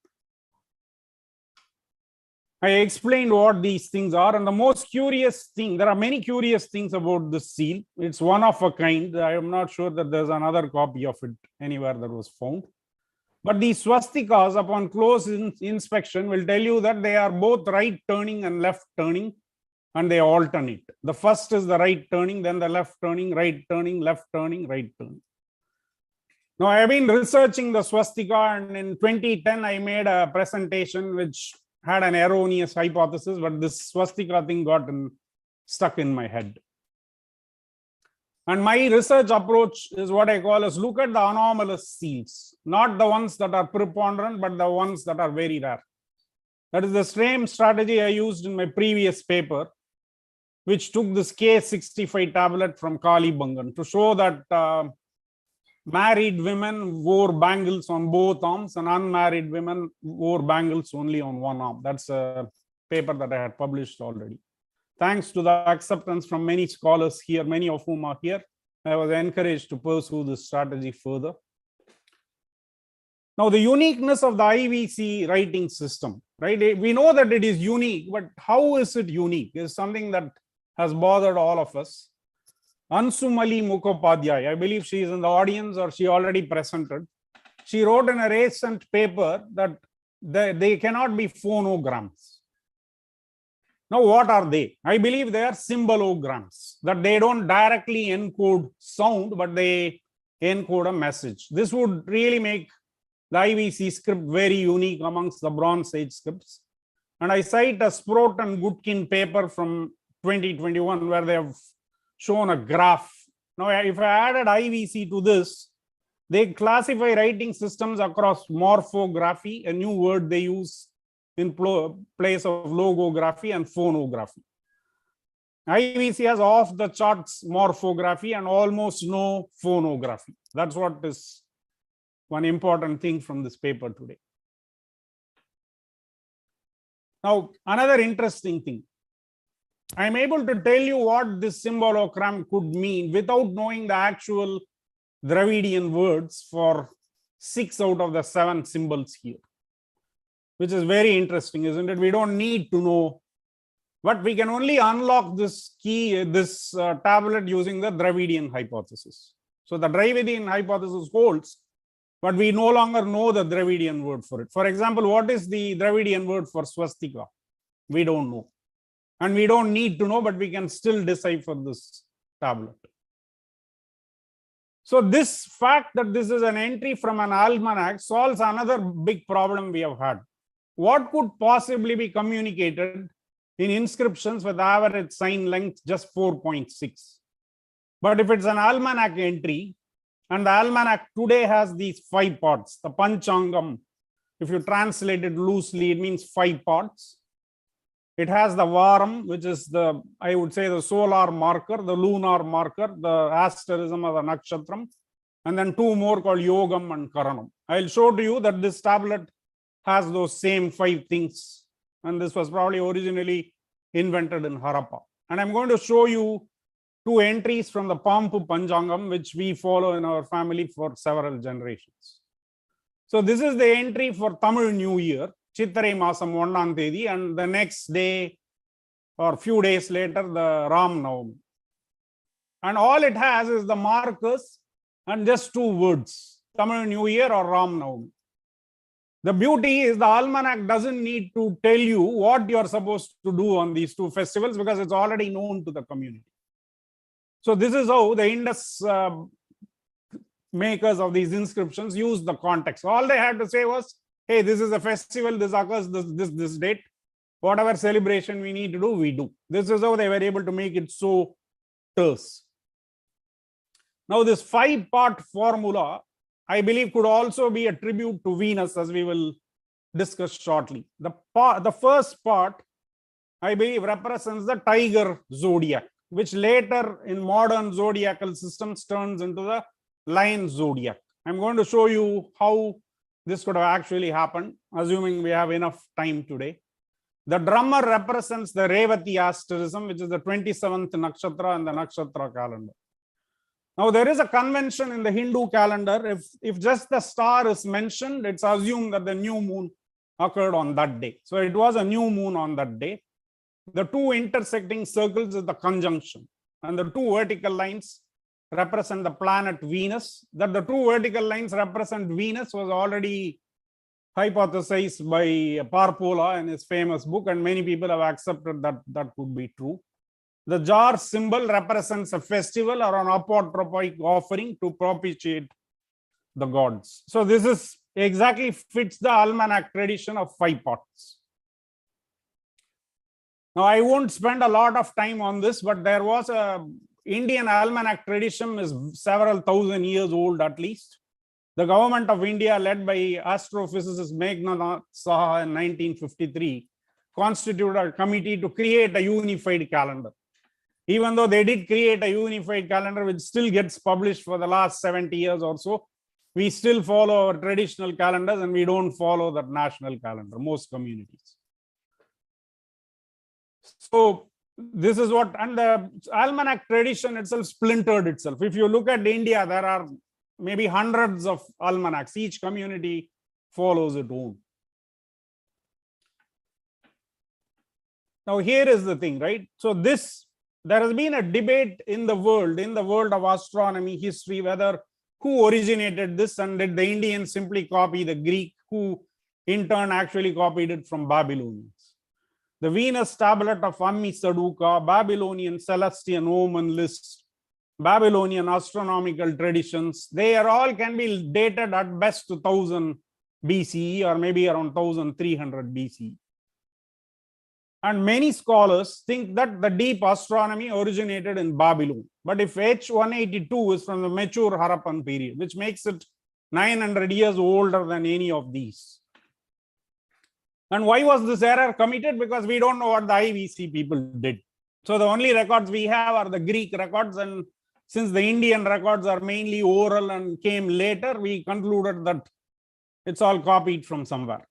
I explained what these things are, and the most curious thing, there are many curious things about this seal. It's one of a kind. I am not sure that there's another copy of it anywhere that was found. But these swastikas, upon close inspection, will tell you that they are both right turning and left turning, and they alternate. The first is the right turning, then the left turning, right turning, left turning, right turning. Now, I have been researching the swastika, and in 2010, I made a presentation which had an erroneous hypothesis, but this swastika thing got stuck in my head. And my research approach is what I call as look at the anomalous seals, not the ones that are preponderant, but the ones that are very rare. That is the same strategy I used in my previous paper, which took this K65 tablet from Kalibangan to show that married women wore bangles on both arms and unmarried women wore bangles only on one arm. That's a paper that I had published already. Thanks to the acceptance from many scholars here, many of whom are here, I was encouraged to pursue this strategy further. Now, the uniqueness of the IVC writing system, right? We know that it is unique, but how is it unique? Is something that has bothered all of us. Ansumali Mukhopadhyay, I believe she is in the audience or she already presented. She wrote in a recent paper that they cannot be phonograms. Now, what are they? I believe they are symbolograms, that they don't directly encode sound, but they encode a message. This would really make the IVC script very unique amongst the Bronze Age scripts. And I cite a Sprott and Gutkin paper from 2021 where they have shown a graph. Now, if I added IVC to this, they classify writing systems across morphography, a new word they use in place of logography, and phonography. IVC has off the charts morphography and almost no phonography. That's what is one important thing from this paper today. Now, another interesting thing. I'm able to tell you what this symbologram could mean without knowing the actual Dravidian words for 6 out of the 7 symbols here, which is very interesting, isn't it? We don't need to know, but we can only unlock this key, this tablet using the Dravidian hypothesis. So the Dravidian hypothesis holds, but we no longer know the Dravidian word for it. For example, what is the Dravidian word for swastika? We don't know. And we don't need to know, but we can still decipher this tablet. So this fact that this is an entry from an almanac solves another big problem we have had. What could possibly be communicated in inscriptions with average sign length just 4.6? But if it's an almanac entry, and the almanac today has these 5 parts, the Panchangam, if you translate it loosely, it means 5 parts. It has the Varam, which is the, I would say, the solar marker, the lunar marker, the asterism of the Nakshatram, and then 2 more called Yogam and Karanam. I'll show to you that this tablet has those same 5 things. And this was probably originally invented in Harappa. And I'm going to show you 2 entries from the Pampu Panchangam, which we follow in our family for several generations. So this is the entry for Tamil New Year, Chitrai Masam 1 Thedi, and the next day or few days later, the Ram Navami. And all it has is the markers and just 2 words, Tamil New Year or Ram Navami. The beauty is the almanac doesn't need to tell you what you're supposed to do on these 2 festivals because it's already known to the community. So this is how the Indus makers of these inscriptions use the context. All they had to say was, hey, this is a festival, this occurs this date. Whatever celebration we need to do, we do. This is how they were able to make it so terse. Now, this 5-part formula, I believe, could also be a tribute to Venus, as we will discuss shortly. The first part, I believe, represents the tiger zodiac, which later in modern zodiacal systems turns into the lion zodiac. I'm going to show you how this could have actually happened, assuming we have enough time today. The drummer represents the Revati asterism, which is the 27th nakshatra in the nakshatra calendar. Now, there is a convention in the Hindu calendar. If just the star is mentioned, it's assumed that the new moon occurred on that day. So it was a new moon on that day. The 2 intersecting circles is the conjunction, and the 2 vertical lines represent the planet Venus. That the 2 vertical lines represent Venus was already hypothesized by Parpola in his famous book, and many people have accepted that that could be true. The jar symbol represents a festival or an apotropic offering to propitiate the gods. So this is exactly fits the almanac tradition of 5 parts. Now, I won't spend a lot of time on this, but there was a Indian almanac tradition is several thousand years old at least. The government of India, led by astrophysicist Magam Saha in 1953, constituted a committee to create a unified calendar. Even though they did create a unified calendar, which still gets published for the last 70 years or so, we still follow our traditional calendars and we don't follow that national calendar, most communities. So this is what, and the almanac tradition itself splintered itself. If you look at India, there are maybe hundreds of almanacs. Each community follows its own. Now here is the thing, right? So there has been a debate in the world of astronomy history, whether who originated this, and did the Indians simply copy the Greek, who in turn actually copied it from Babylonians. The Venus tablet of Saduqa, Babylonian celestial omen list, Babylonian astronomical traditions, they are all can be dated at best to 1000 BCE or maybe around 1300 BCE. And many scholars think that the deep astronomy originated in Babylon. But if H182 is from the mature Harappan period, which makes it 900 years older than any of these. And why was this error committed? Because we don't know what the IVC people did. So the only records we have are the Greek records, and since the Indian records are mainly oral and came later, we concluded that it's all copied from somewhere.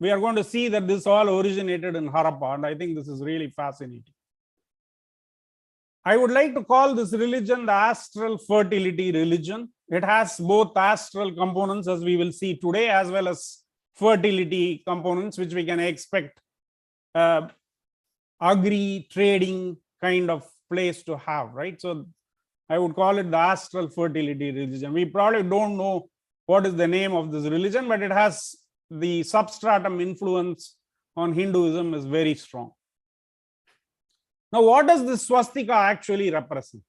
We are going to see that this all originated in Harappa, and I think this is really fascinating. I would like to call this religion the astral fertility religion. It has both astral components, as we will see today, as well as fertility components, which we can expect agri trading kind of place to have, right? So I would call it the astral fertility religion. We probably don't know what is the name of this religion, but it has the substratum influence on Hinduism is very strong. Now, what does this swastika actually represent?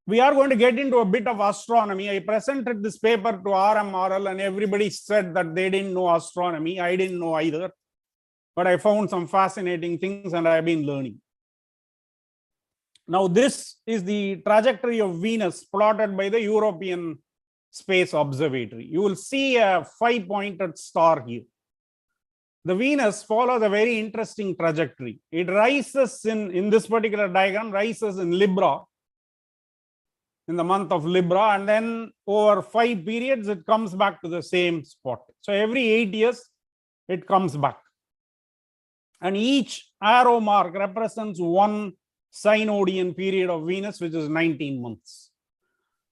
We are going to get into a bit of astronomy. I presented this paper to RMRL and everybody said that they didn't know astronomy. I didn't know either, but I found some fascinating things and I've been learning. Now, this is the trajectory of Venus plotted by the European Space Observatory. You will see a 5-pointed star here. The Venus follows a very interesting trajectory. It rises in this particular diagram, rises in Libra, in the month of Libra, and then over 5 periods, it comes back to the same spot. So every 8 years, it comes back. And each arrow mark represents one synodian period of Venus, which is 19 months.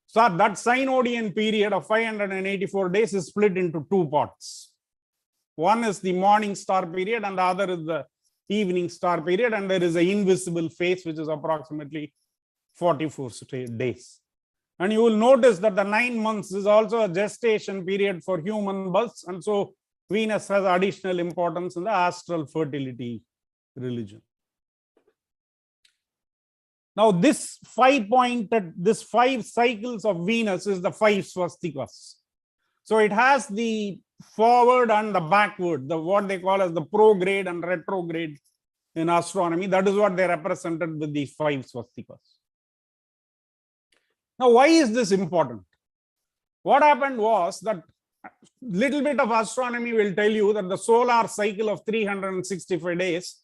So that synodian period of 584 days is split into 2 parts. One is the morning star period and the other is the evening star period, and there is an invisible phase which is approximately 44 days. And you will notice that the 9 months is also a gestation period for human births, and so Venus has additional importance in the astral fertility religion. Now, this 5 cycles of Venus is the 5 swastikas. So it has the forward and the backward, what they call as the prograde and retrograde in astronomy. That is what they represented with these 5 swastikas. Now, why is this important? What happened was that little bit of astronomy will tell you that the solar cycle of 365 days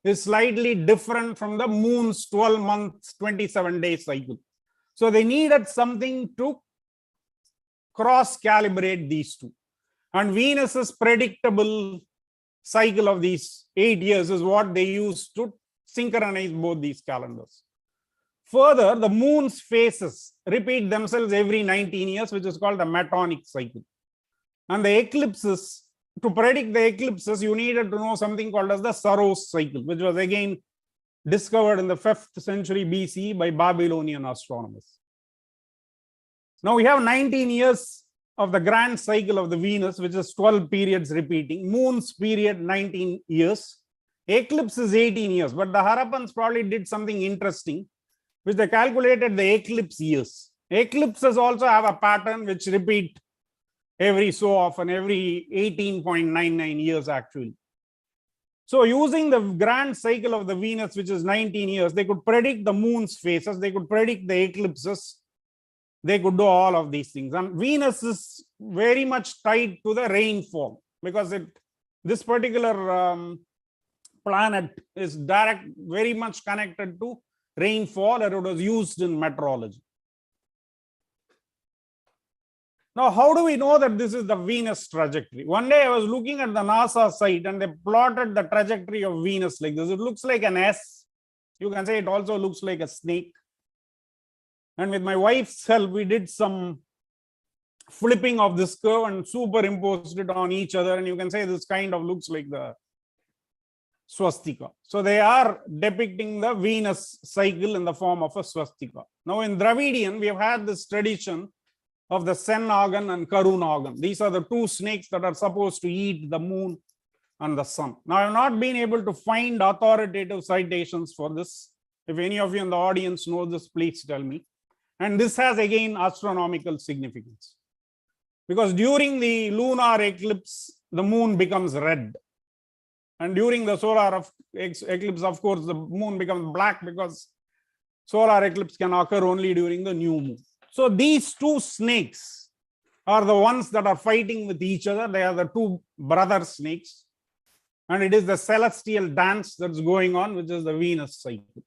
is slightly different from the moon's 12 months, 27-day cycle. So they needed something to cross-calibrate these two. And Venus's predictable cycle of these 8 years is what they used to synchronize both these calendars. Further, the moon's phases repeat themselves every 19 years, which is called the Metonic cycle. And the eclipses, to predict the eclipses, you needed to know something called as the Saros Cycle, which was again discovered in the 5th century BC by Babylonian astronomers. Now we have 19 years of the grand cycle of the Venus, which is 12 periods repeating. Moon's period 19 years. Eclipse is 18 years, but the Harappans probably did something interesting, which they calculated the eclipse years. Eclipses also have a pattern which repeat every so often, every 18.99 years actually. So using the grand cycle of the Venus, which is 19 years, they could predict the moon's phases, they could predict the eclipses, they could do all of these things. And Venus is very much tied to the rainfall because this particular planet is very much connected to rainfall, and it was used in meteorology. Now, how do we know that this is the Venus trajectory? One day I was looking at the NASA site and they plotted the trajectory of Venus like this. It looks like an S. You can say it also looks like a snake. And with my wife's help, we did some flipping of this curve and superimposed it on each other. And you can say this kind of looks like the swastika. So they are depicting the Venus cycle in the form of a swastika. Now in Dravidian, we have had this tradition of the Sen Nagan and Karu Nagan. These are the two snakes that are supposed to eat the moon and the sun. Now I have not been able to find authoritative citations for this. If any of you in the audience know this, please tell me. And this has again astronomical significance. Because during the lunar eclipse, the moon becomes red. And during the solar eclipse, of course, the moon becomes black because solar eclipse can occur only during the new moon. So these two snakes are the ones that are fighting with each other. They are the two brother snakes. And it is the celestial dance that's going on, which is the Venus cycle.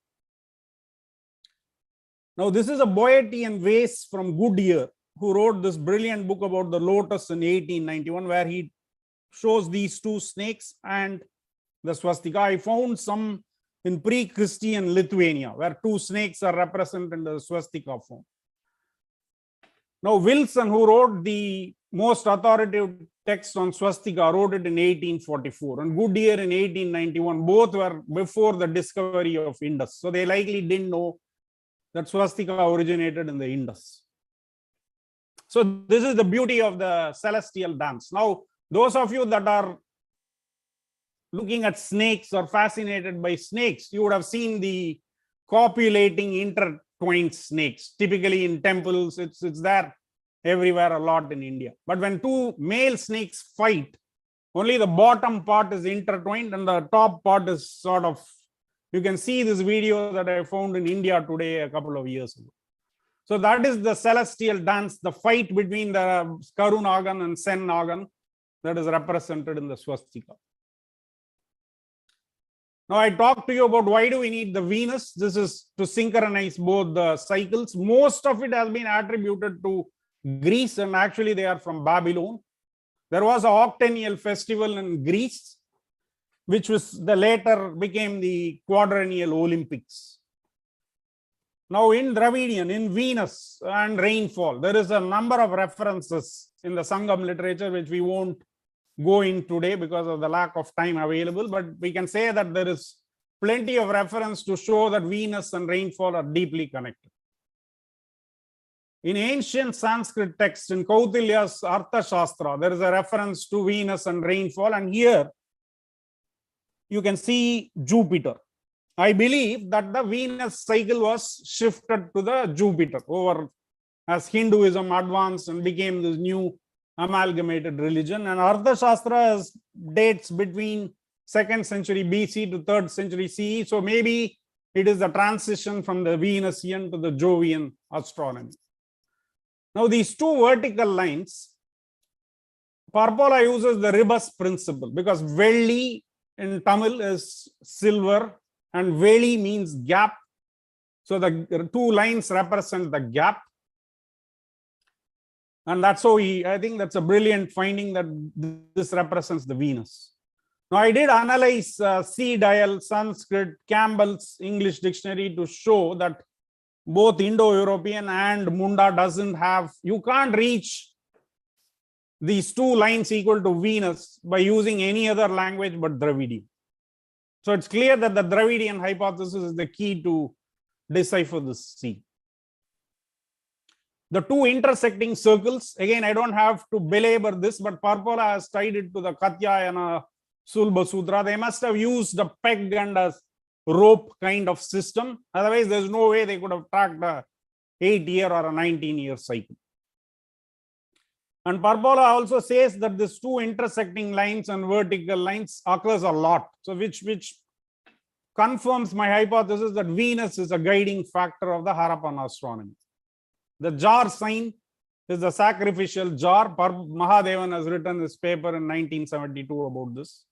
Now, this is a Boeotian vase from Goodyear, who wrote this brilliant book about the lotus in 1891, where he shows these two snakes and the swastika. I found some in pre-Christian Lithuania, where two snakes are represented in the swastika form. Now, Wilson, who wrote the most authoritative text on swastika, wrote it in 1844, and Goodyear in 1891. Both were before the discovery of Indus. So they likely didn't know that swastika originated in the Indus. So this is the beauty of the celestial dance. Now, those of you that are looking at snakes or fascinated by snakes, you would have seen the copulating intertwined snakes. Typically in temples, it's there everywhere a lot in India. But when two male snakes fight, only the bottom part is intertwined and the top part is sort of, you can see this video that I found in India today a couple of years ago. So that is the celestial dance, the fight between the Karu Nagan and Sen Nagan that is represented in the swastika. Now I talked to you about why do we need the Venus. This is to synchronize both the cycles. Most of it has been attributed to Greece, and actually they are from Babylon. There was an octennial festival in Greece, which was the later became the quadrennial Olympics. Now in Dravidian, in Venus and rainfall, there is a number of references in the Sangam literature, which we won't go in today because of the lack of time available, but we can say that there is plenty of reference to show that Venus and rainfall are deeply connected. In ancient Sanskrit texts, in Kautilya's Artha Shastra, there is a reference to Venus and rainfall, and here you can see Jupiter. I believe that the Venus cycle was shifted to the Jupiter over as Hinduism advanced and became this new amalgamated religion. And Artha Shastra has dates between 2nd century BC to 3rd century CE. So maybe it is the transition from the Venusian to the Jovian astronomy. Now these two vertical lines, Parpola uses the ribus principle because Velli in Tamil is silver and Veli means gap. So the two lines represent the gap. And that's how I think that's a brilliant finding that this represents the Venus. Now I did analyze C. Dial, Sanskrit, Campbell's English dictionary to show that both Indo-European and Munda doesn't have, you can't reach these two lines equal to Venus by using any other language but Dravidian. So it's clear that the Dravidian hypothesis is the key to decipher this C. The two intersecting circles, again, I don't have to belabor this, but Parpola has tied it to the Katyayana Sulba Sutra. They must have used a peg and a rope kind of system. Otherwise, there's no way they could have tracked a 8-year or a 19-year cycle. And Parpola also says that these two intersecting lines and vertical lines occurs a lot. So which confirms my hypothesis that Venus is a guiding factor of the Harappan astronomy. The jar sign is the sacrificial jar. Mahadevan has written his paper in 1972 about this.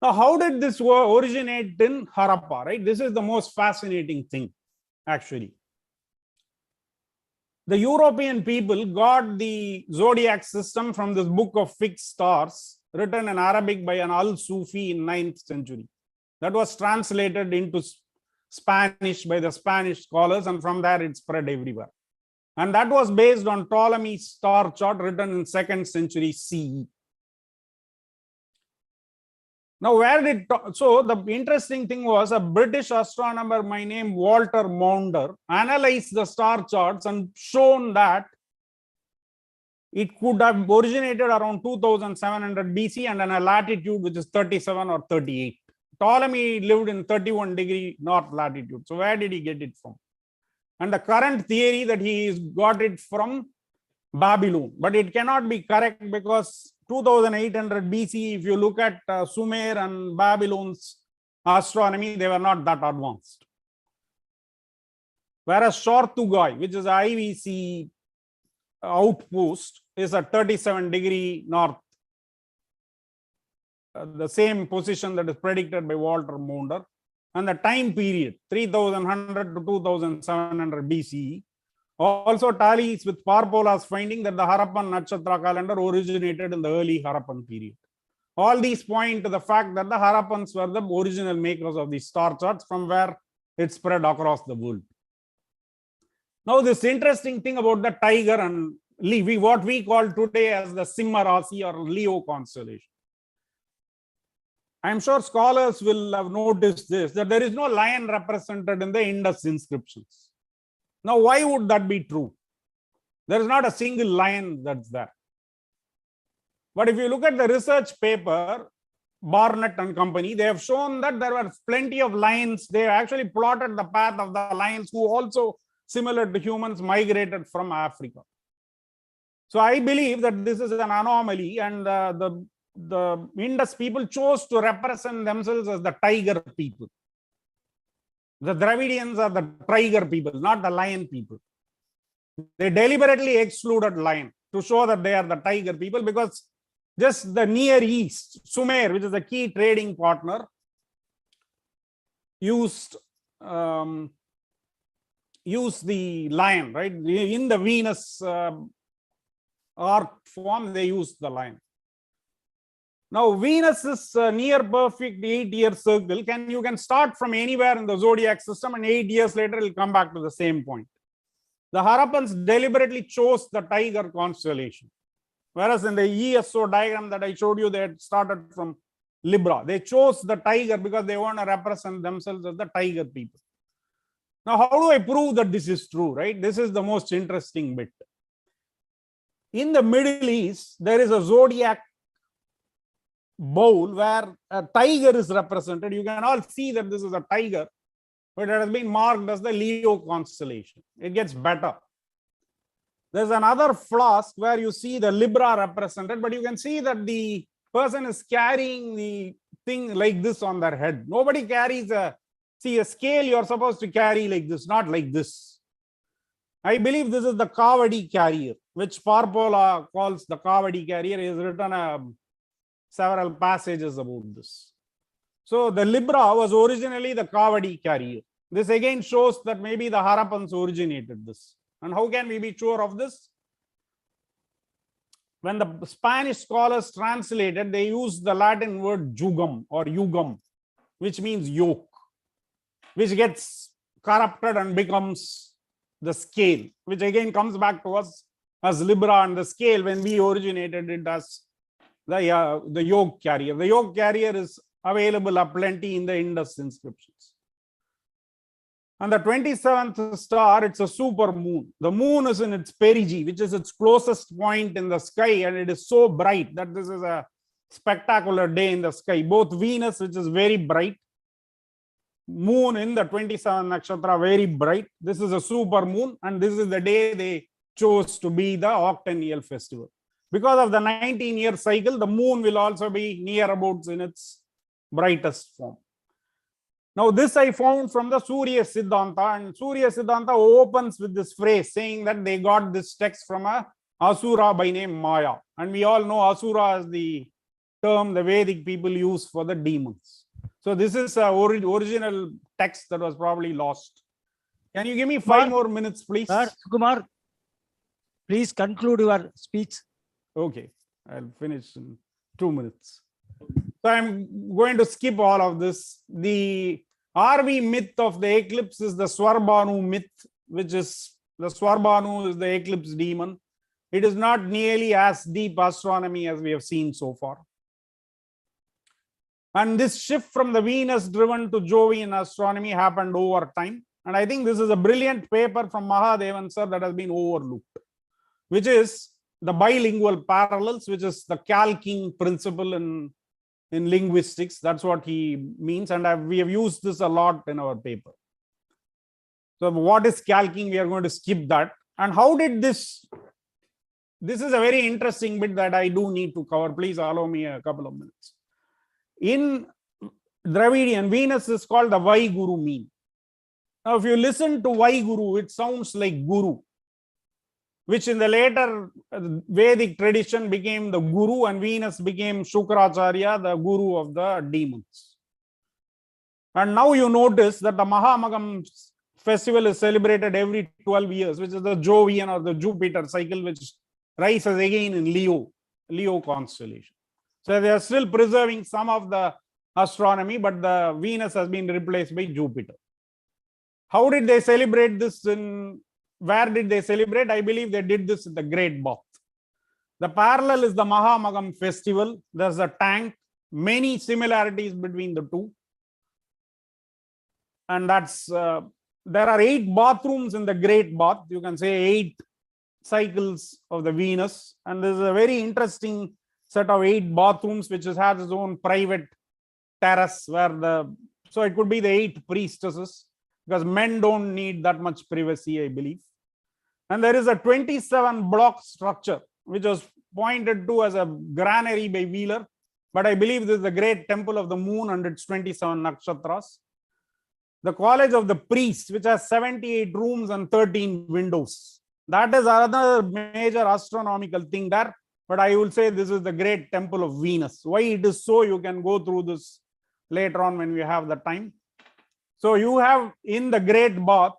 Now, how did this originate in Harappa, right? This is the most fascinating thing, actually. The European people got the zodiac system from this book of fixed stars written in Arabic by an al-Sufi in 9th century. That was translated into Spanish by the Spanish scholars, and from there it spread everywhere. And that was based on Ptolemy's star chart written in 2nd century CE. Now, so the interesting thing was a British astronomer by name Walter Maunder analyzed the star charts and shown that it could have originated around 2700 BC and in a latitude which is 37 or 38. Ptolemy lived in 31° north latitude. So where did he get it from? And the current theory that he got it from Babylon, but it cannot be correct because 2800 BC, if you look at Sumer and Babylon's astronomy, they were not that advanced. Whereas Shortugai, which is IVC outpost, is at 37° north, the same position that is predicted by Walter Maunder, and the time period 3100 to 2700 BCE also tallies with Parpola's finding that the Harappan Nakshatra calendar originated in the early Harappan period. All these point to the fact that the Harappans were the original makers of the star charts from where it spread across the world. Now, this interesting thing about the tiger and what we call today as the Simha Rasi or Leo constellation. I'm sure scholars will have noticed this, that there is no lion represented in the Indus inscriptions. Now, why would that be true? There is not a single lion that's there. But if you look at the research paper, Barnett and company, they have shown that there were plenty of lions. They actually plotted the path of the lions who also, similar to humans, migrated from Africa. So I believe that this is an anomaly, and the Indus people chose to represent themselves as the tiger people. The Dravidians are the tiger people, not the lion people. They deliberately excluded lion to show that they are the tiger people, because just the Near East, Sumer, which is a key trading partner, used the lion, right? In the Venus arc form, they used the lion. Now, Venus is near perfect 8-year circle. You can start from anywhere in the zodiac system, and 8 years later, it will come back to the same point. The Harappans deliberately chose the tiger constellation. Whereas in the ESO diagram that I showed you, they had started from Libra. They chose the tiger because they want to represent themselves as the tiger people. Now, how do I prove that this is true, right? This is the most interesting bit. In the Middle East, there is a zodiac bowl where a tiger is represented. You can all see that this is a tiger, but it has been marked as the Leo constellation. It gets better. There's another flask where you see the Libra represented, but you can see that the person is carrying the thing like this on their head. Nobody carries a scale you're supposed to carry like this, not like this. I believe this is the Kavadi carrier, which Parpola calls the Kavadi carrier. He has written several passages about this. So the Libra was originally the Kavadi carrier. This again shows that maybe the Harappans originated this. And how can we be sure of this? When the Spanish scholars translated, they used the Latin word jugum or yugum, which means yoke, which gets corrupted and becomes the scale, which again comes back to us as Libra and the scale when we originated it as the yoke carrier. The yoke carrier is available aplenty in the Indus inscriptions. And the 27th star, it's a super moon. The moon is in its perigee, which is its closest point in the sky, and it is so bright that this is a spectacular day in the sky. Both Venus, which is very bright, moon in the 27th nakshatra, very bright. This is a super moon, and this is the day they chose to be the octennial festival. Because of the 19-year cycle, the moon will also be near about in its brightest form. Now, this I found from the Surya Siddhanta, and Surya Siddhanta opens with this phrase saying that they got this text from a Asura by name Maya. And we all know Asura is the term the Vedic people use for the demons. So this is an original text that was probably lost. Can you give me 5 more minutes, please? Sir, Sukumar, please conclude your speech. Okay, I'll finish in 2 minutes. So I'm going to skip all of this. The RV myth of the eclipse is the Swarbhanu myth, which is the Swarbhanu is the eclipse demon. It is not nearly as deep astronomy as we have seen so far. And this shift from the Venus driven to Jovian astronomy happened over time. And I think this is a brilliant paper from Mahadevan sir that has been overlooked, which is the bilingual parallels, which is the calking principle in linguistics. That's what he means. And we have used this a lot in our paper. So what is calking? We are going to skip that. And how did this is a very interesting bit that I do need to cover. Please allow me a couple of minutes. In Dravidian, Venus is called the Vaiguru mean. Now, if you listen to Vaiguru, it sounds like Guru, which in the later Vedic tradition became the Guru, and Venus became Shukracharya, the Guru of the demons. And now you notice that the Maha Magam festival is celebrated every 12 years, which is the Jovian or the Jupiter cycle, which rises again in Leo constellation. So they are still preserving some of the astronomy, but the Venus has been replaced by Jupiter. How did they celebrate this? Where did they celebrate? I believe they did this in the Great Bath. The parallel is the Maha Magam festival. There's a tank, many similarities between the two. And that's, there are 8 bathrooms in the Great Bath. You can say 8 cycles of the Venus. And there's a very interesting set of 8 bathrooms, which has its own private terrace where so it could be the 8 priestesses, because men don't need that much privacy, I believe. And there is a 27 block structure, which was pointed to as a granary by Wheeler. But I believe this is the great temple of the moon and its 27 nakshatras. The College of the Priests, which has 78 rooms and 13 windows. That is another major astronomical thing there. But I will say this is the great temple of Venus. Why it is so, you can go through this later on when we have the time. So you have in the Great Bath,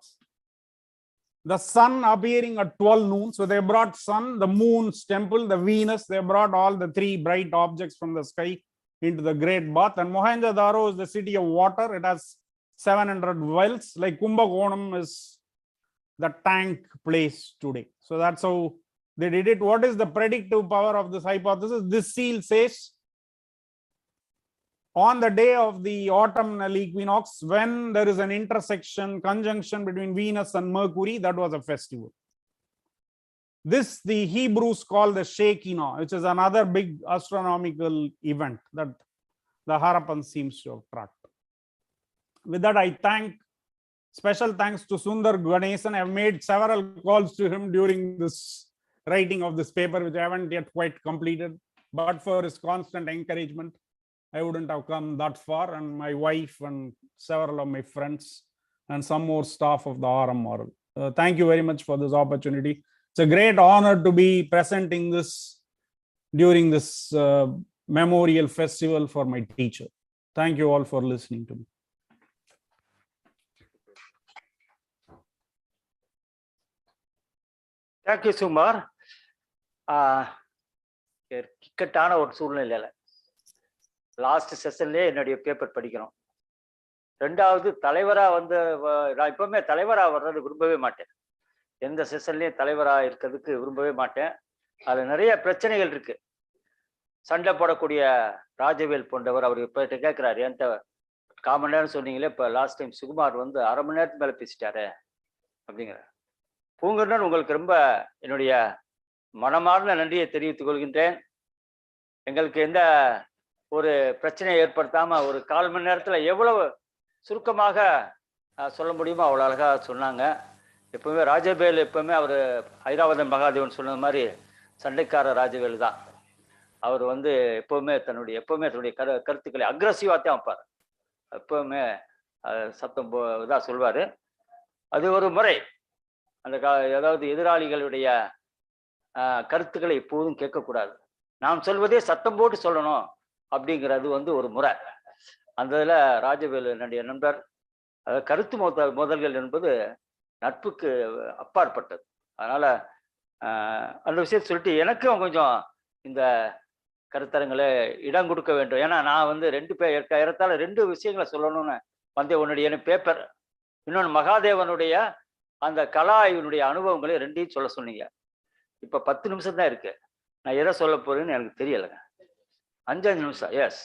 the sun appearing at 12 noon. So they brought sun, the moon's temple, the Venus. They brought all the 3 bright objects from the sky into the Great Bath. And Mohenjo-daro is the city of water. It has 700 wells. Like Kumbakonam is the tank place today. So that's how they did it. What is the predictive power of this hypothesis? This seal says, on the day of the autumnal equinox, when there is an intersection, conjunction between Venus and Mercury, that was a festival. This the Hebrews call the Shekinah, which is another big astronomical event that the Harappan seems to have tracked. With that, I special thanks to Sundar Ganesan. I have made several calls to him during this writing of this paper, which I haven't yet quite completed, but for his constant encouragement, I wouldn't have come that far, and my wife and several of my friends and some more staff of the RMR. Thank you very much for this opportunity. It's a great honor to be presenting this during this memorial festival for my teacher. Thank you all for listening to me. Thank you, Sumar. இக்கட்டான ஒரு சூழ்நிலையில last செஷன்லேயே என்னுடைய paper படிக்கிறோம். 2வது தலைவரா வந்து நான் எப்பவுமே தலைவரா வர்றது விரும்பவே மாட்டேன். எந்த செஷன்லயும் தலைவரா இருக்கிறதுக்கு விரும்பவே மாட்டேன். அதுல நிறைய பிரச்சனைகள் இருக்கு. சண்டை போடக்கூடிய ராஜவேல் போன்றவர் அவர் இப்ப கேட்கிறாரு, என்கிட்ட 1/4 மணி நேரம் சொன்னீங்களே, இப்ப லாஸ்ட் டைம் சுகுமார் வந்து 1/2 மணி நேரத்துக்கு மேல பேசிட்டாரு அப்படிங்கிற. பூங்கர்ணன், உங்களுக்கு ரொம்ப என்னுடைய மனமார்ந்த நன்றியை தெரிவித்துக் கொள்கின்றேன். எங்களுக்கு எந்த ஒரு பிரச்சனையை ஏற்படுத்தாம ஒரு 1/4 மணி நேரத்துல எவ்வளவு சுருக்கமாக சொல்ல முடியுமோ அவ்வளவு அழகா சொன்னாங்க. எப்பவுமே ராஜவேல் எப்பவுமே அவர் ஐராவதன் மகாதேவன் சொன்னது மாதிரி சண்டைக்கார ராஜவேல் தான். அவர் வந்து எப்பவுமே தன்னுடைய கருத்துக்களை அக்ரஸிவா தான் வைப்பார். எப்பவுமே சத்தம் இதாக சொல்வாரு. அது ஒரு முறை. அந்த அதாவது எதிராளிகளுடைய கருத்துக்களை எப்போதும் கேட்கக்கூடாது, நாம் சொல்வதே சத்தம் போட்டு சொல்லணும் அப்படிங்கிறது வந்து ஒரு முறை. அந்த இதில் ராஜவேலு என்னுடைய நண்பர். கருத்து மோதல்கள் என்பது நட்புக்கு அப்பாற்பட்டது. அதனால அந்த விஷயத்தை சொல்லிட்டு எனக்கும் கொஞ்சம் இந்த கருத்தரங்களை இடம் கொடுக்க வேண்டும். ஏன்னா நான் வந்து ஏறத்தாழ 2 விஷயங்களை சொல்லணும்னு வந்து உன்னுடைய பேப்பர், இன்னொன்று மகாதேவனுடைய அந்த கலா ஆய்வினுடைய அனுபவங்களை 2ஐயும் சொல்ல சொன்னீங்க. இப்போ 10 நிமிஷம் தான் இருக்கு. நான் எதை சொல்ல போறேன்னு எனக்கு தெரியலைங்க. 5 நிமிஷம். எஸ்,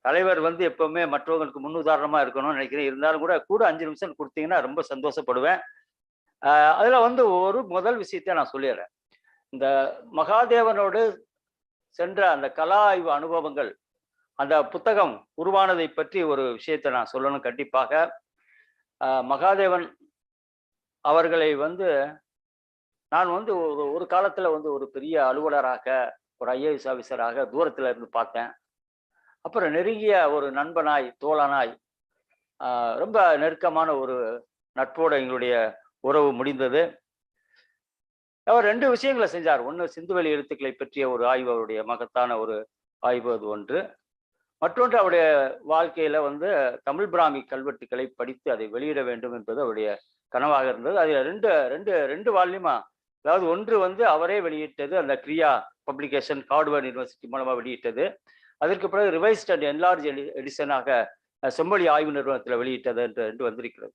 தலைவர் வந்து எப்பவுமே மற்றவங்களுக்கு முன்னுதாரணமா இருக்கணும்னு நினைக்கிறேன். இருந்தாலும் கூட 5 நிமிஷம் கொடுத்தீங்கன்னா ரொம்ப சந்தோஷப்படுவேன். அதுல வந்து ஒரு முதல் விஷயத்த நான் சொல்லிடுறேன். இந்த மகாதேவனோடு சென்ற அந்த கலா ஆய்வு அனுபவங்கள், அந்த புத்தகம் உருவானதை பற்றி ஒரு விஷயத்தை நான் சொல்லணும் கண்டிப்பாக. மகாதேவன் அவர்களை வந்து நான் வந்து ஒரு காலத்துல வந்து ஒரு பெரிய அலுவலராக, ஒரு IAS ஆஃபீஸராக தூரத்துல இருந்து பார்த்தேன். அப்புறம் நெருங்கிய ஒரு நண்பனாய், தோழனாய், ரொம்ப நெருக்கமான ஒரு நட்போடு எங்களுடைய உறவு முடிந்தது. அவர் 2 விஷயங்களை செஞ்சார். ஒன்று, சிந்துவெளி எழுத்துக்களை பற்றிய ஒரு ஆய்வு, அவருடைய மகத்தான ஒரு ஆய்வு அது ஒன்று. மற்றொன்று, அவருடைய வாழ்க்கையில வந்து தமிழ் பிராமி கல்வெட்டுக்களை படித்து அதை வெளியிட வேண்டும் என்பது அவருடைய கனவாக இருந்தது. அதில் ரெண்டு வால்யூமா, அதாவது ஒன்று வந்து அவரே வெளியிட்டது, அந்த கிரியா பப்ளிகேஷன் ஹார்வர்ட் யூனிவர்சிட்டி மூலமாக வெளியிட்டது. அதற்கு பிறகு ரிவைஸ்ட் அண்ட் என்லார்ஜ் எடிஷனாக செம்மொழி ஆய்வு நிறுவனத்தில் வெளியிட்டது என்று வந்திருக்கிறது.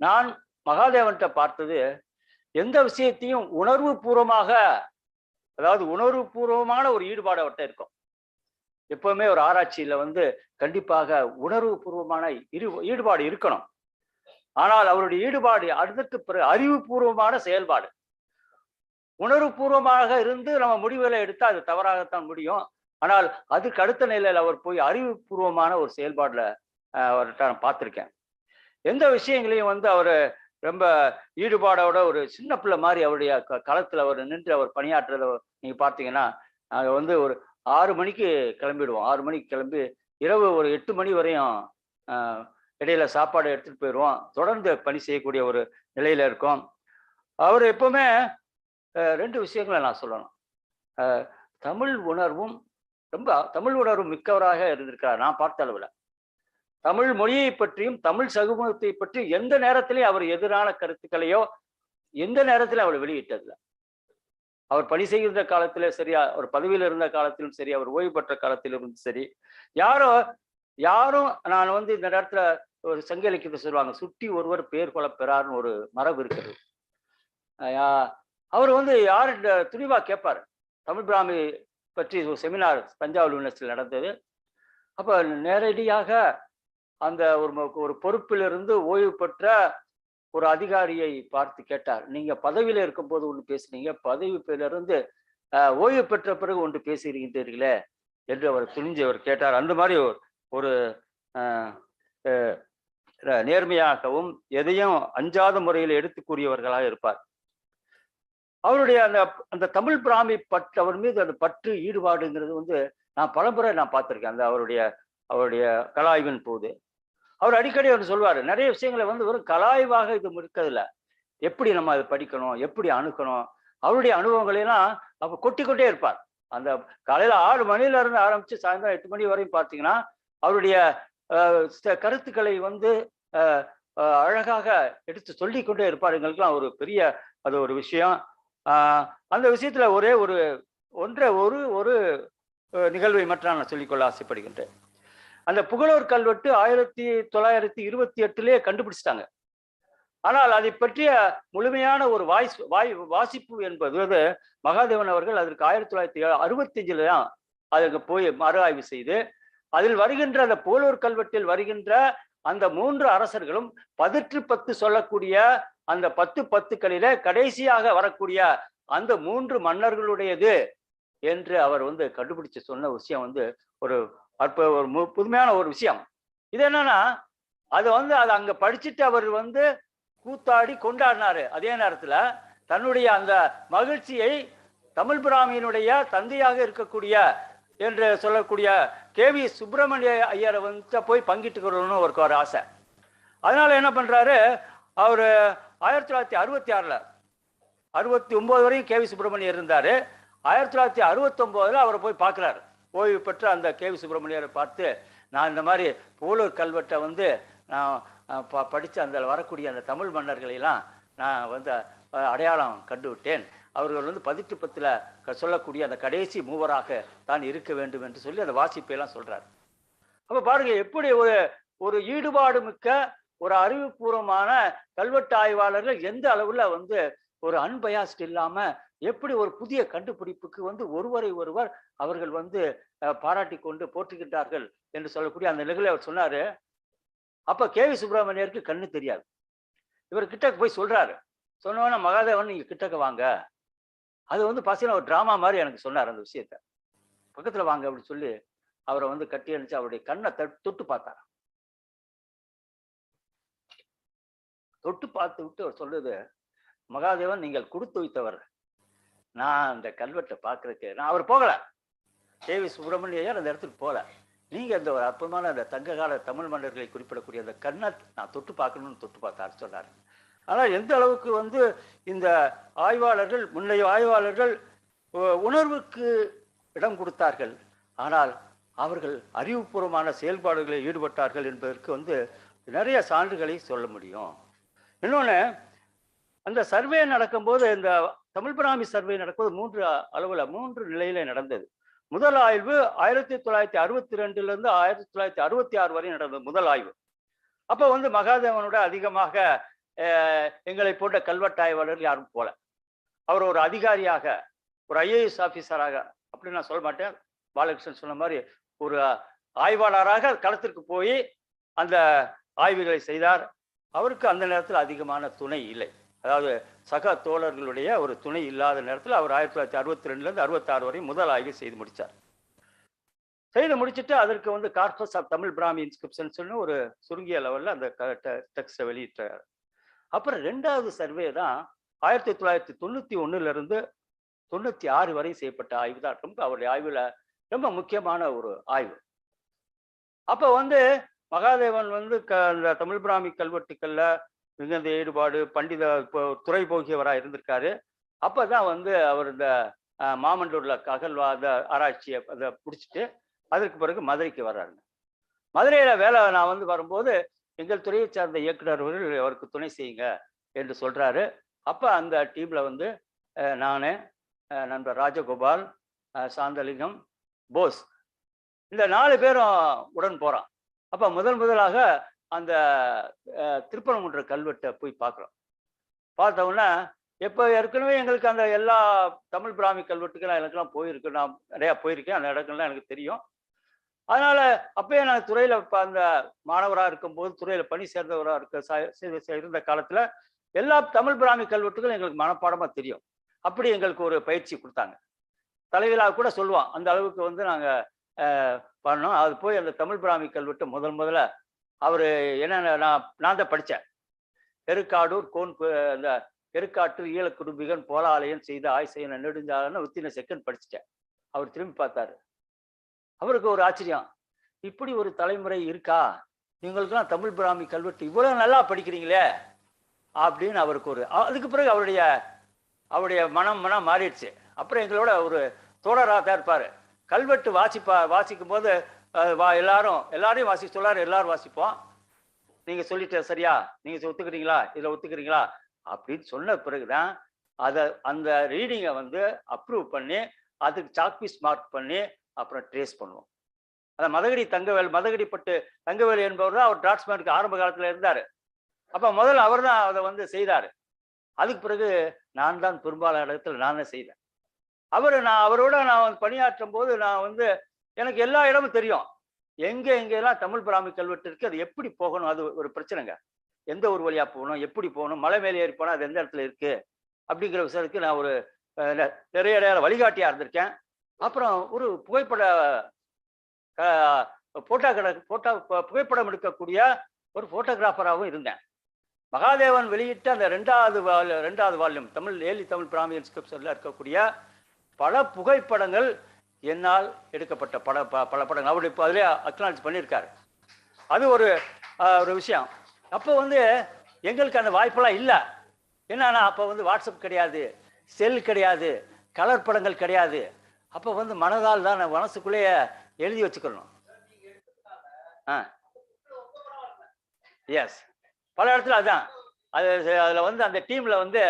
நான் மகாதேவன்கிட்ட பார்த்தது, எந்த விஷயத்தையும் உணர்வு பூர்வமாக, அதாவது உணர்வு பூர்வமான ஒரு ஈடுபாடு அவர்கிட்ட இருக்கும். எப்பவுமே ஒரு ஆராய்ச்சியில வந்து கண்டிப்பாக உணர்வு பூர்வமான ஈடுபாடு இருக்கணும். ஆனால் அவருடைய ஈடுபாடு அதற்கு பிறகு அறிவுபூர்வமான செயல்பாடு. உணர்வு பூர்வமாக இருந்து நம்ம முடிவுகளை எடுத்தால் அது தவறாகத்தான் முடியும். ஆனால் அதுக்கு அடுத்த நிலையில் அவர் போய் அறிவுபூர்வமான ஒரு செயல்பாடுல அவர்கிட்ட நான் பார்த்துருக்கேன். எந்த விஷயங்களையும் வந்து அவர் ரொம்ப ஈடுபாடோட ஒரு சின்ன பிள்ளை மாதிரி அவருடைய களத்துல அவர் நின்று அவர் பணியாற்றுறத நீங்க பார்த்தீங்கன்னா, நாங்கள் வந்து ஒரு 6 மணிக்கு கிளம்பிடுவோம். 6 மணிக்கு கிளம்பி இரவு ஒரு 8 மணி வரையும் இடையில சாப்பாடு எடுத்துட்டு போயிடுவோம். தொடர்ந்து பணி செய்யக்கூடிய ஒரு நிலையில இருக்கும். அவர் எப்பவுமே 2 விஷயங்களை நான் சொல்லணும். தமிழ் உணர்வும் மிக்கவராக இருந்திருக்கிறார். நான் பார்த்த அளவில் தமிழ் மொழியை பற்றியும் தமிழ் சமூகத்தை பற்றியும் எந்த நேரத்திலையும் அவர் எதிரான கருத்துக்களையோ எந்த நேரத்திலும் அவர் வெளியிட்டதில்ல. அவர் பணி செய்கின்ற காலத்திலே சரி, அவர் பதவியில் இருந்த காலத்திலும் சரி, அவர் ஓய்வு பெற்ற காலத்திலும் சரி, யாரும் நான் வந்து இந்த நேரத்துல ஒரு சங்க இலக்கியத்தை சொல்லுவாங்க, சுட்டி ஒருவர் பேர் கொள்ள பெறாருன்னு ஒரு மரபு இருக்கிறது. அவர் வந்து யாரு துணிவா கேட்பாரு. தமிழ் பிராமி பற்றி ஒரு செமினார் தஞ்சாவூர் யூனிவர்சிட்டியில் நடந்தது. அப்ப நேரடியாக அந்த ஒரு பொறுப்பிலிருந்து ஓய்வு பெற்ற ஒரு அதிகாரியை பார்த்து கேட்டார், நீங்க பதவியில இருக்கும் போது ஒன்று பேசுனீங்க, பதவியிலிருந்து ஓய்வு பெற்ற பிறகு ஒன்று பேசுகிறீர்களே என்று அவர் துணிஞ்சவர் கேட்டார். அந்த மாதிரி ஒரு நேர்மையாகவும் எதையும் அஞ்சாத முறையில் எடுத்து கூறியவர்களாக இருப்பார். அவருடைய அந்த தமிழ் பிராமி பற்று, அவர் மீது அந்த பற்று ஈடுபாடுங்கிறது வந்து நான் பலமுறை பார்த்திருக்கேன். அந்த அவருடைய கலாய்வின் போது அவர் அடிக்கடி அவர் சொல்வார், நிறைய விஷயங்களை வந்து வெறும் கலாய்வாக இது இருக்கிறதுல எப்படி நம்ம அதை படிக்கணும், எப்படி அணுக்கணும், அவருடைய அனுபவங்களெல்லாம் அப்ப கொட்டிக்கொண்டே இருப்பார். அந்த காலையில 6 மணில இருந்து ஆரம்பிச்சு சாயந்தரம் 8 மணி வரையும் பார்த்தீங்கன்னா அவருடைய கருத்துக்களை வந்து அழகாக எடுத்து சொல்லிக்கொண்டே இருப்பார். எங்களுக்குலாம் ஒரு பெரிய அது ஒரு விஷயம். அந்த விஷயத்துல ஒரு நிகழ்வை மட்டும் நான் சொல்லிக்கொள்ள ஆசைப்படுகின்றேன். அந்த புகழூர் கல்வெட்டு 1928 கண்டுபிடிச்சிட்டாங்க. ஆனால் அதை பற்றிய முழுமையான ஒரு வாசிப்பு என்பது மகாதேவன் அவர்கள் அதற்கு 1965 தான் அதுக்கு போய் மறு ஆய்வு செய்து, அதில் வருகின்ற அந்த புகழூர் கல்வெட்டில் வருகின்ற அந்த 3 அரசர்களும் 10 சொல்லக்கூடிய அந்த 10 கடைசியாக வரக்கூடிய அந்த 3 மன்னர்களுடையது என்று அவர் வந்து கண்டுபிடிச்சு சொன்ன விஷயம் வந்து ஒரு புதுமையான ஒரு விஷயம். இது என்னன்னா, அது அங்க படிச்சுட்டு அவர் வந்து கூத்தாடி கொண்டாடினாரு. அதே நேரத்தில் தன்னுடைய அந்த மகிழ்ச்சியை தமிழ் பிராமியினுடைய தந்தையாக இருக்கக்கூடிய என்று சொல்லக்கூடிய கேவி சுப்பிரமணிய ஐயரை வந்து போய் பங்கிட்டுக்கிறோன்னு ஒரு ஆசை. அதனால என்ன பண்றாரு, அவர் 1966 69 வரையும் கேவி சுப்பிரமணியர் இருந்தாரு. 1969 அவரை போய் பார்க்குறாரு. ஓய்வு பெற்ற அந்த கேவி சுப்பிரமணியரை பார்த்து, நான் இந்த மாதிரி போலூர் கல்வெட்டை வந்து நான் படித்த அந்த வரக்கூடிய அந்த தமிழ் மன்னர்களெல்லாம் நான் வந்து அடையாளம் கண்டு விட்டேன். அவர்கள் வந்து 1810 சொல்லக்கூடிய அந்த கடைசி மூவராக தான் இருக்க வேண்டும் என்று சொல்லி அந்த வாசிப்பையெல்லாம் சொல்றாரு. அப்ப பாருங்க, எப்படி ஒரு ஈடுபாடு மிக்க ஒரு அறிவுபூர்வமான கல்வெட்டு ஆய்வாளர்கள் எந்த அளவுல வந்து ஒரு அன்பயாஸ்ட் இல்லாம எப்படி ஒரு புதிய கண்டுபிடிப்புக்கு வந்து ஒருவரை ஒருவர் அவர்கள் வந்து பாராட்டி கொண்டு போற்றுகின்றார்கள் என்று சொல்லக்கூடிய அந்த நிகழ்வை அவர் சொன்னாரு. அப்ப கேவி சுப்பிரமணியருக்கு கண்ணு தெரியாது. இவர் கிட்டக்கு போய் சொல்றாரு. சொன்னோன்னா, மகாதேவன் நீங்க கிட்டக்க வாங்க. அது வந்து பாத்தீங்கன்னா ஒரு டிராமா மாதிரி எனக்கு சொன்னார் அந்த விஷயத்த. பக்கத்துல வாங்க அப்படின்னு சொல்லி அவரை வந்து கட்டி அணிச்சு அவருடைய கண்ணை தொட்டு பார்த்தார். தொட்டு பார்த்து விட்டு அவர் சொல்றது, மகாதேவன் நீங்கள் கொடுத்து வைத்தவர். நான் அந்த கல்வெட்டை பார்க்கறதுக்கு அவர் போகல, கேவி சுப்பிரமணியர் அந்த இடத்துக்கு போகல. நீங்க அந்த ஒரு அற்புதமான அந்த தங்க கால தமிழ் மன்னர்களை குறிப்பிடக்கூடிய அந்த கண்ணை நான் தொட்டு பார்க்கணும்னு தொட்டு பார்த்தாரு சொன்னார். ஆனால் எந்த அளவுக்கு வந்து இந்த ஆய்வாளர்கள், முன்னைய ஆய்வாளர்கள் உணர்வுக்கு இடம் கொடுத்தார்கள், ஆனால் அவர்கள் அறிவுபூர்வமான செயல்பாடுகளில் ஈடுபட்டார்கள் என்பதற்கு வந்து நிறைய சான்றுகளை சொல்ல முடியும். இன்னொன்று, அந்த சர்வே நடக்கும்போது, இந்த தமிழ் பிராமி சர்வே நடக்கும்போது 3 நிலையில நடந்தது. முதல் ஆய்வு 1962 1966 வரை நடந்தது முதல் ஆய்வு. அப்ப வந்து மகாதேவனோட அதிகமாக எங்களை போன்ற கல்வெட்டு ஆய்வாளர்கள் யாரும் போல. அவர் ஒரு அதிகாரியாக, ஒரு IAS ஆபீசராக, அப்படின்னு நான் சொல்ல மாட்டேன், பாலகிருஷ்ணன் சொன்ன மாதிரி ஒரு ஆய்வாளராக களத்திற்கு போய் அந்த ஆய்வுகளை செய்தார். அவருக்கு அந்த நேரத்தில் அதிகமான துணை இல்லை. அதாவது சக தோழர்களுடைய ஒரு துணை இல்லாத நேரத்தில் அவர் 1962 66 வரை முதல் ஆய்வு செய்து முடித்தார். செய்து முடிச்சுட்டு அதற்கு வந்து corpus of Tamil Brahmi inscription ஒரு சுருங்கிய லெவலில் அந்த டெக்ஸ்டை வெளியிட்டார். அப்புறம் 2வது சர்வே தான் 1991 96 வரை செய்யப்பட்ட ஆய்வு தான் ரொம்ப அவருடைய ஆய்வுல ரொம்ப முக்கியமான ஒரு ஆய்வு. அப்ப வந்து மகாதேவன் வந்து அந்த தமிழ் பிராமி கல்வெட்டுக்கள்ல மிகுந்த ஈடுபாடு, பண்டித துறை போகியவராக இருந்திருக்காரு. அப்பதான் வந்து அவர் இந்த மாமண்டூர்ல அகழ்வாத ஆராய்ச்சியை அதை பிடிச்சிட்டு அதற்கு பிறகு மதுரைக்கு வர்றாருங்க. மதுரையில வேலை நான் வந்து வரும்போது எங்கள் துறையை சார்ந்த இயக்குநர்கள் அவருக்கு துணை செய்யுங்க என்று சொல்றாரு. அப்ப அந்த டீம்ல வந்து நான், நண்பர் ராஜகோபால், சாந்தலிங்கம், போஸ், இந்த 4 பேரும் உடன் போறோம். அப்ப முதலாக அந்த திருப்பரங்குன்ற கல்வெட்டை போய் பார்க்குறோம். பார்த்தோம்னா, எப்போ ஏற்கனவே எங்களுக்கு அந்த எல்லா தமிழ் பிராமி கல்வெட்டுக்கெல்லாம் எனக்குலாம் போயிருக்கு, நான் நிறையா போயிருக்கேன், அந்த இடங்கள்லாம் எனக்கு தெரியும். அதனால அப்பயே நான் துறையில அந்த மாணவராக இருக்கும்போது, துறையில பணி சேர்ந்தவராக இருந்த காலத்துல எல்லா தமிழ் பிராமி கல்வெட்டுகளும் எங்களுக்கு மனப்பாடமா தெரியும். அப்படி எங்களுக்கு ஒரு பயிற்சி கொடுத்தாங்க. தலைவிழா கூட சொல்லுவான், அந்த அளவுக்கு வந்து நாங்க பண்ணோம். அது போய் அந்த தமிழ் பிராமி கல்வெட்டு முதல்ல அவரு என்ன, நான் தான் படித்தேன். பெருக்காடூர் அந்த பெருக்காட்டு ஈழக்குடும்பிகன் போலாலயம் செய்த ஆய்செய்ய நெடுஞ்சாலன்னு வித்தின் செகண்ட் படிச்சுட்டேன். அவர் திரும்பி பார்த்தாரு. அவருக்கு ஒரு ஆச்சரியம், இப்படி ஒரு தலைமுறை இருக்கா, இவங்களுக்கெல்லாம் தமிழ் பிராமி கல்வெட்டு இவ்வளவு நல்லா படிக்கிறீங்களே அப்படின்னு அவருக்கு ஒரு, அதுக்கு பிறகு அவருடைய மனம் மாறிடுச்சு. அப்புறம் எங்களோட ஒரு தோழராக தான் இருப்பாரு. கல்வெட்டு வாசிக்கும் போது எல்லாரையும் வாசிக்க சொல்லாரு, எல்லாரும் வாசிப்போம். நீங்க சொல்லிட்ட சரியா, நீங்க ஒத்துக்கிறீங்களா, இதுல ஒத்துக்கிறீங்களா அப்படின்னு சொன்ன பிறகுதான் அந்த ரீடிங்கை வந்து அப்ரூவ் பண்ணி அதுக்கு சாக்பீஸ் மார்க் பண்ணி அப்புறம் ட்ரேஸ் பண்ணுவோம். அந்த மதகடிப்பட்டு தங்கவேல் என்பவர் தான் அவர் டிராட்ஸ்மேனுக்கு ஆரம்ப காலத்துல இருந்தாரு. அப்ப முதல்ல அவர் தான் அதை வந்து செய்தாரு. அதுக்கு பிறகு நான் தான் பெரும்பாலான இடத்துல நான் தான் செய்தேன். அவரோட நான் பணியாற்றும் போது நான் வந்து எனக்கு எல்லா இடமும் தெரியும், எங்கெல்லாம் தமிழ் பிராமி கல்வெட்டு இருக்கு, அது எப்படி போகணும், அது ஒரு பிரச்சனைங்க. எந்த ஒரு வழியா போகணும், எப்படி போகணும், மலை மேலே ஏறி போனால் அது எந்த இடத்துல இருக்கு அப்படிங்கிற விஷயத்துக்கு நான் ஒரு நிறைய வழிகாட்டியா இருந்திருக்கேன். அப்புறம் ஒரு புகைப்படம் எடுக்கக்கூடிய ஒரு போட்டோகிராஃபராகவும் இருந்தேன். மகாதேவன் வெளியிட்ட அந்த ரெண்டாவது வால்யூம் தமிழ் ஏலி தமிழ் பிராமி இன்ஸ்கிரிப்ஷன்ல இருக்கக்கூடிய பல புகைப்படங்கள் என்னால் எடுக்கப்பட்ட பல படங்கள் அவர் இப்போ அதிலே அக்னாலஜ் பண்ணியிருக்காரு. அது ஒரு விஷயம். அப்போ வந்து எங்களுக்கு அந்த வாய்ப்பெல்லாம் இல்லை. என்னன்னா அப்போ வந்து வாட்ஸ்அப் கிடையாது, செல் கிடையாது, கலர் படங்கள் கிடையாது. அப்போ வந்து மனதால் தான் மனசுக்குள்ளேயே எழுதி வச்சுக்கணும். எஸ், பல இடத்துல அதுதான். அதில் வந்து அந்த டீமில் வந்து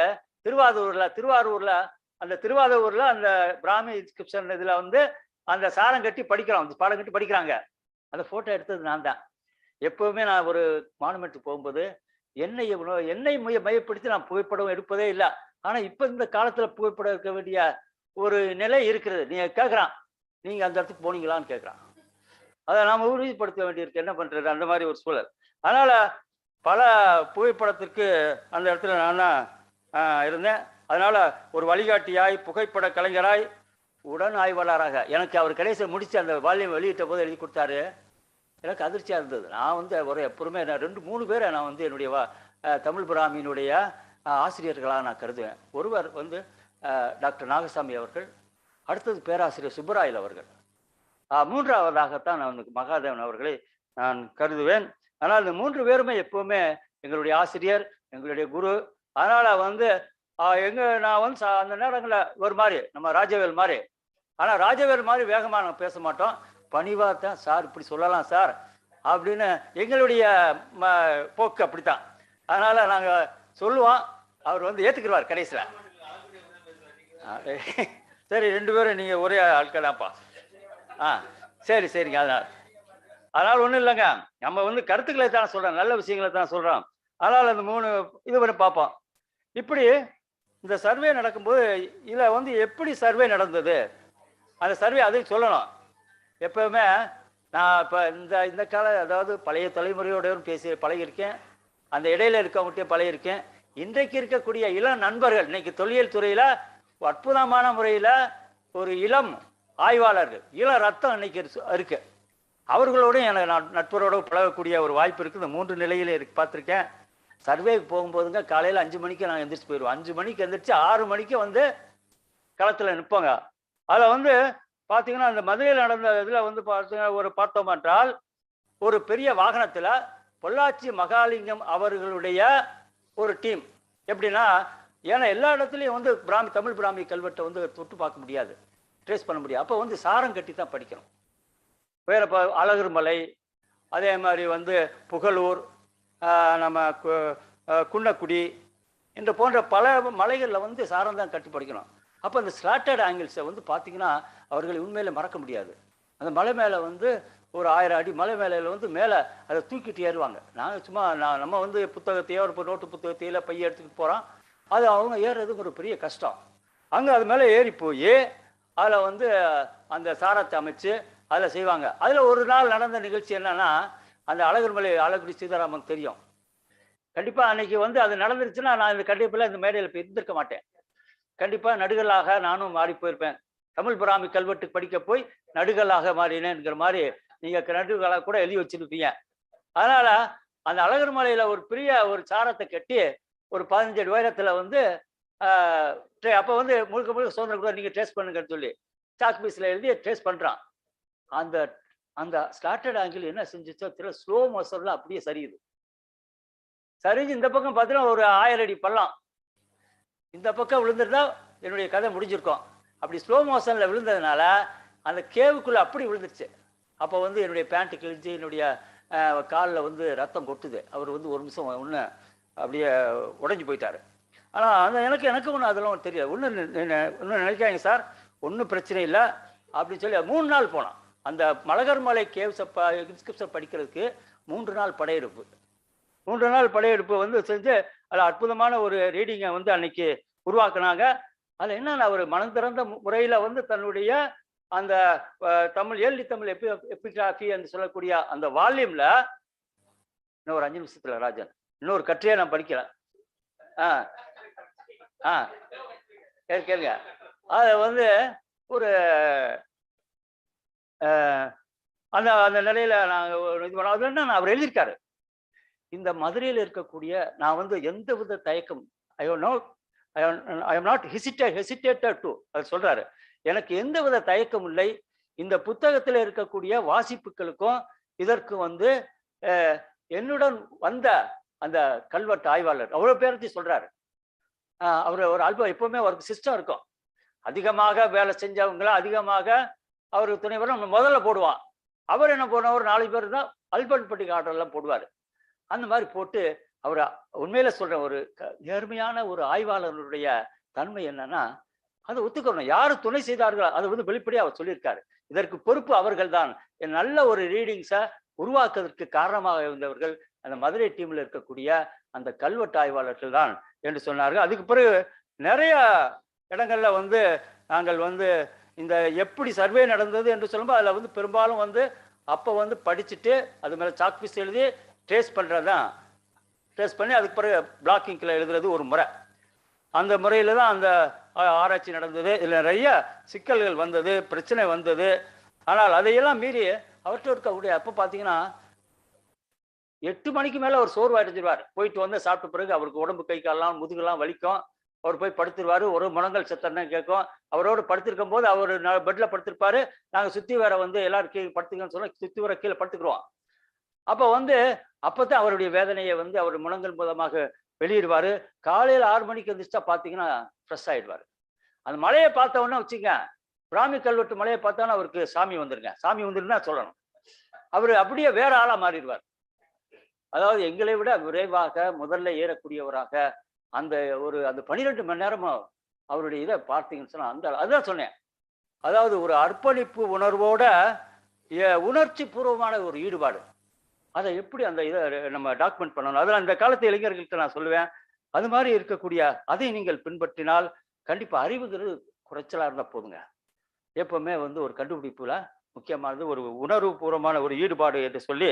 திருவாரூரில் அந்த பிராமி இன்ஸ்கிரிப்ஷன் இதில் வந்து அந்த சாரம் கட்டி படிக்கிறோம், பாடம் கட்டி படிக்கிறாங்க. அந்த ஃபோட்டோ எடுத்தது நான் தான். எப்போவுமே நான் ஒரு மானுமெண்ட்டுக்கு போகும்போது என்னை மையப்படுத்தி நான் புகைப்படம் எடுப்பதே இல்லை. ஆனால் இப்போ இந்த காலத்தில் புகைப்படம் எடுக்க வேண்டிய ஒரு நிலை இருக்கிறது. நீங்கள் கேட்குறான், நீங்கள் அந்த இடத்துக்கு போனீங்களான்னு கேட்குறான். அதை நாம் உறுதிப்படுத்த வேண்டியிருக்கு. என்ன பண்ணுறது, அந்த மாதிரி ஒரு சூழல். அதனால் பல புகைப்படத்திற்கு அந்த இடத்துல நான் இருந்தேன். அதனால் ஒரு வழிகாட்டியாய், புகைப்பட கலைஞராய், உடன் ஆய்வாளராக எனக்கு அவர் கடைசியில் முடித்து அந்த வால்யூம் வெளியிட்ட போது எழுதி கொடுத்தாரு. எனக்கு அதிர்ச்சியாக இருந்தது. நான் வந்து ஒரு எப்பவுமே 2-3 பேரை நான் வந்து என்னுடைய தமிழ் பிராமியினுடைய ஆசிரியர்களாக நான் கருதுவேன். ஒருவர் வந்து டாக்டர் நாகசாமி அவர்கள், அடுத்தது பேராசிரியர் சுப்பராயல் அவர்கள், மூன்றாவதாகத்தான் நான் மகாதேவன் அவர்களை நான் கருதுவேன். ஆனால் இந்த 3 பேருமே எப்பவுமே எங்களுடைய ஆசிரியர், எங்களுடைய குரு. அதனால வந்து நான் வந்து அந்த நேரங்களில் ஒரு மாதிரி நம்ம ராஜவேல் மாதிரி, ஆனால் ராஜவேல் மாதிரி வேகமாக நாங்கள் பேச மாட்டோம். பணிவாக தான், சார் இப்படி சொல்லலாம் சார் அப்படின்னு எங்களுடைய போக்கு அப்படித்தான். அதனால நாங்கள் சொல்லுவோம், அவர் வந்து ஏற்றுக்குருவார் கடைசியில். சரி, 2 பேரும் நீங்கள் ஒரே ஆட்களாப்பா. சரி சரிங்க. அதனால் ஒன்றும் இல்லைங்க, நம்ம வந்து கருத்துக்களை தான் சொல்கிறோம், நல்ல விஷயங்களை தான் சொல்கிறோம். அதனால் அந்த 3 இது பண்ணி பார்ப்போம். இப்படி இந்த சர்வே நடக்கும்போது இதில் வந்து எப்படி சர்வே நடந்தது, அந்த சர்வே அதையும் சொல்லணும். எப்பவுமே நான் இப்போ இந்த கால, அதாவது பழைய தலைமுறையோடையும் பழகியிருக்கேன், அந்த இடையில இருக்கவங்ககிட்டயும் பழகியிருக்கேன். இன்றைக்கு இருக்கக்கூடிய இளம் நண்பர்கள், இன்னைக்கு தொல்லியல் துறையில் அற்புதமான முறையில் ஒரு இளம் ஆய்வாளர்கள், இளம் ரத்தம் இன்னைக்கு இருக்கு. அவர்களோடும் எனக்கு நட்பரோடு பழகக்கூடிய ஒரு வாய்ப்பு இருக்குது. இந்த 3 நிலையில் பார்த்துருக்கேன். சர்வேக்கு போகும்போதுங்க காலையில் 5 மணிக்கு நாங்கள் எந்திரிச்சு போயிடுவோம். 5 மணிக்கு எந்திரிச்சு 6 மணிக்கு வந்து களத்தில் நிற்போங்க. அதில் வந்து பார்த்தீங்கன்னா அந்த மதுரையில் நடந்த இதில் வந்து பார்த்தீங்கன்னா பார்த்தோம் என்றால் ஒரு பெரிய வாகனத்தில் பொள்ளாச்சி மகாலிங்கம் அவர்களுடைய ஒரு டீம். எப்படின்னா, ஏன்னா எல்லா இடத்துலையும் வந்து தமிழ் பிராமி கல்வெட்டை வந்து தொட்டு பார்க்க முடியாது, ட்ரேஸ் பண்ண முடியாது. அப்போ வந்து சாரம் கட்டி தான் படிக்கணும். வேற இப்போ அழகர்மலை, அதே மாதிரி வந்து புகழூர், நம்ம குன்னக்குடி இந்த போன்ற பல மலைகளில் வந்து சாரம் தான் கட்டி படிக்கணும். அப்போ அந்த ஸ்லாட்டட் ஆங்கிள்ஸை வந்து பார்த்தீங்கன்னா அவர்களை உண்மையில மறக்க முடியாது. அந்த மலை மேலே வந்து ஒரு 1000 அடி மலை மேலையில் வந்து மேலே அதை தூக்கிட்டு ஏறுவாங்க. நாங்கள் சும்மா நம்ம வந்து புத்தகத்தையோ ஒரு நோட்டு புத்தகத்தையில பைய எடுத்துக்கிட்டு போகிறோம். அது அவங்க ஏறுறதுக்கு ஒரு பெரிய கஷ்டம். அங்கே அது மேலே ஏறி போய் அதில் வந்து அந்த சாரத்தை அமைச்சு அதில் செய்வாங்க. அதில் ஒரு நாள் நடந்த நிகழ்ச்சி என்னன்னா, அந்த அழகர்மலை அழகுடி சீதாராமன் தெரியும். கண்டிப்பாக அன்னைக்கு வந்து அது நடந்துருச்சுன்னா நான் இந்த கண்டிப்பாக இந்த மேடையில் இப்போ இருந்திருக்க மாட்டேன். கண்டிப்பாக நடுகளாக நானும் மாறி போயிருப்பேன். தமிழ் பிராமி கல்வெட்டு படிக்க போய் நடுகளாக மாறினேங்கிற மாதிரி நீங்கள் நடுகளாக கூட எழுதி வச்சிருப்பீங்க. அதனால அந்த அழகர்மலையில் ஒரு பெரிய ஒரு சாரத்தை கட்டி ஒரு 15 அடி உயரத்தில் வந்து அப்போ வந்து முழுக்க சுதந்திரம் கூட நீங்கள் ட்ரேஸ் பண்ணுங்கன்னு சொல்லி சாக் பீஸில் எழுதி ட்ரேஸ் பண்ணுறான். அந்த அந்த ஸ்லாட்டட் ஆங்கிள் என்ன செஞ்சுச்சோ தெரியல, ஸ்லோ மோஷன்ல அப்படியே சரியுது. சரிஞ்சு இந்த பக்கம் பார்த்தீங்கன்னா ஒரு 1000 அடி பள்ளம், இந்த பக்கம் விழுந்துருந்தா என்னுடைய கதை முடிஞ்சிருக்கும். அப்படி ஸ்லோ மோஷன்ல விழுந்ததுனால அந்த கேவுக்குள்ள அப்படி விழுந்துருச்சு. அப்போ வந்து என்னுடைய பேண்ட்டு கிழிஞ்சு என்னுடைய காலில் வந்து ரத்தம் கொட்டுது. அவர் வந்து ஒரு நிமிஷம் ஒன்று அப்படியே உடஞ்சி போயிட்டாரு. ஆனால் அந்த எனக்கு ஒன்றும் அதெல்லாம் தெரியாது. ஒன்றும் நினைக்காங்க சார், ஒன்றும் பிரச்சனை இல்லை அப்படின்னு சொல்லி 3 நாள் போனோம். அந்த மலகர்மலை கேவ்ஸை இன்ஸ்கிரிப்ஷன் படிக்கிறதுக்கு 3 நாள் படையெடுப்பு. 3 நாள் படையெடுப்பு வந்து செஞ்சு அதில் அற்புதமான ஒரு ரீடிங்கை வந்து அன்னைக்கு உருவாக்குனாங்க. அதில் என்னன்னா ஒரு மனம் திறந்த முறையில் வந்து தன்னுடைய அந்த தமிழ் ஏழி தமிழ் எபிகிராஃபி என்று சொல்லக்கூடிய அந்த வால்யூம்ல இன்னும் ஒரு 5 நிமிஷத்துல ராஜன் இன்னொரு கற்றையை நான் படிக்கிறேன். கேளுங்க. அதை வந்து ஒரு அந்த அந்த நிலையில நாங்கள் இது பண்ண அவர் எழுதியிருக்காரு. இந்த மதுரையில் இருக்கக்கூடிய நான் வந்து எந்த வித தயக்கம் I am not hesitated to அது சொல்றாரு. எனக்கு எந்த வித தயக்கம் இல்லை. இந்த புத்தகத்தில் இருக்கக்கூடிய வாசிப்புகளுக்கும் இதற்கு வந்து என்னுடன் வந்த அந்த கல்வெட்டு ஆய்வாளர் அவ்வளவு பேரத்தி சொல்றாரு. அவர் ஒரு ஆல்பம் எப்பவுமே அவருக்கு சிஸ்டம் இருக்கும். அதிகமாக வேலை செஞ்சவங்கள அதிகமாக அவருக்கு துணைவரும் முதல்ல போடுவான். அவர் என்ன போடுவார், ஒரு 4 பேர் தான் அல்பர்ட் பட்டி ஆர்டர்லாம் போடுவார். அந்த மாதிரி போட்டு அவர் உண்மையில சொல்ற ஒரு நேர்மையான ஒரு ஆய்வாளருடைய தன்மை என்னன்னா, அதை ஒத்துக்கணும். யாரு துணை செய்தார்களோ அதை வந்து வெளிப்படையா அவர் சொல்லியிருக்காரு. இதற்கு பொறுப்பு அவர்கள் தான். நல்ல ஒரு ரீடிங்ஸை உருவாக்குவதற்கு காரணமாக இருந்தவர்கள் அந்த மதுரை டீம்ல இருக்கக்கூடிய அந்த கல்வெட்டு ஆய்வாளர்கள் தான் என்று சொன்னார்கள். அதுக்கு பிறகு நிறைய இடங்கள்ல வந்து நாங்கள் வந்து இந்த எப்படி சர்வே நடந்தது என்று சொல்லும்போது அதில் வந்து பெரும்பாலும் வந்து அப்போ வந்து படிச்சுட்டு அது மேலே சாக்பீஸ் எழுதி ட்ரேஸ் பண்ணுறதான் ட்ரேஸ் பண்ணி அதுக்கு பிறகு பிளாக்கிங்கில் எழுதுறது ஒரு முறை. அந்த முறையில் தான் அந்த ஆராய்ச்சி நடந்தது. இதில் நிறைய சிக்கல்கள் வந்தது, பிரச்சனை வந்தது. ஆனால் அதையெல்லாம் மீறி அவர்கிட்ட இருக்கக்கூடிய அப்போ பார்த்தீங்கன்னா 8 மணிக்கு மேலே அவர் சோர்வு அடைஞ்சிருவார். போயிட்டு வந்து சாப்பிட்ட பிறகு அவருக்கு உடம்பு கை காலெல்லாம் முதுகெல்லாம் வலிக்கும். அவர் போய் படுத்துருவாரு. ஒரு முழங்கல் சத்தம்னா கேட்கும். அவரோடு படுத்திருக்கும் போது அவர் பெட்ல படுத்திருப்பாரு. நாங்கள் சுற்றி வேற வந்து எல்லாரும் கீழே படுத்துக்கன்னு சொன்னா சுற்றி வர கீழே படுத்துக்குருவோம். அப்போ வந்து அப்போதான் அவருடைய வேதனையை வந்து அவர் முழங்கல் மூலமாக வெளியிடுவார். காலையில் 6 மணிக்கு வந்துச்சா பார்த்தீங்கன்னா ஃப்ரெஷ் ஆகிடுவார். அந்த மலையை பார்த்தவொன்னே வச்சுங்க, பிராமி கல்வெட்டு மலையை பார்த்தாலும் அவருக்கு சாமி வந்துருங்க. சாமி வந்துருன்னா சொல்லணும். அவர் அப்படியே வேற ஆளாக மாறிடுவார். அதாவது எங்களை விட விரைவாக முதல்ல ஏறக்கூடியவராக அந்த 12 மணி நேரமும் அவருடைய இதை பார்த்தீங்கன்னு சொன்னா அதுதான் சொன்னேன். அதாவது ஒரு அர்ப்பணிப்பு உணர்வோட உணர்ச்சி பூர்வமான ஒரு ஈடுபாடு. அதை எப்படி அந்த இதை நம்ம டாக்குமெண்ட் பண்ணணும். அதில் அந்த காலத்து இளைஞர்கள்ட்ட நான் சொல்லுவேன், அது மாதிரி இருக்கக்கூடிய அதை நீங்கள் பின்பற்றினால் கண்டிப்பாக அறிவுங்கிறது குறைச்சலாக இருந்தால் போதுங்க. எப்பவுமே வந்து ஒரு கண்டுபிடிப்புல முக்கியமானது ஒரு உணர்வு பூர்வமான ஒரு ஈடுபாடு என்று சொல்லி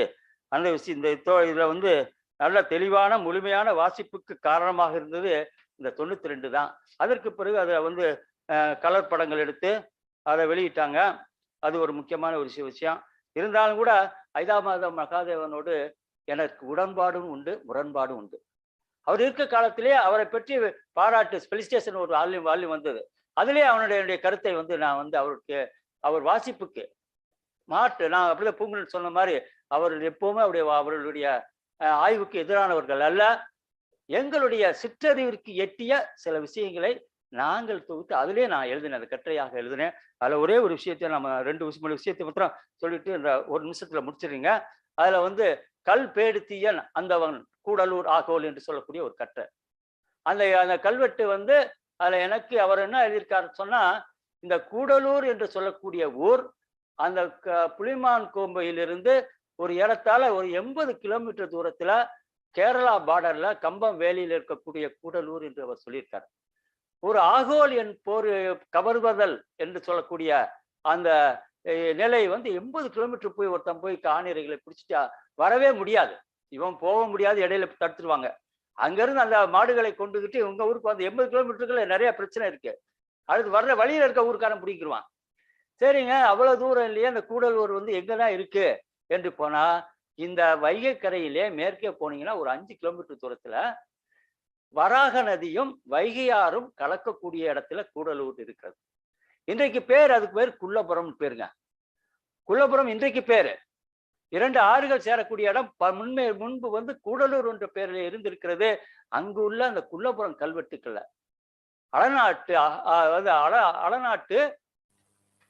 அந்த விஷயம் இந்த இதில் வந்து நல்ல தெளிவான முழுமையான வாசிப்புக்கு காரணமாக இருந்தது இந்த 92 தான். அதற்கு பிறகு அதை வந்து கலர் படங்கள் எடுத்து அதை வெளியிட்டாங்க. அது ஒரு முக்கியமான ஒரு விஷயம். இருந்தாலும் கூட ஐதாமாத மகாதேவனோடு எனக்கு உடன்பாடும் உண்டு, முரண்பாடும் உண்டு. அவர் இருக்க காலத்திலே அவரை பற்றி பாராட்டு ஸ்பெலிஸ்டேஷன் ஒரு வால்யூம் வந்தது. அதுலேயே அவனுடைய கருத்தை வந்து நான் வந்து அவருக்கு அவர் வாசிப்புக்கு நான் அப்படிதான் பூங்குழல் சொன்ன மாதிரி அவர் எப்பவுமே அவர்களுடைய ஆய்வுக்கு எதிரானவர்கள் அல்ல. எங்களுடைய சிற்றறிவிற்கு எட்டிய சில விஷயங்களை நாங்கள் தொகுத்து அதிலே நான் எழுதினேன், அந்த கட்டுரையாக எழுதினேன். அதில் ஒரே ஒரு விஷயத்தை நம்ம 2 விஷயத்தை மாத்திரம் சொல்லிட்டு இந்த ஒரு நிமிஷத்துல முடிச்சிடுறீங்க. அதுல வந்து கல் பேடுத்தியன் அந்தவன் கூடலூர் ஆகோல் என்று சொல்லக்கூடிய ஒரு கட்டுரை. அந்த கல்வெட்டு வந்து அதுல எனக்கு அவர் என்ன எழுதியிருக்காரு சொன்னா, இந்த கூடலூர் என்று சொல்லக்கூடிய ஊர் அந்த புலிமான் கோம்பையிலிருந்து ஒரு ஏறத்தாழ ஒரு 80 கிலோமீட்டர் தூரத்துல கேரளா பார்டர்ல கம்பம் வேலியில் இருக்கக்கூடிய கூடலூர் என்று அவர் சொல்லியிருக்கார். ஒரு ஆகோல் என் போர் கவர்வதல் என்று சொல்லக்கூடிய அந்த நிலை வந்து 80 கிலோமீட்டர் போய் ஒருத்தன் போய் காணிரைகளை பிடிச்சிட்டா வரவே முடியாது. இவன் போக முடியாது, இடையில தடுத்துருவாங்க. அங்கிருந்து அந்த மாடுகளை கொண்டுகிட்டு உங்க ஊருக்கு வந்து 80 கிலோமீட்டருக்குள்ள நிறைய பிரச்சனை இருக்கு. அடுத்து வர்ற வழியில இருக்க ஊருக்காரன் பிடிக்கிடுவான். சரிங்க, அவ்வளவு தூரம் இல்லையே, அந்த கூடலூர் வந்து எங்கதான் இருக்கு என்று போனா இந்த வைகை கரையிலே மேற்கே போனீங்கன்னா ஒரு 5 கிலோமீட்டர் தூரத்துல வராக நதியும் வைகையாரும் கலக்கக்கூடிய இடத்துல கூடலூர் இருக்கிறது. இன்றைக்கு அதுக்கு பேர் குள்ளபுரம் பேருங்க. குள்ளபுரம் இன்றைக்கு பேரு. 2 ஆறுகள் சேரக்கூடிய இடம் முன்பு வந்து கூடலூர் என்ற பேரில் இருந்திருக்கிறது. அங்கு உள்ள அந்த குள்ளபுரம் கல்வெட்டுக்கள்ல அலநாட்டு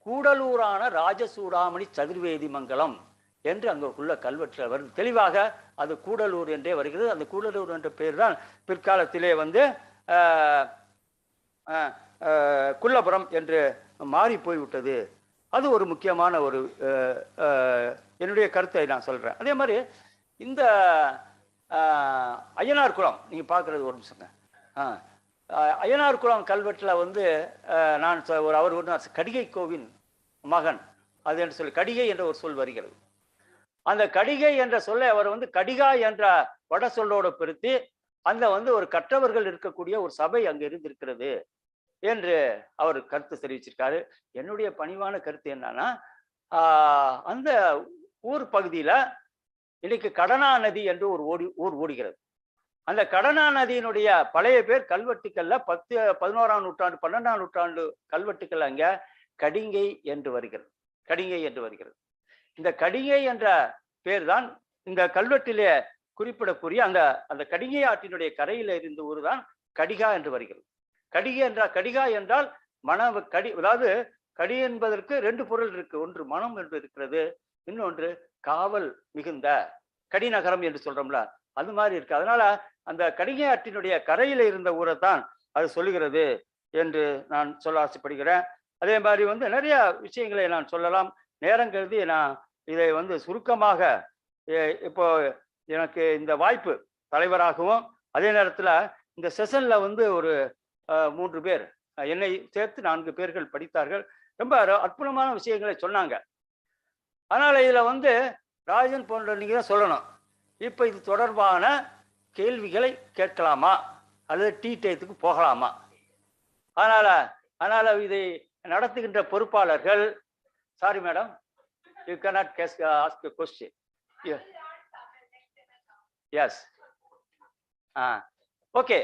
கூடலூரான ராஜசூடாமணி சதுர்வேதி மங்கலம் என்று அங்குள்ள கல்வெட்டில் வருது. தெளிவாக அது கூடலூர் என்றே வருகிறது. அந்த கூடலூர் என்ற பெயர் தான் பிற்காலத்திலே வந்து குள்ளபுரம் என்று மாறி போய்விட்டது. அது ஒரு முக்கியமான ஒரு என்னுடைய கருத்தை நான் சொல்றேன். அதே மாதிரி இந்த அய்யனார் குளம் நீங்க பார்க்கறது ஒரு நிமிஷங்க. அய்யனார் குளம் கல்வெட்டில் வந்து நான் அவர் ஒரு கடிகை கோவின் மகன் அது என்று சொல்லி கடிகை என்ற ஒரு சொல் வருகிறது. அந்த கடிகை என்ற சொல்லை அவர் வந்து கடிகா என்ற வட சொல்லோடு பெருத்தி அந்த வந்து ஒரு கற்றவர்கள் இருக்கக்கூடிய ஒரு சபை அங்கு இருந்திருக்கிறது என்று அவர் கருத்து தெரிவிச்சிருக்காரு. என்னுடைய பணிவான கருத்து என்னன்னா, அந்த ஊர் பகுதியில இன்னைக்கு கடனா நதி என்று ஒரு ஊர் ஓடுகிறது. அந்த கடனா நதியினுடைய பழைய பேர் கல்வெட்டுக்கள்ல 11ஆம் நூற்றாண்டு 12ஆம் நூற்றாண்டு கல்வெட்டுக்கள் அங்க கடிங்கை என்று வருகிறது. கடிங்கை என்று வருகிறது. இந்த கடிங்கை என்ற பேர் தான் இந்த கல்வெட்டிலே குறிப்பிடக்கூடிய அந்த கடிங்கை ஆற்றினுடைய கரையில் இருந்த ஊர் தான் கடிகா என்று வருகிறது. கடிகா என்றால் அதாவது கடி என்பதற்கு 2 பொருள் இருக்கு. ஒன்று மனம் என்று இருக்கிறது, இன்னொன்று காவல் மிகுந்த கடிநகரம் என்று சொல்றோம்ல, அது மாதிரி இருக்கு. அதனால அந்த கடிகை ஆற்றினுடைய கரையில இருந்த ஊரை தான் அது சொல்லுகிறது என்று நான் சொல்ல ஆசைப்படுகிறேன். அதே மாதிரி நிறைய விஷயங்களை நான் சொல்லலாம். நேரம் கருதி நான் இதை சுருக்கமாக இப்போ எனக்கு இந்த வாய்ப்பு தலைவராகவும் அதே நேரத்தில் இந்த செஷன்ல ஒரு 3 பேர் என்னை சேர்த்து 4 பேர்கள் படித்தார்கள். ரொம்ப அற்புதமான விஷயங்களை சொன்னாங்க. அதனால இதுல ராஜன் போன்ற நீங்க தான் சொல்லணும். இப்ப இது தொடர்பான கேள்விகளை கேட்கலாமா அல்லது டீ டயத்துக்கு போகலாமா? அதனால இதை நடத்துகின்ற பொறுப்பாளர்கள், sorry madam, you cannot ask a question. Yes, okay.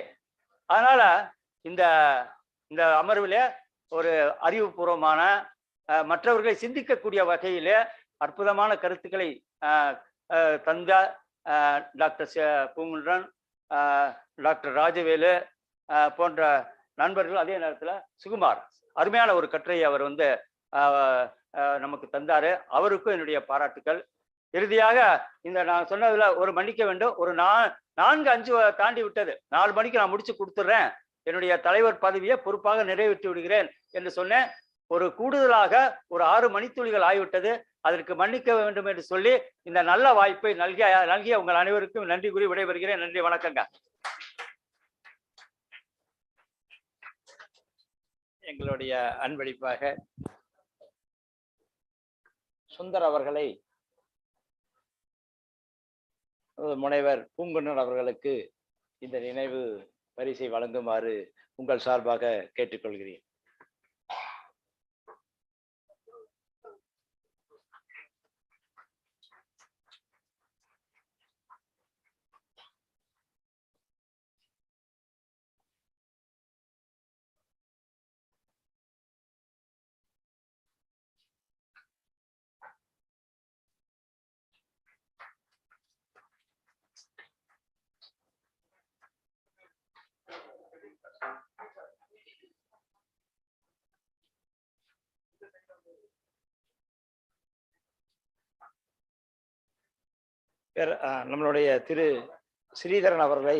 அதனால இந்த இந்த அமர்வில் ஒரு அறிவுபூர்வமான மற்றவர்களை சிந்திக்கக்கூடிய வகையிலே அற்புதமான கருத்துக்களை தந்த டாக்டர் பூங்குன்றன், டாக்டர் ராஜவேலு போன்ற நண்பர்கள், அதே நேரத்தில் சுகுமார் அருமையான ஒரு கட்டுரையை அவர் நமக்கு தந்தாரு. அவருக்கும் என்னுடைய பாராட்டுக்கள். இறுதியாக இந்த நான் சொன்னதுல ஒரு மன்னிக்க வேண்டும், ஒரு 4-5 தாண்டி விட்டது. 4 மணிக்கு நான் முடிச்சு கொடுத்துட்றேன், என்னுடைய தலைவர் பதவியை பொறுப்பாக நிறைவேற்றி விடுகிறேன் என்று சொன்னேன். ஒரு கூடுதலாக ஒரு 6 மணித்துளிகள் ஆகிவிட்டது. அதற்கு மன்னிக்க வேண்டும் என்று சொல்லி இந்த நல்ல வாய்ப்பை நல்கிய உங்கள் அனைவருக்கும் நன்றி கூறி விடைபெறுகிறேன். நன்றி, வணக்கங்க. எங்களுடைய அன்பளிப்பாக சுந்தர் அவர்களை முனைவர் பூங்குன்றன் அவர்களுக்கு இந்த நினைவு பரிசை வழங்குமாறு உங்கள் சார்பாக கேட்டுக்கொள்கிறேன். நம்மளுடைய திரு ஸ்ரீதரன் அவர்களை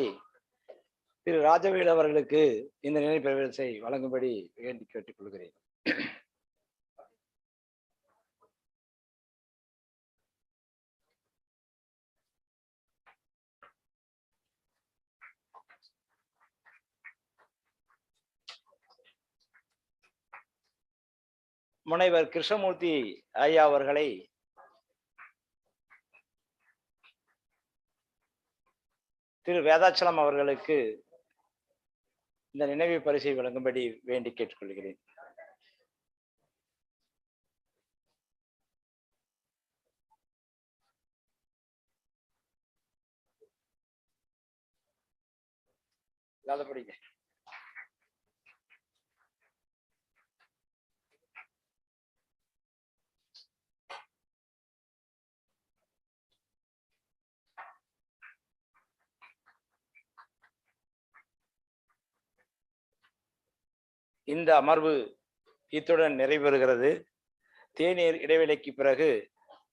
திரு ராஜவேல் அவர்களுக்கு இந்த நினைவு பரிசை வழங்கும்படி வேண்டி கேட்டுக் கொள்கிறேன். முனைவர் கிருஷ்ணமூர்த்தி ஐயா அவர்களை திரு வேதாச்சலம் அவர்களுக்கு இந்த நினைவு பரிசை வழங்கும்படி வேண்டி கேட்டுக்கொள்கிறேன். இந்த அமர்வு இத்துடன் நிறைவேறுகிறது. தேநீர் இடைவேளைக்கு பிறகு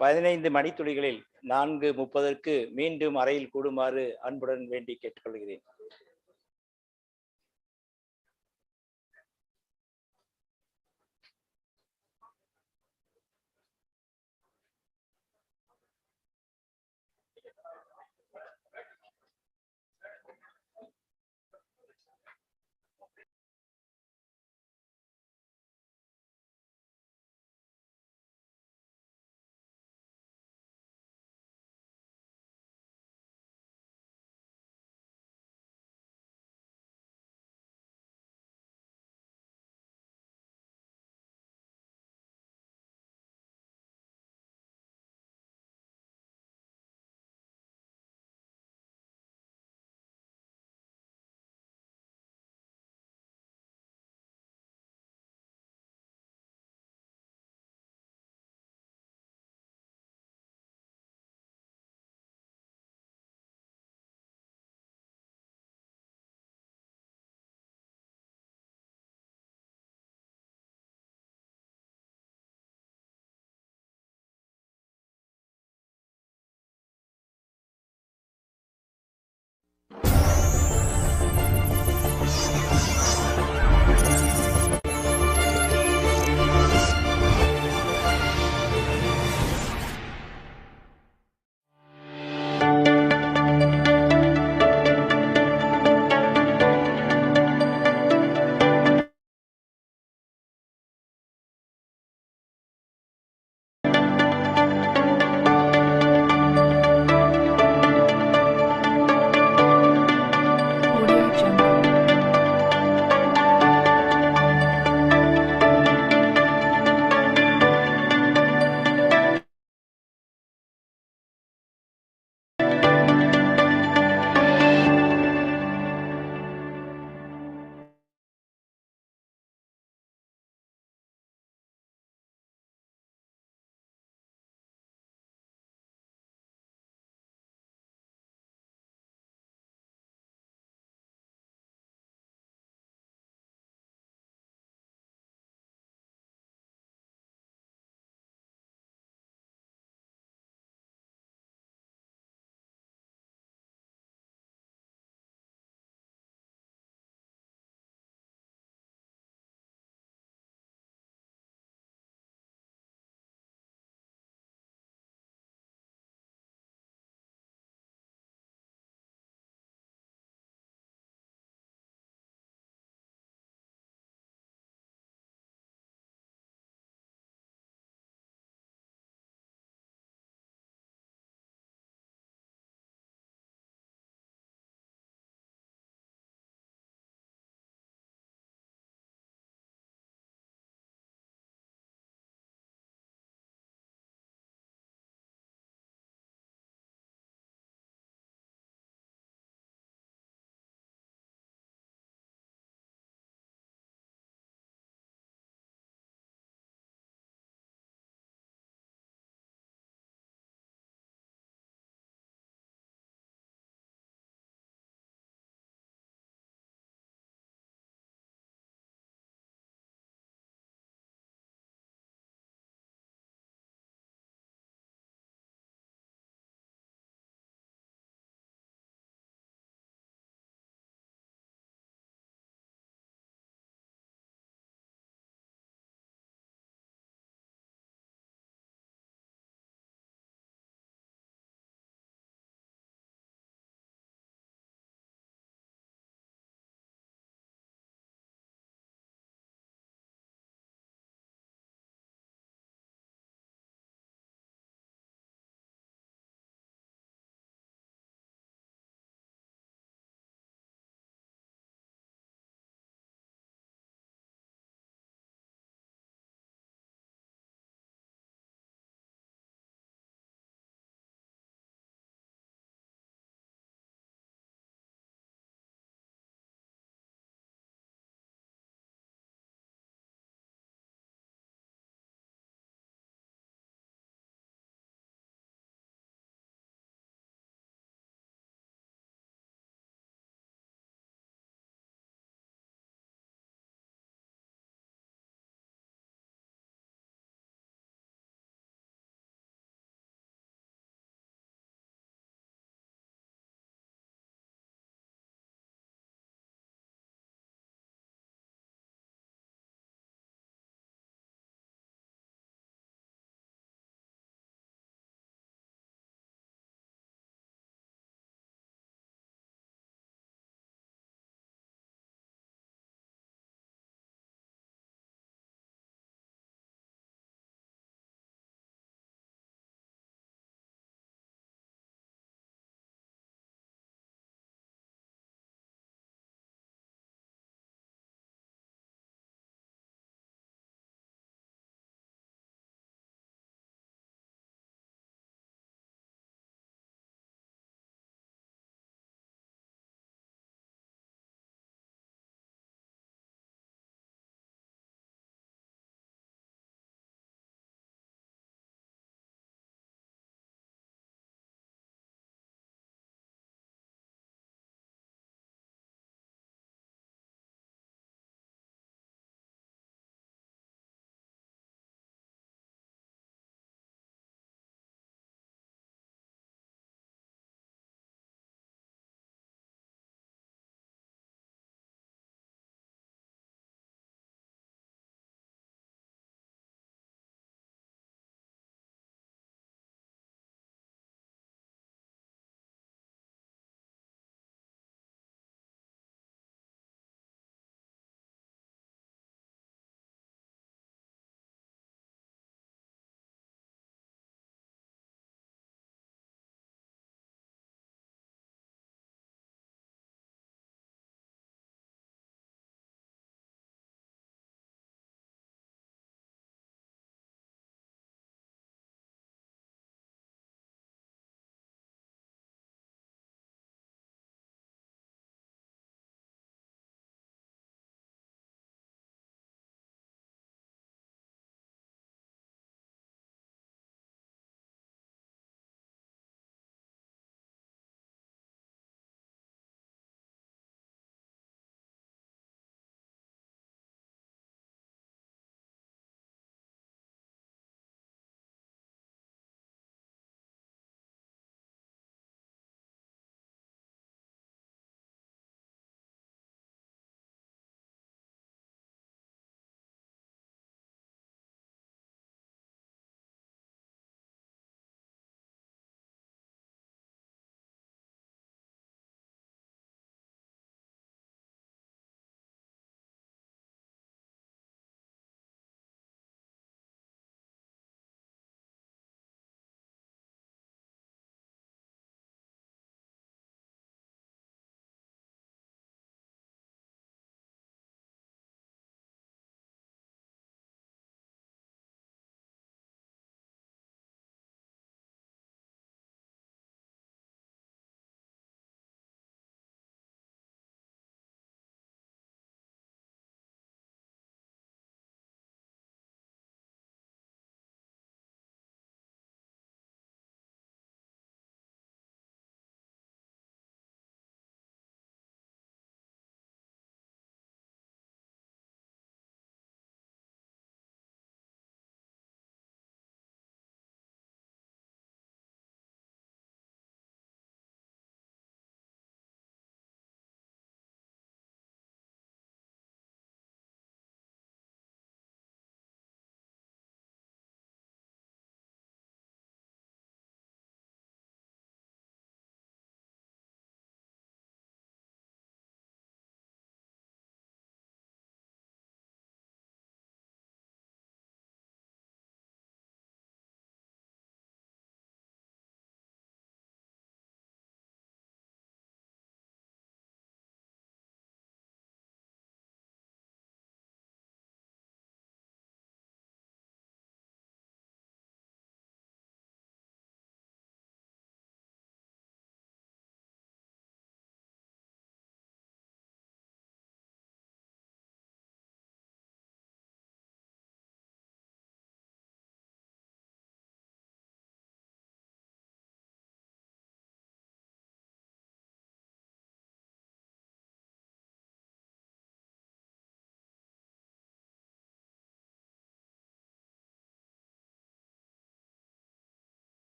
15 மணித்துளிகளில் 4:30 மீண்டும் அறையில் கூடுமாறு அன்புடன் வேண்டி கேட்டுக்கொள்கிறேன்.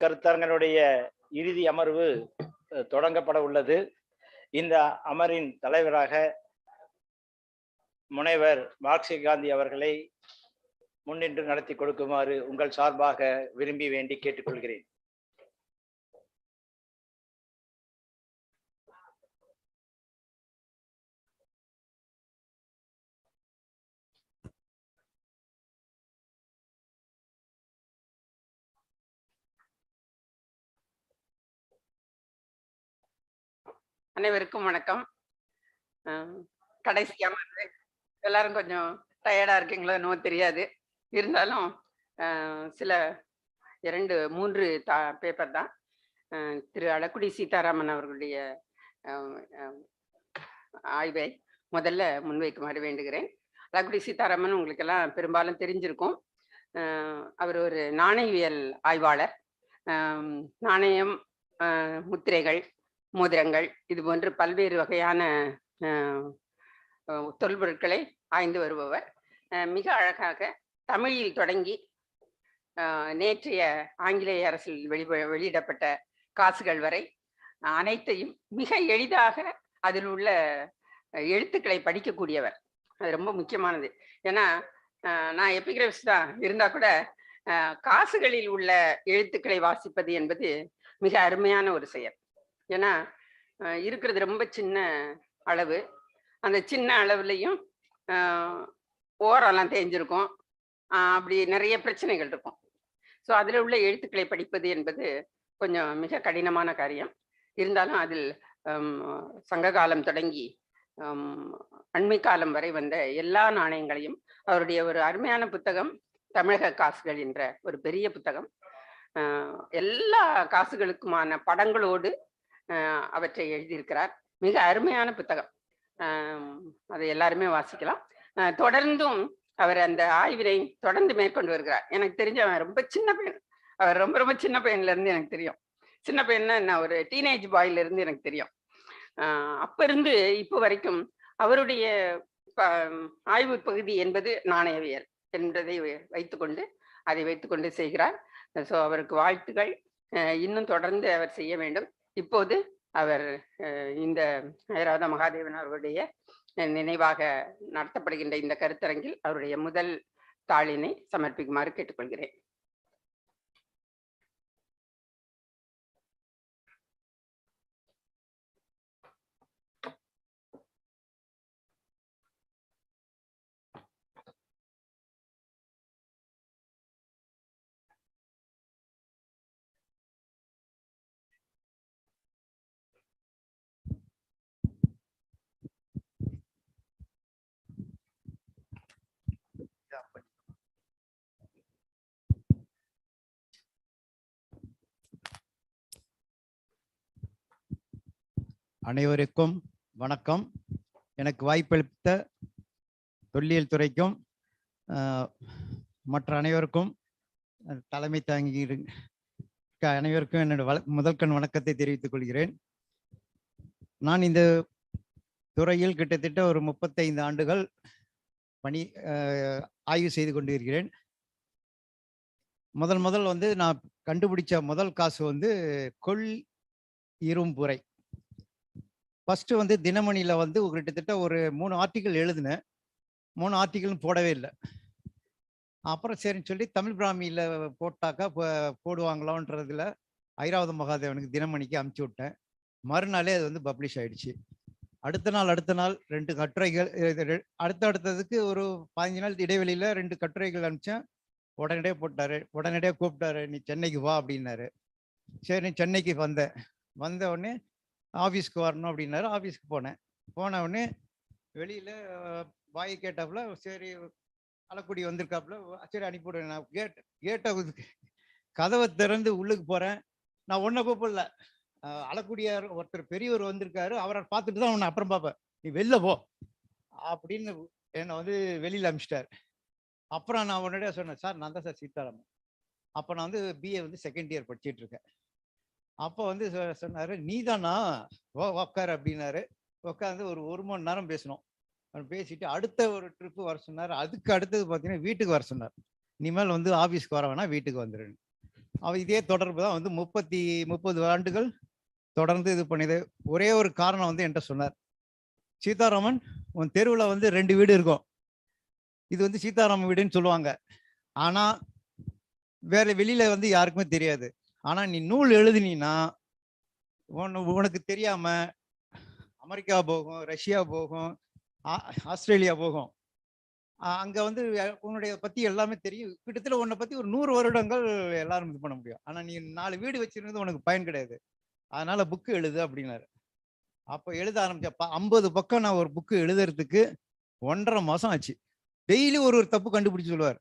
கருத்தரங்களுடைய இறுதி அமர்வு தொடங்கப்பட உள்ளது. இந்த அமரின் தலைவராக முனைவர் மார்க்சி காந்தி அவர்களை முன்னின்று நடத்தி கொடுக்குமாறு உங்கள் சார்பாக விரும்பி வேண்டி கேட்டுக்கொள்கிறேன். அனைவருக்கும் வணக்கம். கடைசி அமர்வு, எல்லாரும் கொஞ்சம் டயர்டா இருக்கீங்களோ என்னவோ தெரியாது. இருந்தாலும் சில 2-3 பேப்பர் தான். திரு அழகுடி சீதாராமன் அவர்களுடைய ஆய்வை முதல்ல முன்வைக்குமாறு வேண்டுகிறேன். அழகுடி சீதாராமன் உங்களுக்கெல்லாம் பெரும்பாலும் தெரிஞ்சிருக்கும். அவர் ஒரு நாணயவியல் ஆய்வாளர். நாணயம், முத்திரைகள், மோதிரங்கள், இது போன்று பல்வேறு வகையான தொல்பொருட்களை ஆய்ந்து வருபவர். மிக அழகாக தமிழில் தொடங்கி நேற்றைய ஆங்கிலேய அரசில் வெளியிடப்பட்ட காசுகள் வரை அனைத்தையும் மிக எளிதாக அதில் உள்ள எழுத்துக்களை படிக்கக்கூடியவர். அது ரொம்ப முக்கியமானது. ஏன்னா நான் எபிகிராஃபிஸ் தான் இருந்தா கூட காசுகளில் உள்ள எழுத்துக்களை வாசிப்பது என்பது மிக அருமையான ஒரு செயல். ஏன்னா இருக்கிறது ரொம்ப சின்ன அளவு. அந்த சின்ன அளவுலையும் ஓரெல்லாம் தேஞ்சிருக்கும். அப்படி நிறைய பிரச்சனைகள் இருக்கும். ஸோ அதில் உள்ள எழுத்துக்களை படிப்பது என்பது கொஞ்சம் மிக கடினமான காரியம். இருந்தாலும் அதில் சங்க காலம் தொடங்கி அண்மை காலம் வரை வந்த எல்லா நாணயங்களையும், அவருடைய ஒரு அருமையான புத்தகம் தமிழக காசுகள் என்ற ஒரு பெரிய புத்தகம். எல்லா காசுகளுக்குமான படங்களோடு அவற்றை எழுதியிருக்கிறார். மிக அருமையான புத்தகம். அதை எல்லாருமே வாசிக்கலாம். தொடர்ந்தும் அவர் அந்த ஆய்வினை தொடர்ந்து மேற்கொண்டு வருகிறார். எனக்கு தெரிஞ்ச ரொம்ப சின்ன பையன், அவர் ரொம்ப ரொம்ப சின்ன பையன்ல இருந்து எனக்கு தெரியும். சின்ன பையன்னா நான் ஒரு டீனேஜ் பாயில இருந்து எனக்கு தெரியும். அப்ப இருந்து இப்போ வரைக்கும் அவருடைய ஆய்வு பகுதி என்பது நாணயவியல் என்பதை வைத்துக்கொண்டு செய்கிறார். ஸோ அவருக்கு வாழ்த்துக்கள். இன்னும் தொடர்ந்து அவர் செய்ய வேண்டும். இப்போது அவர் இந்த ஐராவத மகாதேவன் அவர்களுடைய நினைவாக நடத்தப்படுகின்ற இந்த கருத்தரங்கில் அவருடைய முதல் தாளினை சமர்ப்பிக்குமாறு கேட்டுக்கொள்கிறேன். அனைவருக்கும் வணக்கம். எனக்கு வாய்ப்பளித்த தொல்லியல் துறைக்கும் மற்ற அனைவருக்கும் தலைமை தாங்கி அனைவருக்கும் என்னோட முதல்கண் வணக்கத்தை தெரிவித்துக் கொள்கிறேன். நான் இந்த துறையில் கிட்டத்தட்ட ஒரு 35 ஆண்டுகள் பணி ஆய்வு செய்து கொண்டிருக்கிறேன். முதல் நான் கண்டுபிடிச்ச முதல் காசு கொள் இரும்புரை. ஃபர்ஸ்ட் தினமணியில கிட்டத்தட்ட ஒரு 3 ஆர்டிக்கல் எழுதினேன். 3 ஆர்டிக்கலும் போடவே இல்லை. அப்புறம் சரின்னு சொல்லி தமிழ் பிராமியில போட்டாக்கா போடுவாங்களான்றதுல ஐராவத மகாதேவனுக்கு தினமணிக்கு அமுச்சு விட்டேன். மறுநாளே அது பப்ளிஷ் ஆயிடுச்சு. அடுத்த நாள் 2 கட்டுரைகள், அடுத்ததுக்கு ஒரு 15 நாள் இடைவெளியில 2 கட்டுரைகள் அனுப்பிச்சேன். உடனடியே போட்டாரு. உடனடியே கூப்பிட்டாரு, நீ சென்னைக்கு வா அப்படின்னாரு. சரி சென்னைக்கு வந்த உடனே ஆஃபீஸ்க்கு வரணும் அப்படின்னாரு. ஆஃபீஸ்க்கு போன உடனே வெளியில வாயை கேட்டாப்புல, சரி அலக்குடி வந்திருக்காப்புல, சரி அனுப்பிவிடுவேன். நான் கேட்டை கதவை திறந்து உள்ளுக்கு போறேன். நான் ஒன்றை கூப்பிடல, அலக்குடியார் ஒருத்தர் பெரியவர் வந்திருக்காரு, அவரை பார்த்துட்டு தான் உன்னை அப்புறம் பார்ப்பேன், நீ வெளில போ அப்படின்னு என்னை வெளியில அனுப்பிச்சிட்டாரு. அப்புறம் நான் உடனடியாக சொன்னேன், சார் நான் தான் சார் சீதாராமன். அப்போ நான் பிஏ செகண்ட் இயர் படிச்சுட்டு இருக்கேன். அப்போ சொன்னாரு, நீ தானா, உக்கார் அப்படின்னாரு. உட்காந்து ஒரு மணி நேரம் பேசணும். பேசிட்டு அடுத்த ஒரு ட்ரிப்பு வர சொன்னார். அதுக்கு அடுத்தது பார்த்தீங்கன்னா வீட்டுக்கு வர சொன்னார். இனிமேல் ஆஃபீஸ்க்கு வர வேணா, வீட்டுக்கு வந்துடுன்னு. அவள் இதே தொடர்பு தான் 30 ஆண்டுகள் தொடர்ந்து இது பண்ணிது. ஒரே ஒரு காரணம் என்கிட்ட சொன்னார், சீதாராமன் உன் தெருவில் 2 வீடு இருக்கும், இது சீதாராமன் வீடுன்னு சொல்லுவாங்க, ஆனா வேற வெளியில யாருக்குமே தெரியாது. ஆனா நீ நூல் எழுதினா உனக்கு தெரியாம அமெரிக்கா போகும், ரஷ்யா போகும், ஆஸ்திரேலியா போகும். அங்க உன்னுடைய பத்தி எல்லாமே தெரியும். கிட்டத்தட்ட உன்னை பத்தி ஒரு 100 வருடங்கள் எல்லாரும் இது பண்ண முடியும். ஆனா நீ 4 வீடு வச்சிருந்தது உனக்கு பயன் கிடையாது. அதனால புக்கு எழுது அப்படின்னாரு. அப்போ எழுத ஆரம்பிச்சப்ப 50 பக்கம் நான் ஒரு புக்கு எழுதுறதுக்கு 1.5 மாசம் ஆச்சு. டெய்லி ஒரு தப்பு கண்டுபிடிச்சு சொல்லுவார்.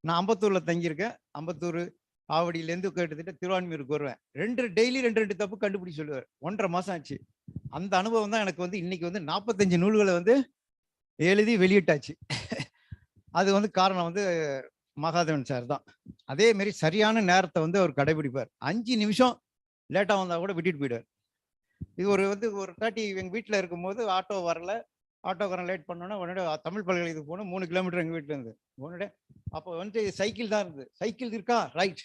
நான் அம்பத்தூர்ல தங்கியிருக்கேன். அம்பத்தூர் ஆவடியிலேருந்து கிட்டத்தட்ட திருவான்மியூருக்கு வருவேன். டெய்லி 2 தப்பு கண்டுபிடிச்சு சொல்லுவார். 1.5 மாசம் ஆச்சு. அந்த அனுபவம் தான் எனக்கு இன்னைக்கு 45 நூல்களை எழுதி வெளியிட்டாச்சு. அது காரணம் மகாதேவன் சார் தான். அதே மாதிரி சரியான நேரத்தை அவர் கடைபிடிப்பார். 5 நிமிஷம் லேட்டா வந்தா கூட விட்டுட்டு போயிடுவார். இது ஒரு 30 எங்க வீட்டுல இருக்கும்போது ஆட்டோ வரல, ஆட்டோக்காரன் லேட் பண்ணோன்னா உடனே தமிழ் பல்கலைக்கழகத்துக்கு போகணும், 3 கிலோமீட்டர் எங்க வீட்டுல இருந்து. உடனே அப்போ சைக்கிள் தான் இருந்தது. சைக்கிள் இருக்கா, ரைட்,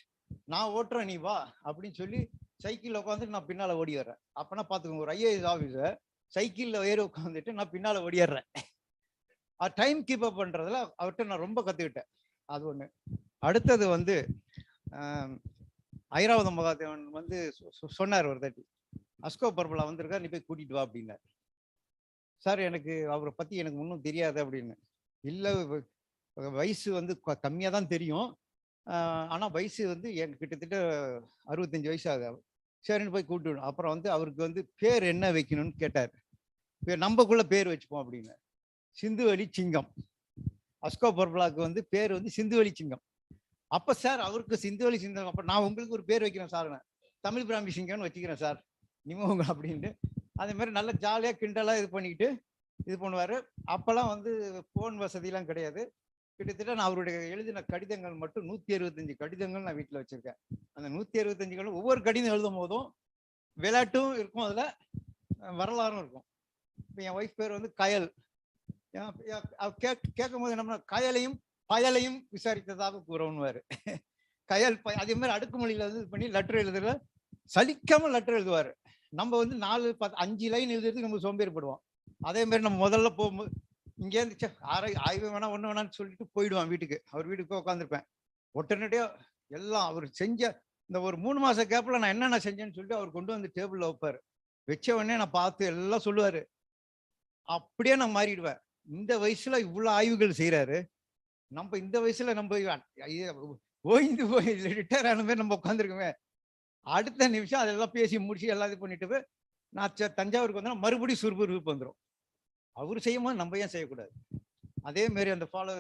நான் ஓட்டுறேன், நீ வா அப்படின்னு சொல்லி சைக்கிள் உட்காந்துட்டு நான் பின்னால ஓடி வர்றேன். அப்பனா பாத்துக்கோங்க, ஒரு IAS ஆஃபீஸர் சைக்கிள்ல ஏறி உட்காந்துட்டு நான் பின்னால ஓடிடுறேன். டைம் கீப் அப் பண்றதுல அவர்கிட்ட நான் ரொம்ப கத்துக்கிட்டேன். அது ஒண்ணு. அடுத்தது ஐராவத மகாதேவன் சொன்னார் ஒரு தாட்டி, அஸ்கோ பர்பலா வந்திருக்கார், நீ போய் கூட்டிட்டு வா அப்படின்னாரு. சார் எனக்கு அவரை பத்தி எனக்கு ஒன்றும் தெரியாது அப்படின்னு. இல்லை, வயசு கம்மியா தான் தெரியும், ஆனா வயசு எனக்கு கிட்டத்தட்ட 65 வயசு ஆகுது. சரின்னு போய் கூப்பிட்டு, அப்புறம் அவருக்கு பேர் என்ன வைக்கணும்னு கேட்டார். நம்மக்குள்ள பேர் வச்சுப்போம் அப்படின்னு. சிந்துவெளி சிங்கம். அஸ்கோ பர்பலாக்கு பேர் சிந்துவெளி சிங்கம். அப்ப சார் அவருக்கு சிந்துவெளி சிங்கம், அப்ப நான் உங்களுக்கு ஒரு பேர் வைக்கிறேன் சார், தமிழ் பிராமி சிங்கம்னு வச்சுக்கிறேன் சார் நிமோங்க அப்படின்ட்டு. அதே மாதிரி நல்ல ஜாலியா கிண்டலா இது பண்ணிக்கிட்டு இது பண்ணுவாரு. அப்பெல்லாம் போன் வசதியெல்லாம் கிடையாது. கிட்டத்தட்ட நான் அவருடைய எழுதின கடிதங்கள் மட்டும் 165 கடிதங்கள் நான் வீட்டில் வச்சிருக்கேன். அந்த 165 ஒவ்வொரு கடிதம் எழுதும் போதும் விளையாட்டும் இருக்கும், அதுல வரலாறும் இருக்கும். இப்போ என் ஒய்ஃப் பேர் கயல். கேட்கும் போது என்ன, கயலையும் பயலையும் விசாரித்ததாக கூறவுன்னுவாரு. கயல் அதே மாதிரி அடுக்குமொழியில பண்ணி லெட்டர் எழுதுற சலிக்காம லெட்டர் எழுதுவாரு. நம்ம 4, 10, 5 லைன் எழுதுறதுக்கு நம்ம சோம்பேறிப்படுவோம். அதே மாதிரி நம்ம முதல்ல போகும்போது இங்கேருந்து ஆய்வு வேணா ஒண்ணு வேணான்னு சொல்லிட்டு போயிடுவான் வீட்டுக்கு. அவர் வீட்டுக்கு போய் உட்காந்துருப்பேன். உடனடியா எல்லாம் அவர் செஞ்ச இந்த ஒரு 3 மாச கேப்ல நான் என்னென்ன செஞ்சேன்னு சொல்லிட்டு அவர் கொண்டு வந்து டேபிள்ல வைப்பாரு. வச்ச உடனே நான் பார்த்து எல்லாம் சொல்லுவாரு. அப்படியே நான் மாறிடுவேன். இந்த வயசுல இவ்வளவு ஆய்வுகள் செய்யறாரு, நம்ம இந்த வயசுல நம்ம ஓய்ந்து போய் ரிட்டையர் ஆன மாதிரி நம்ம உட்காந்துருக்கோமே. அடுத்த நிமிஷம் அதெல்லாம் பேசி முடிச்சு எல்லாம் இது பண்ணிட்டு நான் தஞ்சாவூருக்கு வந்தா மறுபடியும் சுறுசுறுப்பு வந்துடும். அவரு செய்யும்போது நம்ம ஏன் செய்யக்கூடாது? அதே மாதிரி அந்த ஃபாலோ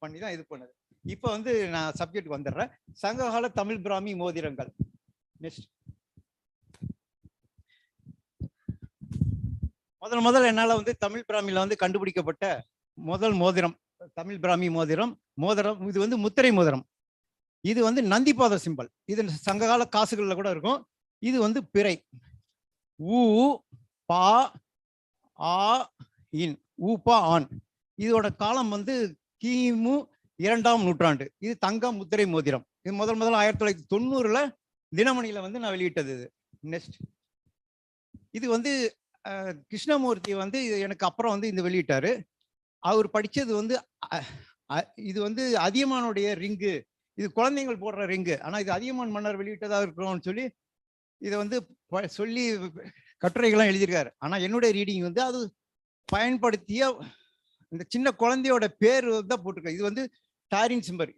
பண்ணி தான் இது பண்ணுது. இப்போ நான் சப்ஜெக்ட் வந்துடுறேன். சங்ககால தமிழ் பிராமி மோதிரங்கள். நெக்ஸ்ட். முதல்ல என்னால தமிழ் பிராமியில கண்டுபிடிக்கப்பட்ட முதல் மோதிரம், தமிழ் பிராமி மோதிரம் மோதிரம். இது வந்து முத்திரை மோதிரம். இது வந்து நந்திபாத சிம்பல். இது சங்ககால காசுகள்ல கூட இருக்கும். இது வந்து பிறை. ஊ பா ஆ இன், ஊப்பா ஆன். இதோட காலம் வந்து கிமு 2ஆம் நூற்றாண்டு. இது தங்க முத்திரை மோதிரம். இது முதல் 1990 தினமணியில வந்து நான் வெளியிட்டது. இது நெக்ஸ்ட். இது வந்து கிருஷ்ணமூர்த்தி வந்து எனக்கு அப்புறம் வந்து இந்த வெளியிட்டாரு. அவர் படிச்சது வந்து இது வந்து அதியமானுடைய ரிங்கு. இது குழந்தைகள் போடுற ரிங்கு. ஆனா இது அதியமான் மன்னர் வெளியிட்டதா இருக்கணும்னு சொல்லி இதை வந்து சொல்லி கட்டுரைகள்லாம் எழுதியிருக்காரு. ஆனா என்னுடைய ரீடிங் வந்து அது பயன்படுத்திய இந்த சின்ன குழந்தையோட பேர் தான் போட்டிருக்க. இது வந்து டாரின் சிம்பர்,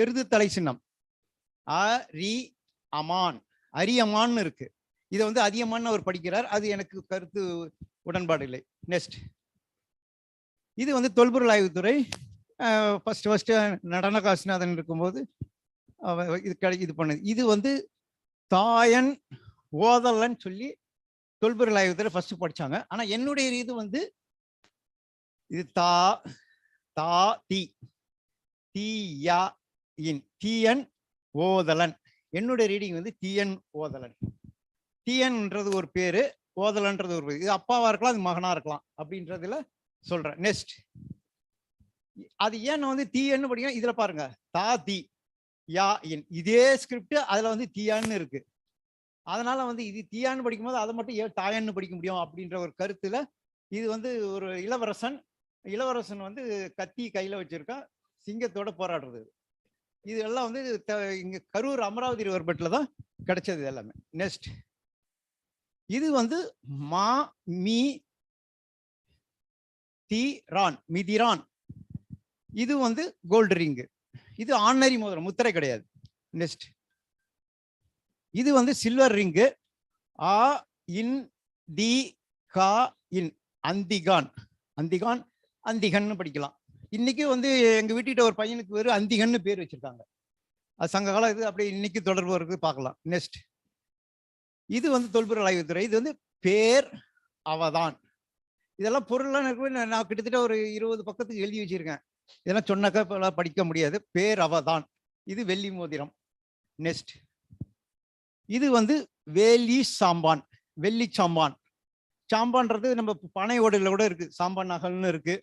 எருது தலை சின்னம். அரி அமான், அரியமான் இருக்கு. இதை வந்து அதியமான் அவர் படிக்கிறார். அது எனக்கு கருத்து உடன்பாடு இல்லை. நெக்ஸ்ட். இது வந்து தொல்பொருள் ஆய்வுத்துறை ஃபர்ஸ்ட் நடன காசிநாதன் இருக்கும்போது இது பண்ணுது. இது வந்து தாயன் ஓதலன்னு சொல்லி தொல்பொருள் ஆய்வுத்துறை ஃபர்ஸ்ட் படிச்சாங்க. ஆனா என்னுடைய இது வந்து இது தா தா தி தீயா இன், தீயன் ஓதலன். என்னுடைய ரீடிங் வந்து தீயன் ஓதலன். தீயன்ன்றது ஒரு பேரு, ஓதலன்றது ஒரு பேரு. இது அப்பாவா இருக்கலாம், அது மகனா இருக்கலாம் அப்படின்றதுல சொல்றேன். நெக்ஸ்ட். அது ஏன் வந்து தீயன்னு படிக்கணும். இதுல பாருங்க, தா தி யா இன், இதே ஸ்கிரிப்ட் அதுல வந்து தீயான்னு இருக்கு. அதனால வந்து இது தீயான்னு படிக்கும்போது அதை மட்டும் ஏன் தாயன்னு படிக்க முடியும் அப்படின்ற ஒரு கருத்துல இது வந்து ஒரு இளவரசன் வந்து கத்தி கையில வச்சிருக்கா, சிங்கத்தோட போராடுறது. இது எல்லாம் வந்து இங்க கரூர் அமராவதி ரிவர் பெட்ல தான் கிடைச்சது எல்லாமே. நெக்ஸ்ட். இது வந்து மா மீ தி ரான், மிதிரான். இது வந்து கோல்டு ரிங்கு. இது ஆர்டினரி மோதிரம், முத்திரை கிடையாது. நெக்ஸ்ட். இது வந்து சில்வர் ரிங்கு. ஆ இன் தி கா இன், அந்திகான். அந்திகான் அந்திகன்னு படிக்கலாம். இன்னைக்கு வந்து எங்க வீட்டுக்கிட்ட ஒரு பையனுக்கு பேரு அந்திகன்னு பேர் வச்சிருக்காங்க. அது சங்க காலம். இது அப்படி இன்னைக்கு தொடர்பு இருக்கு, பார்க்கலாம். நெக்ஸ்ட். இது வந்து தொல்பொருள் ஆய்வுத்துறை. இது வந்து பேர் அவதான். இதெல்லாம் பொருள்லாம் இருக்கு. நான் கிட்டத்தட்ட ஒரு 20 பக்கத்துக்கு எழுதி வச்சிருக்கேன். இதெல்லாம் சொன்னாக்கா படிக்க முடியாது. பேர் அவதான். இது வெள்ளி மோதிரம். நெக்ஸ்ட். இது வந்து வேலி சாம்பான், வெள்ளி சாம்பான். சாம்பான்றது நம்ம பனை ஓடுல கூட இருக்கு, சாம்பான் நகல்னு இருக்கு.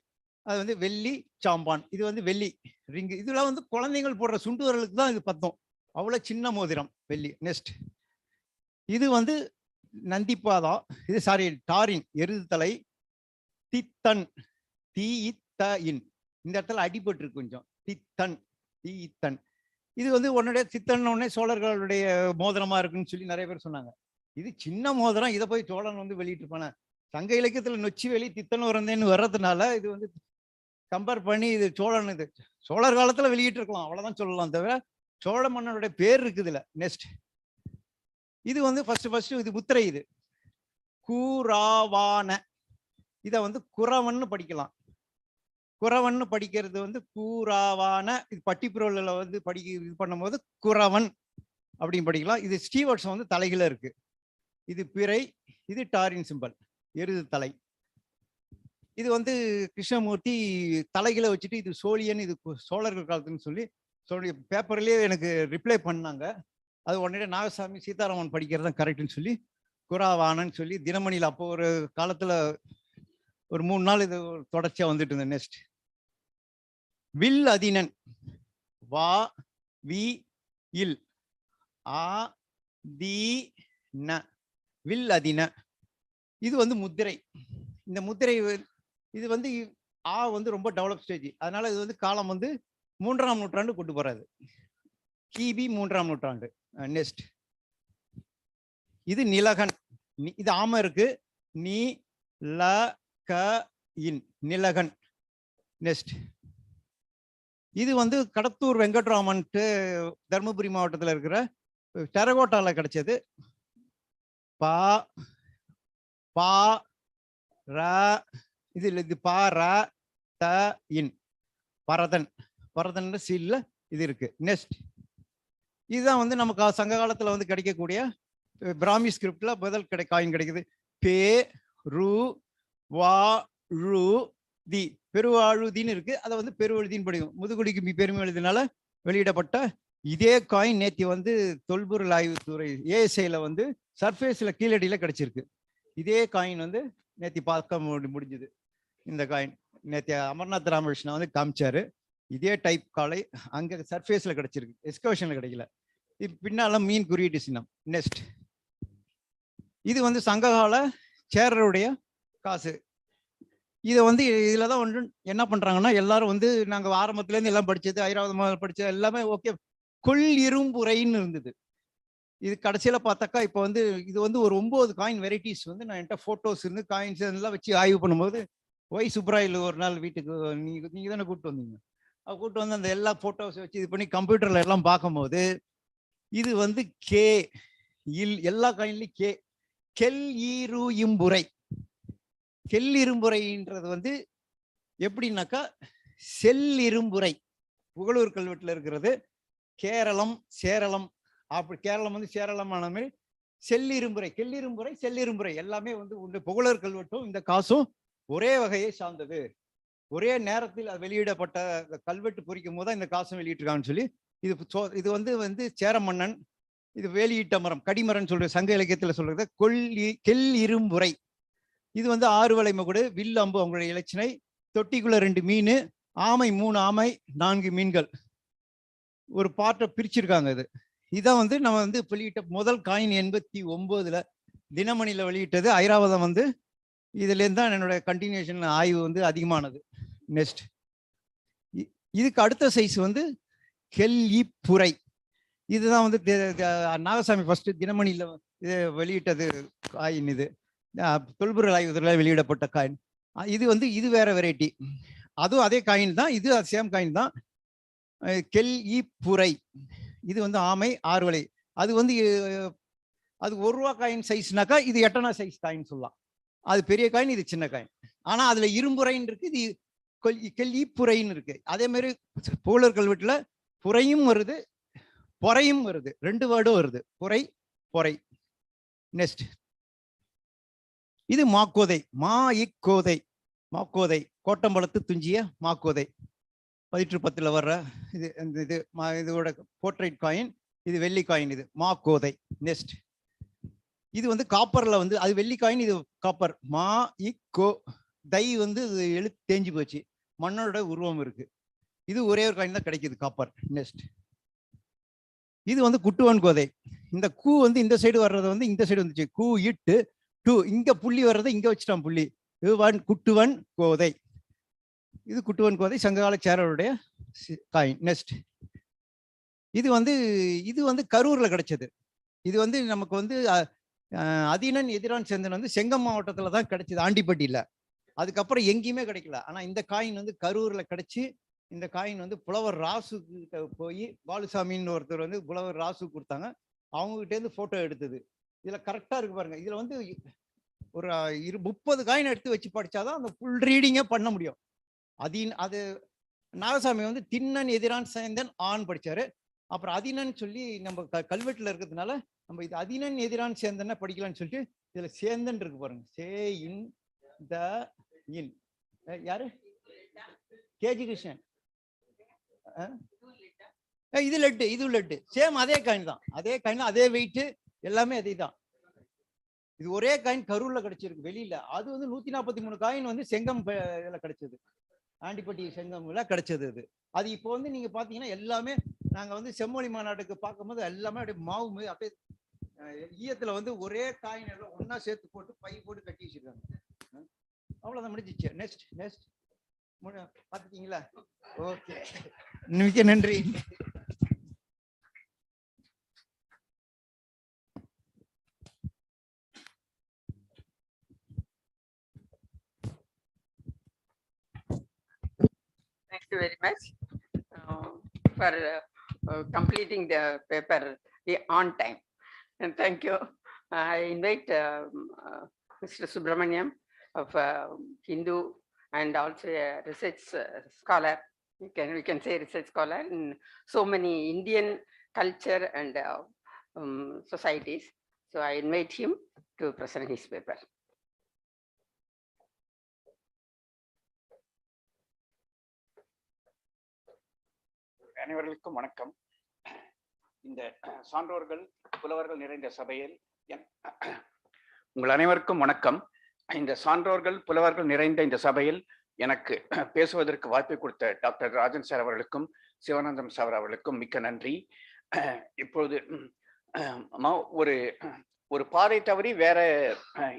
அது வந்து வெள்ளி சாம்பான். இது வந்து வெள்ளி ரிங்கு. இதுல வந்து குழந்தைகள் போடுற சுண்டு வரலுக்கு தான் இது பத்தம். அவ்வளவு சின்ன மோதிரம், வெள்ளி. நெக்ஸ்ட். இது வந்து நந்திப்பாதா. இது டாரின், எருது தலை. தித்தன், தீயின். இந்த இடத்துல அடிபட்டு இருக்கு கொஞ்சம். தித்தன், தீத்தன். இது வந்து உன்னுடைய சித்தன் உடனே சோழர்களுடைய மோதிரமா இருக்குன்னு சொல்லி நிறைய பேர் சொன்னாங்க. இது சின்ன மோதிரம். இதை போய் சோழன் வந்து வெளியிட்டு இருப்பான. சங்க இலக்கியத்துல நொச்சி வெளி தித்தன் வரந்தேன்னு வர்றதுனால இது வந்து கம்பேர் பண்ணி இது சோழன், இது சோழர் காலத்துல வெளியிட்டு இருக்கலாம், அவ்வளவுதான் சொல்லலாம். தவிர சோழ மன்னனுடைய பேர் இருக்குதுல. நெக்ஸ்ட். இது வந்து ஃபர்ஸ்ட் இது முத்திரை. இது கூராவான. இதை வந்து குறவன்னு படிக்கலாம். குறவன்னு படிக்கிறது வந்து கூராவான. இது பட்டிப்புறவுல வந்து இது பண்ணும்போது குறவன் அப்படின்னு படிக்கலாம். இது ஸ்டீவர்ட்ஸ் வந்து தலைகளை இருக்கு. இது பிறை. இது டாரின் சிம்பல், எருது தலை. இது வந்து கிருஷ்ணமூர்த்தி தலைகளை வச்சுட்டு இது சோழியன், இது சோழர்கள் காலத்துன்னு சொல்லி பேப்பர்லயே எனக்கு ரிப்ளை பண்ணாங்க. அது உடனே நாகசாமி சீதாராமன் படிக்கிறது தான் கரெக்ட்னு சொல்லி குராவானன்னு சொல்லி தினமணியில் அப்போ ஒரு காலத்துல ஒரு 3 நாள் இது தொடர்ச்சியா வந்துட்டு இருந்தேன். நெக்ஸ்ட். வில் அதினன். வா வி இல் ஆ தி ந, வில் அதின. இது வந்து முத்திரை. இந்த முத்திரை இது வந்து ஆ வந்து ரொம்ப டெவலப் ஸ்டேஜ். அதனால இது வந்து காலம் வந்து 3ஆம் நூற்றாண்டு கொண்டு போறாது. கிபி 3ஆம் நூற்றாண்டு. நெக்ஸ்ட். இது நிலகன். இது ஆம இருக்கு. நீ ல க இன், நிலகன். நெக்ஸ்ட். இது வந்து கடத்தூர் வெங்கட்ராமன்ட்டு தர்மபுரி மாவட்டத்தில் இருக்கிற டெரகோட்டால கிடைச்சது. பா பா ர, இது பா ர த இன், பரதன். பரதன் சீல்ல இது இருக்கு. நெக்ஸ்ட். இதுதான் வந்து நமக்கு சங்க காலத்துல வந்து கிடைக்கக்கூடிய பிராமி ஸ்கிரிப்ட்ல முதல் காயின் கிடைக்குது. பே ரு வா ரு தி பெருவாழுதின்னு இருக்கு, அதை வந்து பெருவழுதின்னு படிக்கும். முதுகுடிக்கு பெருமை எழுதினால வெளியிடப்பட்ட இதே காயின் நேத்தி வந்து தொல்பொருள் ஆய்வுத்துறை ஏஎஸ்ஐல வந்து சர்ஃபேஸ்ல கீழடியில கிடைச்சிருக்கு. இதே காயின் வந்து நேத்தி பார்க்க முடிஞ்சுது. இந்த காயின் நேத்தி அமர்நாத் ராமகிருஷ்ணா வந்து காமிச்சாரு. இதே டைப் காலை அங்க சர்ஃபேஸ்ல கிடைச்சிருக்கு, எக்ஸ்கர்ஷன்ல கிடைக்கல. இது பின்னால மீன் குறியீட்டு சின்னம். நெக்ஸ்ட், இது வந்து சங்ககால சேரருடைய காசு. இதை வந்து இதுல தான் ஒன்று என்ன பண்றாங்கன்னா, எல்லாரும் வந்து நாங்க ஆரம்பத்துல இருந்து எல்லாம் படிச்சது, ஐராவதமாக படிச்சது எல்லாமே ஓகே. கொள் இரும்புரைன்னு இருந்தது. இது கடைசியில பார்த்தாக்கா இப்போ வந்து இது வந்து ஒரு 9 காயின் வெரைட்டிஸ் வந்து நான் என்கிட்ட போட்டோஸ் இருந்து காயின்ஸ் எல்லாம் வச்சு ஆய்வு பண்ணும்போது, ஒய் சுப்ராயில் ஒரு நாள் வீட்டுக்கு நீங்க தானே கூப்பிட்டு வந்தீங்க, கூப்பிட்டு வந்து அந்த எல்லா போட்டோஸ் வச்சு இது பண்ணி கம்ப்யூட்டர்ல எல்லாம் பார்க்கும்போது, இது வந்து கே எல்லா காயின்லயும் கே கெல் ஈரு இம்புரை. கெல் இரும்புரைன்றது வந்து எப்படின்னாக்கா செல் இரும்புரை புகழூர் கல்வெட்டுல இருக்கிறது. கேரளம் சேரளம், அப்படி கேரளம் வந்து சேரளமான மாதிரி செல்லிரும்புரை கெல்லிரும்புரை செல்லிரும்புரை எல்லாமே வந்து உண்டு. புகழூர் கல்வெட்டும் இந்த காசும் ஒரே வகையை சார்ந்தது. ஒரே நேரத்தில் அது வெளியிடப்பட்ட கல்வெட்டு பொறிக்கும் போது இந்த காசும் வெளியிட்டிருக்காங்கன்னு சொல்லி இது வந்து சேர மன்னன் இது வேலியிட்ட மரம் கடிமரம் சொல்ற சங்க இலக்கியத்துல சொல்றது கெல் இரும்புரை. இது வந்து 6 வலை மகுடு, வில் அம்பு அவங்களுடைய இலச்சினை, தொட்டிக்குள்ள 2 மீன், ஆமை 3 ஆமை 4 மீன்கள், ஒரு பார்ட்டை பிரிச்சிருக்காங்க. இதான் வந்து நம்ம வந்து வெளியிட்ட முதல் காயின் 89ல தினமணியில வெளியிட்டது. ஐராவதம் வந்து இதுல இருந்து தான் என்னோட கண்டினியூஷன் ஆய்வு வந்து அதிகமானது. நெக்ஸ்ட், இதுக்கு அடுத்த சைஸ் வந்து கெல்லிப்புரை. இதுதான் வந்து நாகசாமி ஃபர்ஸ்ட் தினமணியில வெளியிட்டது காயின். இது தொல்பொருள் ஆய்வுல வெளியிடப்பட்ட காயின். இது வேற வெரைட்டி. அதுவும் அதே காயின் தான், இது சேம் காயின் தான். கெல்லிப்புரை இது வந்து ஆமை 6 வலை. அது வந்து அது 1 ரூபா காயின் சைஸ்னாக்கா இது 8 அணா சைஸ் காயின் சொல்லலாம். அது பெரிய காயின், இது சின்ன காயின். ஆனா அதுல இரும்புரைன்னு இருக்கு, இது கெல்லிப்புரைன்னு இருக்கு. அதே மாதிரி புகழூர் கல்வெட்டுல புறையும் வருது பொறையும் வருது, 2 வேர்டும் வருது, புரை பொறை. நெக்ஸ்ட், இது மாக்கோதை மாக்கோதை மாக்கோதை கோட்டம்பலத்து துஞ்சிய மாக்கோதை 1810 வர்ற இதோட போர்ட்ரைட் காயின். இது வெள்ளி காயின், இது மாக்கோதை. நெக்ஸ்ட், இது வந்து காப்பர்ல வந்து அது வெள்ளி காயின், இது காப்பர். தை வந்து எழுத்து தேஞ்சு போச்சு, மண்ணோட உருவம் இருக்கு. இது ஒரே ஒரு காயின் தான் கிடைக்குது, காப்பர். நெக்ஸ்ட், இது வந்து குட்டுவன் கோதை. இந்த கூ வந்து இந்த சைடு வர்றது வந்து இந்த சைடு வந்துச்சு, கூ இட்டு டூ, இங்க புள்ளி வர்றதை இங்க வச்சுட்டான் புள்ளி. குட்டுவன் கோதை. இது குட்டுவன் கோதை சங்ககால சேரருடைய காயின். நெக்ஸ்ட், இது வந்து கரூர்ல கிடைச்சது. இது வந்து நமக்கு வந்து அதீனன் எதிரான் சேர்ந்தன் வந்து செங்கம் மாவட்டத்துல தான் கிடைச்சது, ஆண்டிப்பட்டியில. அதுக்கப்புறம் எங்கேயுமே கிடைக்கல. ஆனா இந்த காயின் வந்து கரூர்ல கிடைச்சி, இந்த காயின் வந்து புலவர் ராசு கிட்ட போய் பாலுசாமின்னு ஒருத்தர் வந்து புலவர் ராசு கொடுத்தாங்க. அவங்க கிட்ட இருந்து போட்டோ எடுத்தது. இதுல கரெக்டா இருக்கு பாருங்க. இதுல வந்து ஒரு 30 காயின் எடுத்து வச்சு படிச்சாதான் அந்த ஃபுல் ரீடிங்கே பண்ண முடியும். அது நாகசாமி வந்து திண்ணன் எதிரான் சேர்ந்தன் ஆண் படிச்சாரு. அப்புறம் அதினன் சொல்லி நம்ம கல்வெட்டுல இருக்கிறதுனால நம்ம இது அதினன் எதிரான் சேர்ந்தன படிக்கலாம்னு சொல்லிட்டு இதுல சேர்ந்தன் இருக்கு பாருங்க. யாரு? கேஜி கிருஷ்ணன். இது லட்டு, இது லட்டு. சேம் அதே காயின் தான், அதே காயின், அதே வெயிட், எல்லாமே அதே தான். இது ஒரே காயின் கரூர்ல கிடைச்சிருக்கு, வெளியில. அது வந்து 143 காயின் வந்து செங்கம் இதுல கிடைச்சது, ஆண்டிப்பட்டி செங்கம்ல கிடைச்சது. அது இப்போ வந்து நீங்க பாத்தீங்கன்னா எல்லாமே நாங்க வந்து செம்மொழி மாநாட்டுக்கு பார்க்கும்போது எல்லாமே அப்படியே மாவு அப்படியே ஈயத்துல வந்து ஒரே காயின் எல்லாம் ஒன்னா சேர்த்து போட்டு பை போட்டு கட்டி வச்சிருக்காங்க. அவ்வளவுதான், முடிஞ்சிச்சு. Next next பாத்துட்டீங்களா? ஓகே, மிக்க நன்றி. Thank you very much for completing the paper on time. And thank you. I invite Mr. Subramaniam of Hindu and also a research scholar. We can say research scholar in so many Indian culture and societies. So I invite him to present his paper. அனைவர்களுக்கும் வணக்கம். இந்த சான்றோர்கள் புலவர்கள் நிறைந்த சபையில் உங்கள் அனைவருக்கும் வணக்கம். இந்த சான்றோர்கள் புலவர்கள் நிறைந்த இந்த சபையில் எனக்கு பேசுவதற்கு வாய்ப்பை கொடுத்த டாக்டர் ராஜன் சார் அவர்களுக்கும் சிவானந்தம் சார் அவர்களுக்கும் மிக்க நன்றி. இப்பொழுது ஒரு ஒரு பாதை தவறி வேற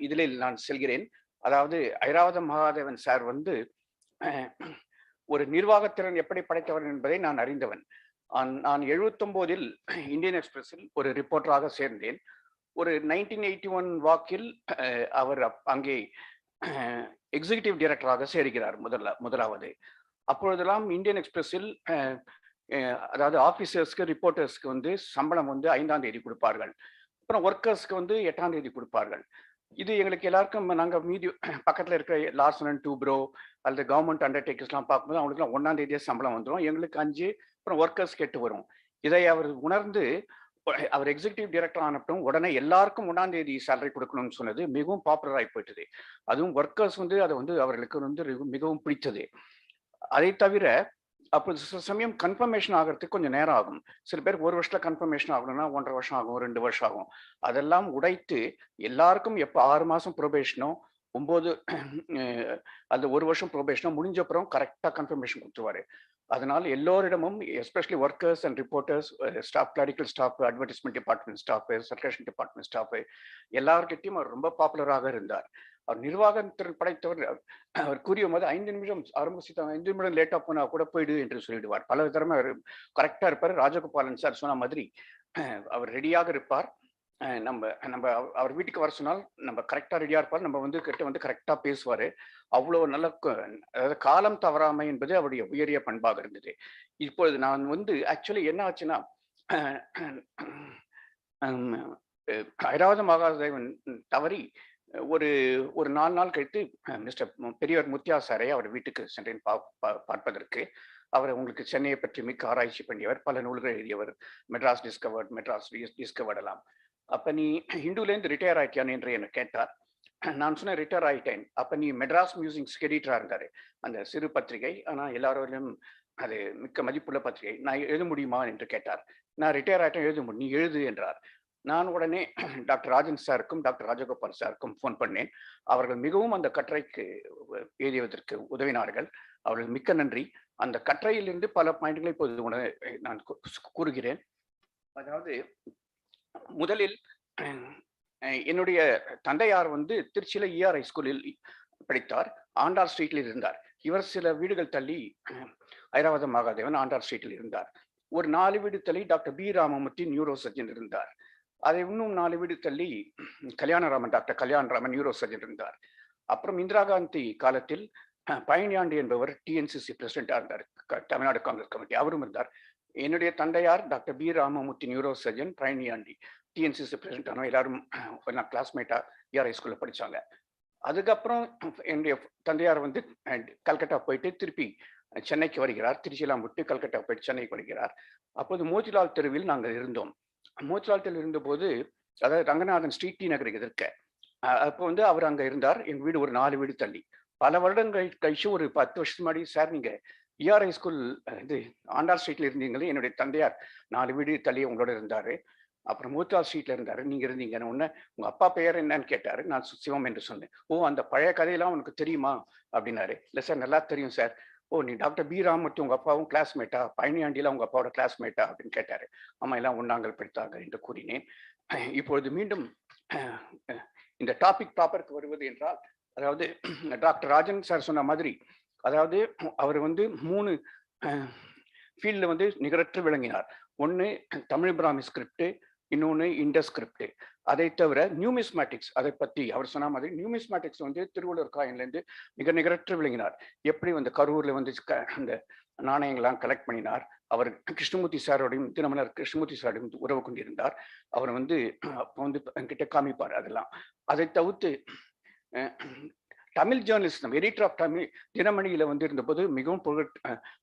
இதில் நான் செல்கிறேன். அதாவது ஐராவதம் மகாதேவன் சார் வந்து ஒரு நிர்வாகத்திறன் எப்படி படைத்தவர் என்பதை நான் அறிந்தவன். நான் 79இல் இந்தியன் எக்ஸ்பிரஸில் ஒரு ரிப்போர்ட்டராக சேர்ந்தேன். ஒரு 1981 வாக்கில் அவர் அங்கே எக்ஸிகியூட்டிவ் டைரக்டராக சேர்கிறார் முதலாவது. அப்பொழுதெல்லாம் இந்தியன் எக்ஸ்பிரஸில் அதாவது ஆஃபீஸர்ஸ்க்கு ரிப்போர்ட்டர்ஸ்க்கு வந்து சம்பளம் வந்து 5ஆம் தேதி கொடுப்பார்கள். அப்புறம் ஒர்க்கர்ஸ்க்கு வந்து 8ஆம் தேதி கொடுப்பார்கள். இது எங்களுக்கு எல்லாருக்கும் நாங்கள் மீதி பக்கத்தில் இருக்கிற லார்சன் அண்ட் டூப்ரோ அல்லது கவர்மெண்ட் அண்டர்டேக்கர்ஸ்லாம் பார்க்கும்போது அவங்களுக்குலாம் 1ஆம் தேதியே சம்பளம் வந்துடும், எங்களுக்கு 5, அப்புறம் ஒர்க்கர்ஸ் 8 வரும். இதை அவர் உணர்ந்து அவர் எக்ஸிகியூட்டிவ் டைரக்டர் ஆனப்பட்டும் உடனே எல்லாருக்கும் 1ஆம் தேதி சேலரி கொடுக்கணும்னு சொன்னது மிகவும் பாப்புலராகி போயிட்டது. அதுவும் ஒர்க்கர்ஸ் வந்து அதை வந்து அவர்களுக்கு வந்து மிகவும் பிடித்தது. அதை தவிர அப்போ சில சமயம் கன்ஃபர்மேஷன் ஆகிறதுக்கு கொஞ்சம் நேரம் ஆகும். சில பேருக்கு 1 வருஷத்துல கன்ஃபர்மேஷன் ஆகணும்னா 1.5 வருஷம் ஆகும், 2 வருஷம் ஆகும். அதெல்லாம் உடைத்து எல்லாருக்கும் எப்போ 6 மாதம் ப்ரொபேஷனோ 9 அந்த 1 வருஷம் ப்ரொபேஷனோ முடிஞ்ச அப்புறம் கரெக்டாக கன்ஃபர்மேஷன் கொடுத்துருவாரு. அதனால் எல்லோரிடமும் especially workers and reporters, staff, clerical staff, advertisement department staff, circulation department staff எல்லார்கிட்டையும் அவர் ரொம்ப பாப்புலராக இருந்தார். அவர் நிர்வாகத்திறன் படைத்தவர். அவர் கூறிய போது 5 நிமிஷம் ஆரம்பிச்சுட்டாங்க, 5 நிமிடம் லேட்டாக போனால் கூட போயிடு என்று சொல்லிடுவார். பல விதமாக அவர் கரெக்டாக இருப்பார். ராஜகோபாலன் சார் சொன்ன மாதிரி அவர் ரெடியாக இருப்பார். நம்ம அவர் வீட்டுக்கு வர சொன்னால் நம்ம கரெக்டாக ரெடியாக இருப்பார். நம்ம வந்து கிட்ட வந்து கரெக்டாக பேசுவார். அவ்வளோ நல்ல அதாவது காலம் தவறாமை என்பது அவருடைய உயரிய பண்பாக இருந்தது. இப்பொழுது நான் வந்து ஆக்சுவலி என்ன ஆச்சுன்னா, ஐராவதம் மகாதேவன் தவறி ஒரு 4 நாள் கழித்து மிஸ்டர் பெரியவர் முத்தியா சாரை அவர் வீட்டுக்கு சென்றேன் பார்ப்பதற்கு. அவர் உங்களுக்கு சென்னையை பற்றி மிக்க ஆராய்ச்சி பண்ணியவர், பல நூல்கள் எழுதியவர், மெட்ராஸ் டிஸ்கவர்ட் எல்லாம். அப்போ நீ ஹிந்துலேருந்து ரிட்டையர் ஆயிட்டியான்னு என்று என்னை கேட்டார். நான் சொன்னேன் ரிட்டையர் ஆகிட்டேன். அப்போ நீ மெட்ராஸ் மியூசிக் எடிட்டராக இருந்தார், அந்த சிறு பத்திரிகை, ஆனால் எல்லாரோடையும் அது மிக்க மதிப்புள்ள பத்திரிகை. நான் எழுத முடியுமா என்று கேட்டார். நான் ரிட்டையர் ஆகிட்டேன், எழுத முடியும், நீ எழுது என்றார். நான் உடனே டாக்டர் ராஜன் சாருக்கும் டாக்டர் ராஜகோபால் சாருக்கும் ஃபோன் பண்ணேன். அவர்கள் மிகவும் அந்த கட்டுரைக்கு எழுதியதற்கு உதவினார்கள். அவர்கள் மிக்க நன்றி. அந்த கட்டுரையிலிருந்து பல பாயிண்ட்களை இப்போது நான் கூறுகிறேன். அதாவது முதலில் என்னுடைய தந்தையார் வந்து திருச்சியில ERI ஸ்கூலில் படித்தார். ஆண்டார் ஸ்ட்ரீட்டில் இருந்தார். இவர் சில வீடுகள் தள்ளி ஐராவதம் மகாதேவன் ஆண்டார் ஸ்ட்ரீட்டில் இருந்தார். ஒரு 4 வீடு தள்ளி doctor P Ramamurthy neurosurgeon இருந்தார். அதை இன்னும் 4 வீடு தள்ளி டாக்டர் கல்யாணராமன் நியூரோ சர்ஜன் இருந்தார். அப்புறம் இந்திரா காந்தி காலத்தில் பழனியாண்டி என்பவர் TNCC பிரசிடென்டாக இருந்தார், தமிழ்நாடு காங்கிரஸ் கமிட்டி, அவரும் இருந்தார். என்னுடைய தந்தையார் doctor P Ramamurthy neurosurgeon, Palaniandi TNCC president ஆனோம். எல்லாரும் நான் கிளாஸ்மேட்டாக ERI ஸ்கூலில் படித்தாங்க. அதுக்கப்புறம் என்னுடைய தந்தையார் வந்து கல்கட்டா போயிட்டு திருப்பி சென்னைக்கு வருகிறார். திருச்சியெல்லாம் விட்டு கல்கட்டா போயிட்டு சென்னைக்கு வருகிறார். அப்போது மோதிலால் தெருவில் நாங்கள் இருந்தோம். மோதிலால் தெருவில் இருந்தபோது, அதாவது ரங்கநாதன் ஸ்ட்ரீட் டி நகருக்கு எதிர்க்க, அப்போ வந்து அவர் அங்கே இருந்தார். எங்கள் வீடு ஒரு 4 வீடு தள்ளி. பல வருடங்கள் கழிச்சு ஒரு 10 வருஷத்துக்கு முன்னாடி, சார் நீங்கள் ERI ஸ்கூல் இது ஆண்டார் ஸ்ட்ரீட்டில் இருந்தீங்களே, என்னுடைய தந்தையார் 4 வீடு தள்ளி உங்களோட இருந்தார், அப்புறம் மோதிலால் ஸ்ட்ரீட்டில் இருந்தார், நீங்கள் இருந்தீங்கன்னு ஒன்று, உங்கள் அப்பா பெயர் என்னன்னு கேட்டார். நான் சிவம் என்று சொன்னேன். ஓ, அந்த பழைய கதையெல்லாம் உனக்கு தெரியுமா அப்படின்னாரு. இல்லை சார், நல்லா தெரியும் சார். ஓ, நீ டாக்டர் பி ராமமூர்த்தி உங்கள் அப்பாவும் கிளாஸ்மேட்டா, பழனியாண்டிலாம் உங்கள் அப்பாவோட கிளாஸ்மேட்டா அப்படின்னு கேட்டார். ஆமாம், எல்லாம் ஒன்றாங்கள் படித்தாங்க என்று கூறினேன். இப்பொழுது மீண்டும் இந்த டாபிக் ப்ராப்பருக்கு வருவது என்றால், அதாவது டாக்டர் ராஜன் சார் சொன்ன மாதிரி, அதாவது அவர் வந்து 3 ஃபீல்டில் வந்து நிகரற்று விளங்கினார். ஒன்று தமிழ் பிராமி ஸ்கிரிப்ட், இன்னொன்று இண்டஸ் ஸ்கிரிப்ட். அதை தவிர நியூமிஸ்மேட்டிக்ஸ், அதை பற்றி அவர் சொன்ன மாதிரி நியூமிஸ்மேட்டிக்ஸ் வந்து திருவள்ளுவர் காயின்லேருந்து நிகரற்று விளங்கினார். எப்படி வந்து கரூரில் வந்து அந்த நாணயங்கள்லாம் கலெக்ட் பண்ணினார். அவர் கிருஷ்ணமூர்த்தி சாரோடையும், திருமணர் கிருஷ்ணமூர்த்தி சாரோடையும் உறவு கொண்டிருந்தார். அவர் வந்து அப்போ வந்து என்கிட்ட காமிப்பார் அதெல்லாம். அதை தவிர்த்து Tamil journalist editor of Tamil தினமணியில வந்து இருந்தபோது மிகவும்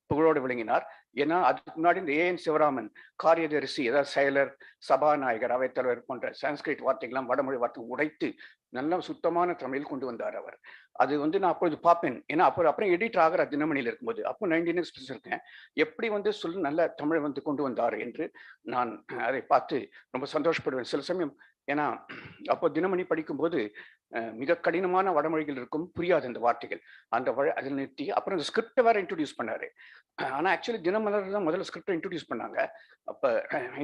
புகழோடு விளங்கினார். ஏன்னா அதுக்கு முன்னாடி இந்த ஏஎன் சிவராமன் காரியதரிசி, அதாவது செயலர், சபாநாயகர், அவைத்தலைவர் போன்ற சான்ஸ்கிரிட் வார்த்தைகள்லாம் வடமொழி வார்த்தை உடைத்து நல்ல சுத்தமான தமிழில் கொண்டு வந்தார் அவர். அது வந்து நான் அப்பொழுது பார்ப்பேன். ஏன்னா அப்புறம் எடிட்டர் ஆகிற தினமணியில் இருக்கும்போது அப்போ 19 இயர்ஸ் இருக்கேன். எப்படி வந்து நல்ல தமிழை வந்து கொண்டு வந்தார் என்று நான் அதை பார்த்து ரொம்ப சந்தோஷப்படுவேன் சில சமயம். ஏன்னா அப்போ தினமணி படிக்கும்போது மிக கடினமான வடமொழிகள் இருக்கும், புரியாது அந்த வார்த்தைகள். அதில் நிறுத்தி அப்புறம் இந்த ஸ்கிரிப்டை வேற இன்ட்ரோடியூஸ் பண்ணாரு. ஆனால் ஆக்சுவலி தினமலர் தான் முதல்ல ஸ்கிரிப்டை இன்ட்ரோடியூஸ் பண்ணாங்க. அப்போ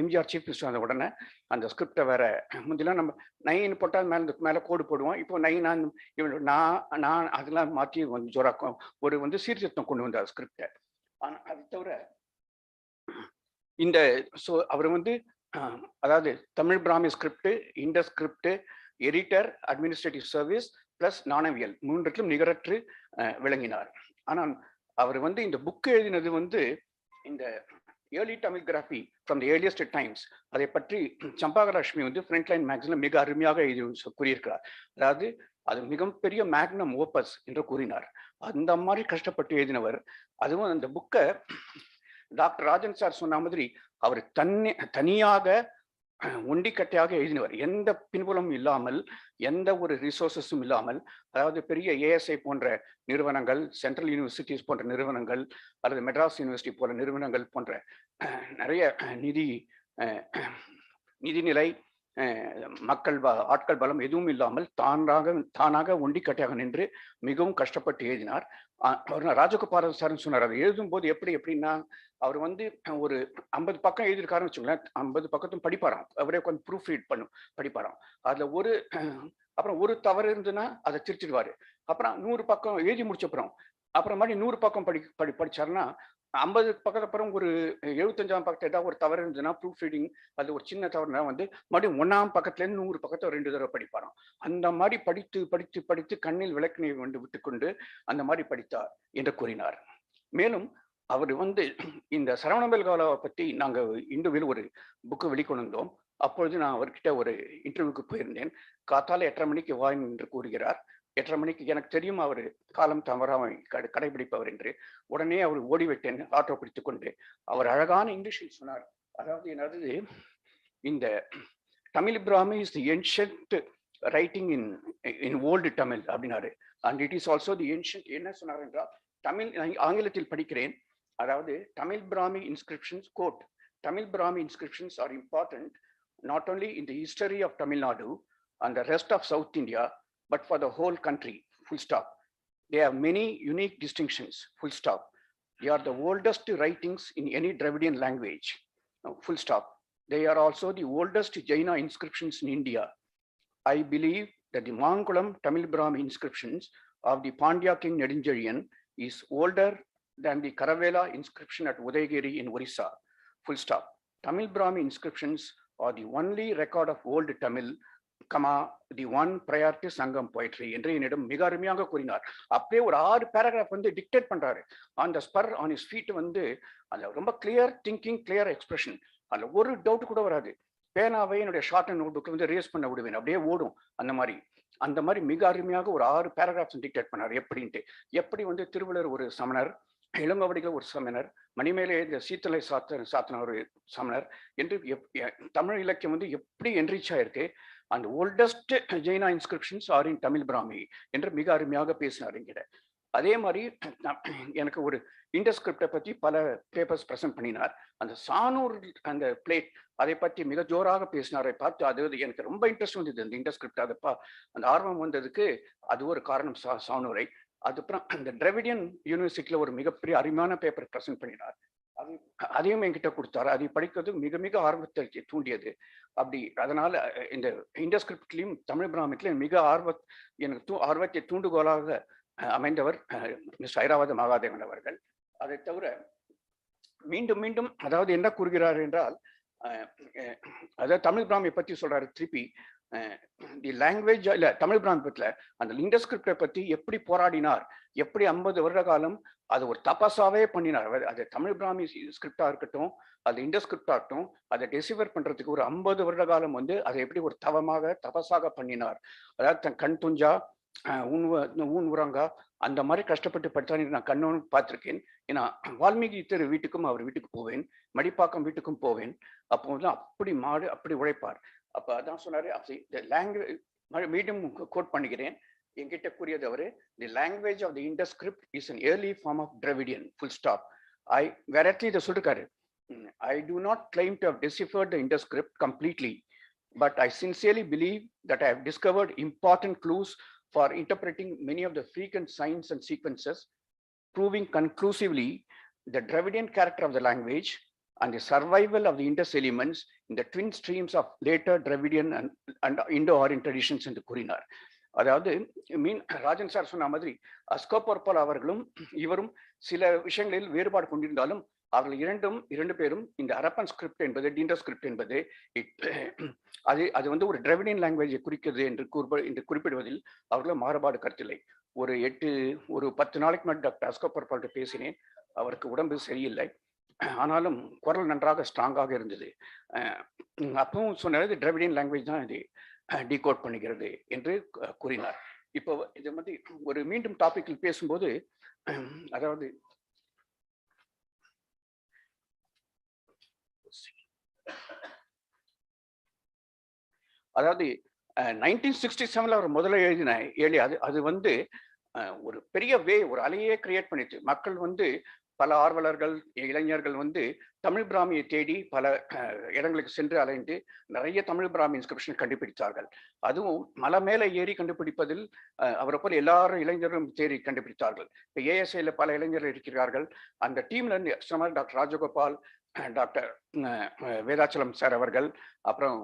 எம்ஜிஆர் சீஃப் மினிஸ்டர் வந்த உடனே அந்த ஸ்கிரிப்டை வேற முந்திலாம் நம்ம நைன்னு போட்டால் மேலே கோடு போடுவோம். இப்போ நான் அதெல்லாம் மாற்றி வந்து ஜோராக்கும் ஒரு வந்து சீர்திருத்தம் கொண்டு வந்தார் ஸ்கிரிப்டை. ஆனால் அது தவிர இந்த அவர் வந்து அதாவது Tamil Brahmi script, Indus script, editor, administrative service plus நாணயவியல் மூன்றுக்கும் நிகரற்று விளங்கினார். ஆனால் அவர் வந்து இந்த புக்கு எழுதினது வந்து இந்த early Tamil epigraphy from the earliest times, அதை பற்றி சம்பாகலட்சுமி வந்து ஃப்ரண்ட்லைன் மேக்ஸினில் மிக அருமையாக எழுதி கூறியிருக்கிறார். அதாவது அது மிகப்பெரிய மேக்னம் ஓப்பஸ் என்று கூறினார். அந்த மாதிரி கஷ்டப்பட்டு எழுதினவர். அதுவும் அந்த புக்கை டாக்டர் ராஜன் சார் சொன்ன மாதிரி அவர் தனியாக ஒண்டிக்கட்டையாக எழுதினவர். எந்த பின்புலமும் இல்லாமல், எந்த ஒரு ரிசோர்ஸஸும் இல்லாமல், அதாவது பெரிய ஏஎஸ்ஐ போன்ற நிறுவனங்கள், சென்ட்ரல் யூனிவர்சிட்டிஸ் போன்ற நிறுவனங்கள், அல்லது மெட்ராஸ் யூனிவர்சிட்டி போன்ற நிறுவனங்கள் போன்ற நிறைய நிதிநிலை, ஆட்கள் பலம் எதுவும் இல்லாமல் தானாக ஒண்டிக்கட்டையாக நின்று மிகவும் கஷ்டப்பட்டு எழுதினார். அவர் ராஜகோபால் சார்னு சொன்னார். அதை எழுதும் போது எப்படின்னா அவர் வந்து ஒரு 50 பக்கம் எழுதியிருக்காருன்னு வச்சுங்களேன். 50 பக்கத்தும் படிப்பாராம். அவரே கொஞ்சம் ப்ரூஃப் ரீட் படிப்பாராம். அதுல அப்புறம் ஒரு தவறு இருந்துன்னா அதை திருத்திடுவாரு. அப்புறம் 100 பக்கம் எழுதி முடிச்சப்புறம் அப்புறம் மாதிரி 100 பக்கம் படிச்சாருன்னா 50 பக்கத்து அப்புறம் ஒரு 75ஆம் பக்கத்துல ஏதாவது ஒரு தவறு இருந்ததுன்னா ப்ரூஃப் ரீடிங், அது ஒரு சின்ன தவறுனா வந்து மறுபடியும் 1ஆம் பக்கத்துலேருந்து 100 பக்கத்தை 2 தடவை படிப்பாராம். அந்த மாதிரி படித்து கண்ணில் விளக்கினை விட்டுக்கொண்டு அந்த மாதிரி படித்தார் என்று கூறினார். மேலும் அவர் வந்து இந்த சரவணபெல்காலாவை பற்றி நாங்கள் இந்துவில் ஒரு புக்கு வெளிக்கொண்டு வந்தோம். அப்பொழுது நான் அவர்கிட்ட ஒரு இன்டர்வியூக்கு போயிருந்தேன். காத்தால 8:30 மணிக்கு வா என்று கூறுகிறார். 8:30 மணிக்கு எனக்கு தெரியும் அவர் காலம் தவறாமல் கடைபிடிப்பவர் என்று. உடனே அவர் ஓடிவிட்டேன் ஆட்டோ பிடித்து கொண்டு. அவர் அழகான இங்கிலீஷில் சொன்னார். அதாவது என்னது, இந்த Tamil Brahmi is the ancient writing in old Tamil அப்படின்னாரு. And it is also the ancient. என்ன சொன்னார் என்றால், தமிழ் ஆங்கிலத்தில் படிக்கிறேன். அதாவது Tamil Brahmi inscriptions quote, Tamil Brahmi inscriptions are important not only in the history of Tamil Nadu and the rest of South India, but for the whole country, full stop. They have many unique distinctions, full stop. They are the oldest writings in any Dravidian language, full stop. They are also the oldest Jaina inscriptions in India. I believe that the Mangulam Tamil Brahmi inscriptions of the Pandya king Nedunjeliyan is older than the Karavela inscription at Udayagiri in Orissa, full stop. Tamil Brahmi inscriptions are the only record of old Tamil, the one prior to Sangam poetry என்று என்னிடம் மிக அருமையாக கூறினார். அப்படியே ஒரு 6 paragraph வந்து dictate பண்றாரு. On the spur, on is feet வந்து அதுல ரொம்ப கிளியர் திங்கிங், கிளியர் எக்ஸ்பிரஷன். அதுல ஒரு டவுட் கூட வராது. பேனாவை என்னுடைய ஷார்ட் அண்ட் நோட் புக்ல வந்து ரேஸ் பண்ண விடுவேன், அப்படியே ஓடும். அந்த மாதிரி மிக அருமையாக ஒரு 6 பேராகிராஃப்ஸ் டிக்டேட் பண்ணார். எப்படி வந்து திருவள்ளுவர் ஒரு சமணர், இளங்கோவடிகள் ஒரு சமணர், மணிமேலே இந்த சீத்தலை சாத்தன ஒரு சமணர் என்று தமிழ் இலக்கியம் வந்து எப்படி என்ரிச் ஆயிருக்கு. அந்த ஓல்டஸ்ட் ஜெயினா இன்ஸ்கிரிப்ஷன்ஸ் ஆர் இன் தமிழ் பிராமி என்று மிக அருமையாக பேசினார் என்கிட்ட. அதே மாதிரி எனக்கு ஒரு இண்டஸ்கிரிப்டை பற்றி பல பேப்பர்ஸ் ப்ரெசென்ட் பண்ணினார். அந்த சானூர் அந்த பிளேட் அதை பற்றி மிக ஜோராக பேசினாரை பார்த்து அது எனக்கு ரொம்ப இன்ட்ரெஸ்ட் வந்தது. அந்த இண்டஸ்கிரிப்ட் அந்த ஆர்வம் வந்ததுக்கு அது ஒரு காரணம் சானூரை. அதுக்கப்புறம் அந்த டிராவிடியன் யூனிவர்சிட்டியில ஒரு மிகப்பெரிய அருமையான பேப்பர் ப்ரெசென்ட் பண்ணினார். அதையும் என்கிட்ட கொடுத்தாரு. அதை படிக்கிறது மிக மிக ஆர்வத்தை தூண்டியது. அதனால இந்த இண்டஸ்கிரிப்ட்லையும் தமிழ் பிராமிட்லையும் மிக ஆர்வத்தை தூண்டுகோலாக அமைந்தவர் மிஸ்டர் ஐராவத மகாதேவன் அவர்கள். அதை தவிர மீண்டும் அதாவது என்ன கூறுகிறார் என்றால், அதாவது தமிழ் பிராமி பற்றி சொல்றாரு திருப்பி. தி லாங்குவேஜ் இல்ல தமிழ் பிராமத்தில் அந்த இண்டஸ்கிரிப்டை பற்றி எப்படி போராடினார், எப்படி 50 வருட காலம் அது ஒரு தபஸாவே பண்ணினார். அது தமிழ் பிராமி ஸ்கிரிப்டா இருக்கட்டும், அது இண்டஸ்கிரிப்டா இருக்கட்டும், அதை டெசிவர் பண்றதுக்கு ஒரு 50 வருட காலம் வந்து அதை எப்படி ஒரு தபஸாக பண்ணினார். அதாவது தன் கண் துஞ்சா ஊன் உறங்கா அந்த மாதிரி கஷ்டப்பட்டு படித்தான் நான் கண்ணோன்னு பார்த்துருக்கேன். ஏன்னா வால்மீகி தெரு வீட்டுக்கும் அவர் வீட்டுக்கு போவேன், மடிப்பாக்கம் வீட்டுக்கும் போவேன். அப்போ வந்து அப்படி மாடு அப்படி உழைப்பார். அப்போ அதான் சொன்னாரு, லாங்குவேஜ் மீண்டும் கோட் பண்ணிக்கிறேன், என்கிட்ட கூறியது அவரு, the language of the Indus script is an early form of Dravidian, full stop. வேற இடத்துல இதை சொல்லிருக்காரு, I do not claim to have deciphered the Indus script completely, but I sincerely believe that I have discovered important clues for interpreting many of the frequent signs and sequences, proving conclusively the Dravidian character of the language and the survival of the Indus elements in the twin streams of later Dravidian and Indo-Aryan traditions என்று கூறினார். அதாவது Rajan sir சொன்ன மாதிரி அஸ்கோபர்பால் அவர்களும் இவரும் சில விஷயங்களில் வேறுபாடு கொண்டிருந்தாலும் அவர்கள் இரண்டு பேரும் இந்த அரப்பன் ஸ்கிரிப்ட் என்பது, டிண்டோ ஸ்கிரிப்ட் என்பது அது வந்து ஒரு டிராவிடியன் லாங்குவேஜை குறிக்கிறது என்று குறிப்பிடுவதில் அவர்களும் மாறுபாடு கருத்தில்லை. ஒரு 10 நாளைக்கு முன்னாடி டாக்டர் அஸ்கோபர்பால்கிட்ட பேசினேன். அவருக்கு உடம்பு சரியில்லை, ஆனாலும் குரல் நன்றாக ஸ்ட்ராங்காக இருந்தது. அப்பவும் சொன்னது டிராவிடியன் லாங்குவேஜ் தான் இது டிகோட் பண்ணுகிறது என்று கூறினார். இப்போ இது மாதிரி ஒரு மீண்டும் டாபிக்கில் பேசும்போது, அதாவது அதாவது 1967 அவர் முதல்ல எழுதின அது வந்து ஒரு பெரிய ஒரு அலையே கிரியேட் பண்ணிட்டு, மக்கள் வந்து பல ஆர்வலர்கள் இளைஞர்கள் வந்து தமிழ் பிராமியை தேடி பல இடங்களுக்கு சென்று அலைந்து நிறைய தமிழ் பிராமி இன்ஸ்கிரிப்ஷன் கண்டுபிடித்தார்கள். அதுவும் மலை மேலே ஏறி கண்டுபிடிப்பதில் அவரை போல எல்லாரும் இளைஞர்களும் தேடி கண்டுபிடித்தார்கள். இப்போ ஏஎஸ்ஐல பல இளைஞர்கள் இருக்கிறார்கள். அந்த டீம்ல இருந்து doctor Rajagopal, doctor Vedachalam sir அவர்கள், அப்புறம்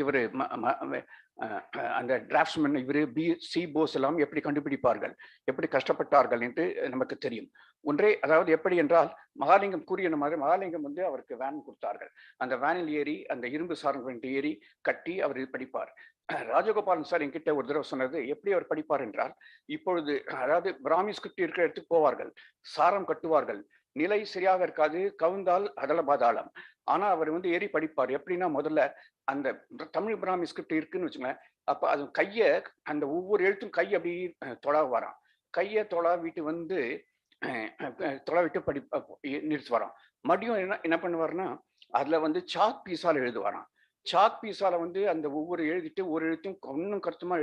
இவர் அந்த டிராஃப்ட்ஸ்மேன் இவர் சி போஸ் எல்லாம் எப்படி கண்டுபிடிப்பார்கள், எப்படி கஷ்டப்பட்டார்கள் என்று நமக்கு தெரியும். அதாவது எப்படி என்றால், மகாலிங்கம் கூறிய மாதிரி மகாலிங்கம் வந்து அவருக்கு வேன் கொடுத்தார்கள். அந்த வேனில் ஏறி அந்த இரும்பு சாரங்கள் ஏறி கட்டி அவர் படிப்பார். ராஜகோபாலன் சார் என்கிட்ட ஒரு தடவை சொன்னது, எப்படி அவர் படிப்பார் என்றால், இப்பொழுது அதாவது பிராமி ஸ்கிரிப்ட் இருக்கிற இடத்துக்கு போவார்கள், சாரம் கட்டுவார்கள், நிலை சரியாக இருக்காது, கவுந்தால் அதல பாதாளம். ஆனா அவர் வந்து ஏறி படிப்பார். எப்படின்னா, முதல்ல அந்த தமிழ் பிராமி ஸ்கிரிப்ட் இருக்குன்னு வச்சுங்களேன், அப்ப அது அந்த ஒவ்வொரு எழுத்தும் கை அப்படி தொழ வரான், கையை தொழாவிட்டு வந்து தொலைவிட்டு நிறுத்து வரான். மறுபடியும் என்ன பண்ணுவார்னா, அதுல வந்து சாக் பீஸால் எழுதுவாராம். சாக் பீஸால வந்து அந்த ஒவ்வொரு எழுதிட்டு ஒரு எழுத்தும் இன்னும் கருத்துமா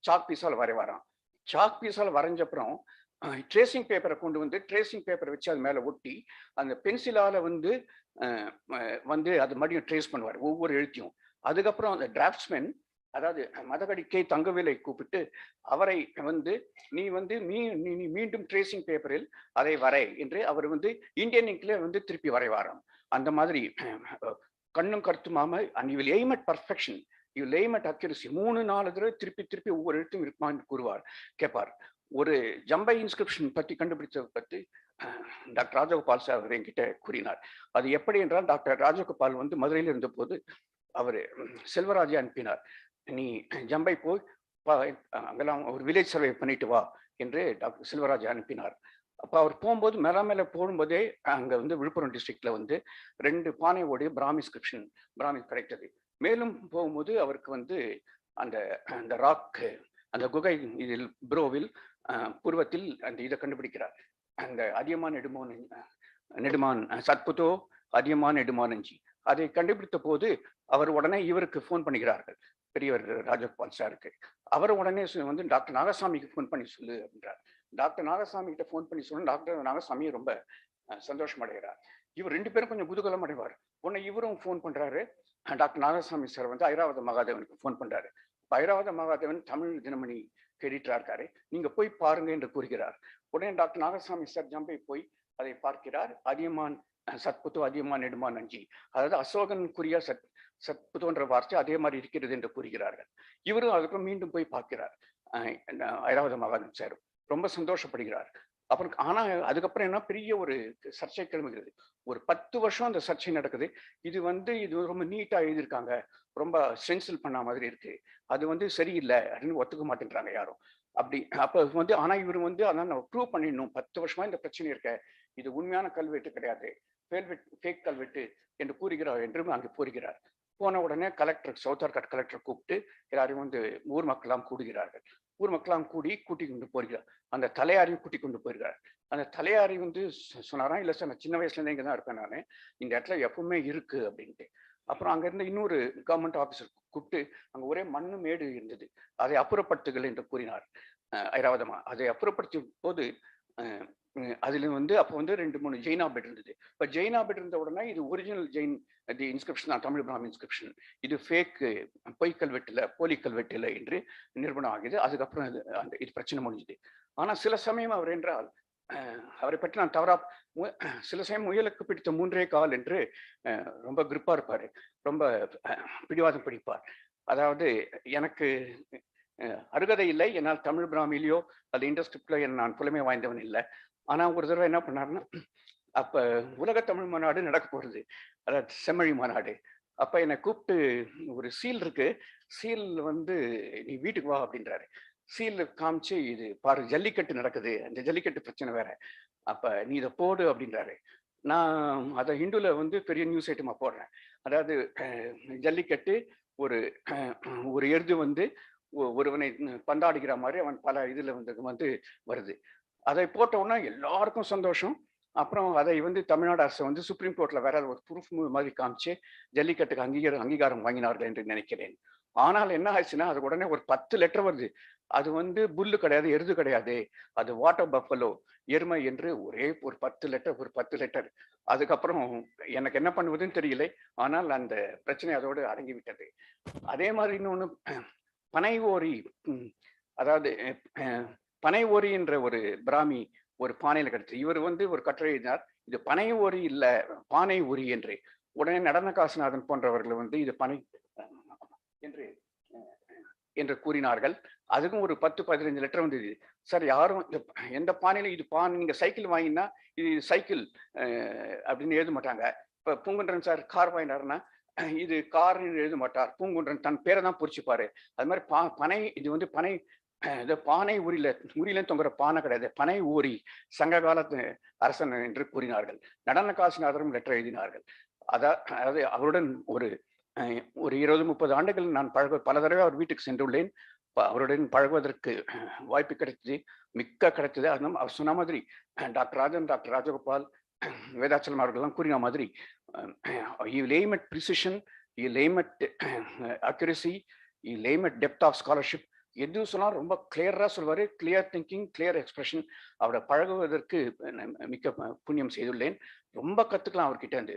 சாக் பீஸால் வரைவாராம். சாக் பீஸால் வரைஞ்சப்புறம் ட்ரேசிங் பேப்பரை கொண்டு வந்து ட்ரேசிங் பேப்பரை வச்சு அது மேல ஒட்டி அந்த பென்சிலால வந்து அது மறுபடியும் ட்ரேஸ் பண்ணுவார் ஒவ்வொரு எழுத்தையும். அதுக்கப்புறம் அந்த டிராஃப்ட்ஸ்மேன், அதாவது மதகடிக்கை தங்கவேலை கூப்பிட்டு அவரை வந்து நீ மீண்டும் ட்ரேசிங் பேப்பரில் அதை வரை என்று அவர் வந்து இந்தியன் இங்க்ல வந்து திருப்பி வரைவாராம். அந்த மாதிரி கண்ணும் கருத்துமாம and you will aim at perfection, you will aim at accuracy. 3-4 தடவை திருப்பி ஒவ்வொரு எழுத்தும் இருக்குமான்னு கேட்பார். ஒரு ஜம்பை இன்ஸ்கிரிப்ஷன் பற்றி கண்டுபிடிச்சதை பற்றி டாக்டர் ராஜகோபால் சார் அவர் என்கிட்ட கூறினார். அது எப்படி என்றால், டாக்டர் ராஜகோபால் வந்து மதுரையில் இருந்த போது அவர் செல்வராஜை அனுப்பினார், நீ ஜம்பை போய் அங்கெல்லாம் ஒரு வில்லேஜ் சர்வே பண்ணிட்டு வா என்று டாக்டர் செல்வராஜை அனுப்பினார். அப்போ அவர் போகும்போது மேலே போகும்போதே அங்கே வந்து விழுப்புரம் டிஸ்ட்ரிக்ட்ல வந்து 2 பானையோடைய பிராமி கிடைத்தது. மேலும் போகும்போது அவருக்கு வந்து அந்த ராக், அந்த குகை இதில் புரோவில் பூர்வத்தில் அந்த இதை கண்டுபிடிக்கிறார். அந்த அதியமான் நெடுமான் சத்புதோ அதியமான் நெடுமானஞ்சி அதை கண்டுபிடித்த போது அவர் உடனே இவருக்கு ஃபோன் பண்ணுகிறார்கள், பெரியவர் ராஜகோபால் சாருக்கு. அவர் உடனே வந்து டாக்டர் நாகசாமிக்கு ஃபோன் பண்ணி சொல்லு அப்படின்றார். டாக்டர் நாகசாமி கிட்ட ஃபோன் பண்ணி சொல்லணும். டாக்டர் நாகசாமி ரொம்ப சந்தோஷம் அடைகிறார். இவர் 2 பேரும் கொஞ்சம் குதூகலம் அடைவார். உடனே இவரும் ஃபோன் பண்றாரு. டாக்டர் நாகசாமி சார் வந்து ஐராவத மகாதேவனுக்கு ஃபோன் பண்றாரு. ஐராவத மகாதேவன் தமிழ் தினமணி எடிட்டரா இருக்காரு, நீங்க போய் பாருங்க என்று கூறுகிறார். உடனே டாக்டர் நாகசாமி சார் ஜம்பை போய் அதை பார்க்கிறார். அதியமான் சத்புதோ அதியமான் நெடுமான் அஞ்சி, அதாவது அசோகனுக்குரிய சத்புதோன்ற வார்த்தை அதே மாதிரி இருக்கிறது என்று கூறுகிறார்கள். இவரும் அதுக்கப்புறம் மீண்டும் போய் பார்க்கிறார். ஐராவத மகாதேவன் சார் ரொம்ப சந்தோஷப்படுகிறார். அப்புறம் ஆனா அதுக்கப்புறம் என்ன, பெரிய ஒரு சர்ச்சை கிளம்புகிறது. ஒரு 10 வருஷம் அந்த சர்ச்சை நடக்குது. இது ரொம்ப நீட்டா எழுதியிருக்காங்க, ரொம்ப ஸ்ட்ரென்சில் பண்ண மாதிரி இருக்கு, அது வந்து சரியில்லை அப்படின்னு ஒத்துக்க மாட்டேன்றாங்க யாரும். அப்ப வந்து ஆனா இவர் வந்து அதான் நம்ம ப்ரூவ் பண்ணிடணும், 10 வருஷமா இந்த பிரச்சனை இருக்க, இது உண்மையான கல்வெட்டு கிடையாது, ஃபேக் கல்வெட்டு என்று கூறுகிறார் என்றும் அங்கு கூறுகிறார். போன உடனே கலெக்டர், சவுத் ஆர்காட் கலெக்டர் கூப்பிட்டு எல்லாரையும் வந்து ஊர் மக்களாம் கூடுகிறார்கள். ஊர் மக்களாம் கூட்டி கொண்டு போகிறார். அந்த தலையாரையும் கூட்டி கொண்டு போயிருக்கார். அந்த தலையாரி வந்து சொன்னாராம், இல்லை சார் நான் சின்ன வயசுலேருந்தே இங்கே தான் இருப்பேன், நான் இந்த இடத்துல எப்பவுமே இருக்கு அப்படின்ட்டு. அப்புறம் அங்கேருந்து இன்னொரு கவர்மெண்ட் ஆஃபீஸர் கூப்பிட்டு அங்கே ஒரே மண்ணு மேடு இருந்தது, அதை அப்புறப்படுத்துகள் என்று கூறினார் ஐராவதமா. அதை அப்புறப்படுத்தும் போது அதுல வந்து அப்போ வந்து 2-3 ஜெயினா பெட் இருந்தது. இப்போ ஜெயினா பெட் இருந்த உடனே இது ஒரிஜினல் ஜெயின் தி இன்ஸ்கிரிப்ஷன் தான், தமிழ் பிராமி இன்ஸ்கிரிப்ஷன், இது ஃபேக் பொய் கல்வெட்டில் போலி கல்வெட்டில் என்று நிரூபணம் ஆகுது. அதுக்கப்புறம் இது பிரச்சனை முடிஞ்சுது. ஆனால் சில சமயம் அவர் என்றால் அவரை பற்றி நான் தவறா, சில சமயம் முயலுக்கு பிடித்த 3 கால் என்று ரொம்ப கிரிப்பா இருப்பார், ரொம்ப பிடிவாதம் பிடிப்பார். அதாவது எனக்கு அருகதை இல்லை, என்னால் தமிழ் பிராமிலையோ அது இண்டஸ்ட்ரிப்டிலோ நான் புலமை வாய்ந்தவன் இல்லை. ஆனால் ஒரு தடவை என்ன பண்ணாருன்னா, அப்போ உலக தமிழ் மாநாடு நடக்க போகிறது, அதாவது செம்மொழி மாநாடு. அப்போ என்னை கூப்பிட்டு ஒரு சீல் இருக்கு, சீல் வந்து நீ வீட்டுக்கு வா அப்படின்றாரு. சீல் காமிச்சு இது பாரு ஜல்லிக்கட்டு நடக்குது, அந்த ஜல்லிக்கட்டு பிரச்சனை வேற, அப்போ நீ இதை போடு அப்படின்றாரு. நான் அதை ஹிந்துல வந்து பெரிய நியூஸ் ஐட்டமாக போடுறேன். அதாவது ஜல்லிக்கட்டு ஒரு எருது வந்து ஒருவனை பந்தாடுகிற மாதிரி அவன் பல இதுல வந்து வருது. அதை போட்ட உடனே எல்லாருக்கும் சந்தோஷம். அப்புறம் அதை வந்து தமிழ்நாடு அரசு வந்து சுப்ரீம் கோர்ட்ல வேற ஒரு ப்ரூஃப் மாதிரி காமிச்சு ஜல்லிக்கட்டுக்கு அங்கீகாரம் வாங்கினார்கள் என்று நினைக்கிறேன். ஆனால் என்ன ஆச்சுன்னா, அது உடனே ஒரு 10 லெட்டர் வருது. அது வந்து புல்லு கிடையாது, எருது கிடையாது, அது வாட்டர் பஃபலோ, எருமை என்று ஒரே ஒரு 10 லெட்டர். அதுக்கப்புறம் எனக்கு என்ன பண்ணுவதுன்னு தெரியல. ஆனால் அந்த பிரச்சனை அதோடு அடங்கிவிட்டது. அதே மாதிரி இன்னொன்று, பனை ஓரி, அதாவது பனை ஓரி என்ற ஒரு பிராமி ஒரு பானையில கிடைச்சு, இவர் வந்து ஒரு கட்டுரை எழுதினார், இது பனை ஓரி இல்ல பானை உரி என்று. உடனே நடன காசுநாதன் போன்றவர்கள் வந்து இது பனை என்று கூறினார்கள். அதுக்கும் ஒரு 10-15 லெட்டர் வந்தது. சார் யாரும் எந்த பானையில இது பானை, நீங்க சைக்கிள் வாங்கினா இது சைக்கிள் அப்படின்னு எழுத மாட்டாங்க. இப்ப பூங்குன்றன் சார் கார் வாங்கினாருன்னா இது கார்னு எழுத மாட்டார், பூங்குன்றன் தன் பேரை தான் பொறிச்சுப்பாரு. அது மாதிரி பனை, இது வந்து பனை, பானை உரியில தொங்குற பானை கிடையாது, பனை ஊரி சங்க காலத்து அரசன் என்று கூறினார்கள். நடன காசுநாதரும் லெட்டர் எழுதினார்கள். அதாவது அவருடன் ஒரு 20-30 ஆண்டுகள் நான் பல தடவை அவர் வீட்டுக்கு சென்றுள்ளேன். அவருடன் பழகுவதற்கு வாய்ப்பு கிடைத்தது, மிக்க கிடைத்தது. அதனால் அவர் சொன்ன மாதிரி டாக்டர் ராஜன், டாக்டர் ராஜகோபால், வேதாச்சலம் அவர்கள்லாம் கூறின மாதிரி you aim at precision, you aim at accuracy, you aim at depth of scholarship. எது சொன்னாலும் ரொம்ப கிளியரா சொல்வாரு, கிளியர் திங்கிங், கிளியர் எக்ஸ்பிரஷன். அவரை பழகுவதற்கு மிக்க புண்ணியம் செய்துள்ளேன். ரொம்ப கத்துக்கலாம் அவர்கிட்ட இருந்து.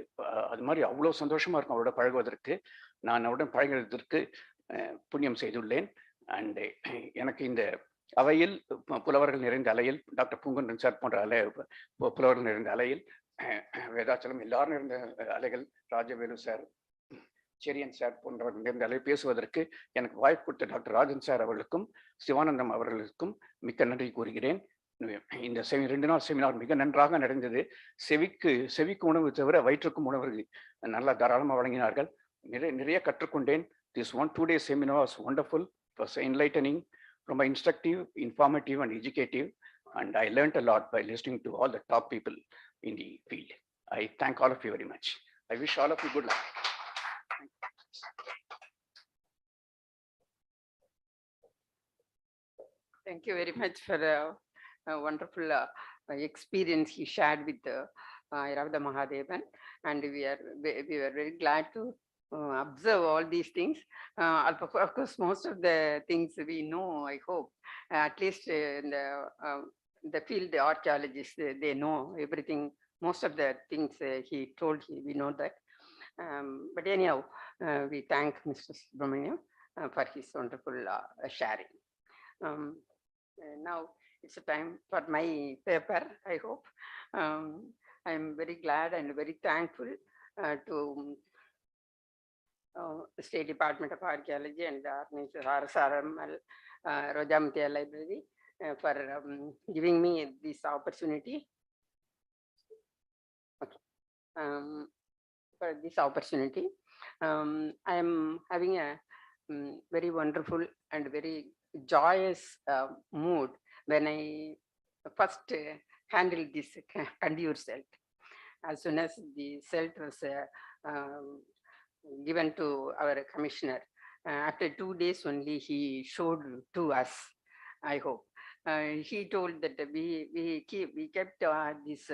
அது மாதிரி அவ்வளோ சந்தோஷமா இருக்கும் அவரோட பழகுவதற்கு. நான் அவருடன் பழகுவதற்கு புண்ணியம் செய்துள்ளேன். அண்ட் எனக்கு இந்த அவையில், புலவர்கள் நிறைந்த அலையில், டாக்டர் பூங்குன்றன் சார் போன்ற புலவர்கள் நிறைந்த அலையில், வேதாச்சலம் எல்லாரும் இருந்த அலைகள், ராஜவேலு சார், செரியன் சார் போன்றவர்கள் நிறைந்த அலை பேசுவதற்கு எனக்கு வாய்ப்பு கொடுத்த டாக்டர் ராஜன் சார் அவர்களுக்கும் சிவானந்தம் அவர்களுக்கும் மிக்க நன்றி கூறுகிறேன். இந்த 2 நாள் செமினார் மிக நன்றாக நடந்தது. செவிக்கு உணவு தவிர வயிற்றுக்கும் உணவு நல்லா தாராளமாக வழங்கினார்கள். நிறைய கற்றுக்கொண்டேன். This 2 day seminar was wonderful. It was enlightening, ரொம்ப instructive, informative and educative, and I learned a lot by listening to all the top people in the field. I thank all of you very much. I wish all of you good luck. Thank you very much for a wonderful experience he shared with Iravada Mahadevan, and we were very glad to observe all these things. Of course, most of the things we know, I hope, at least in the field, the archaeologists, they know everything. Most of the things he told, we know that. But anyhow, we thank Mr. Subramaniam for his wonderful sharing. Now it's a time for my paper, I hope. I am very glad and very thankful to State Department of Archaeology and Saros Cycle, Rojamtia Library for giving me this opportunity. Okay. For this opportunity, I am having a very wonderful and very joyous mood when I first handled this conduit celt. As soon as the celt was given to our commissioner. After 2 days only, he showed to us, I hope. He told that we kept this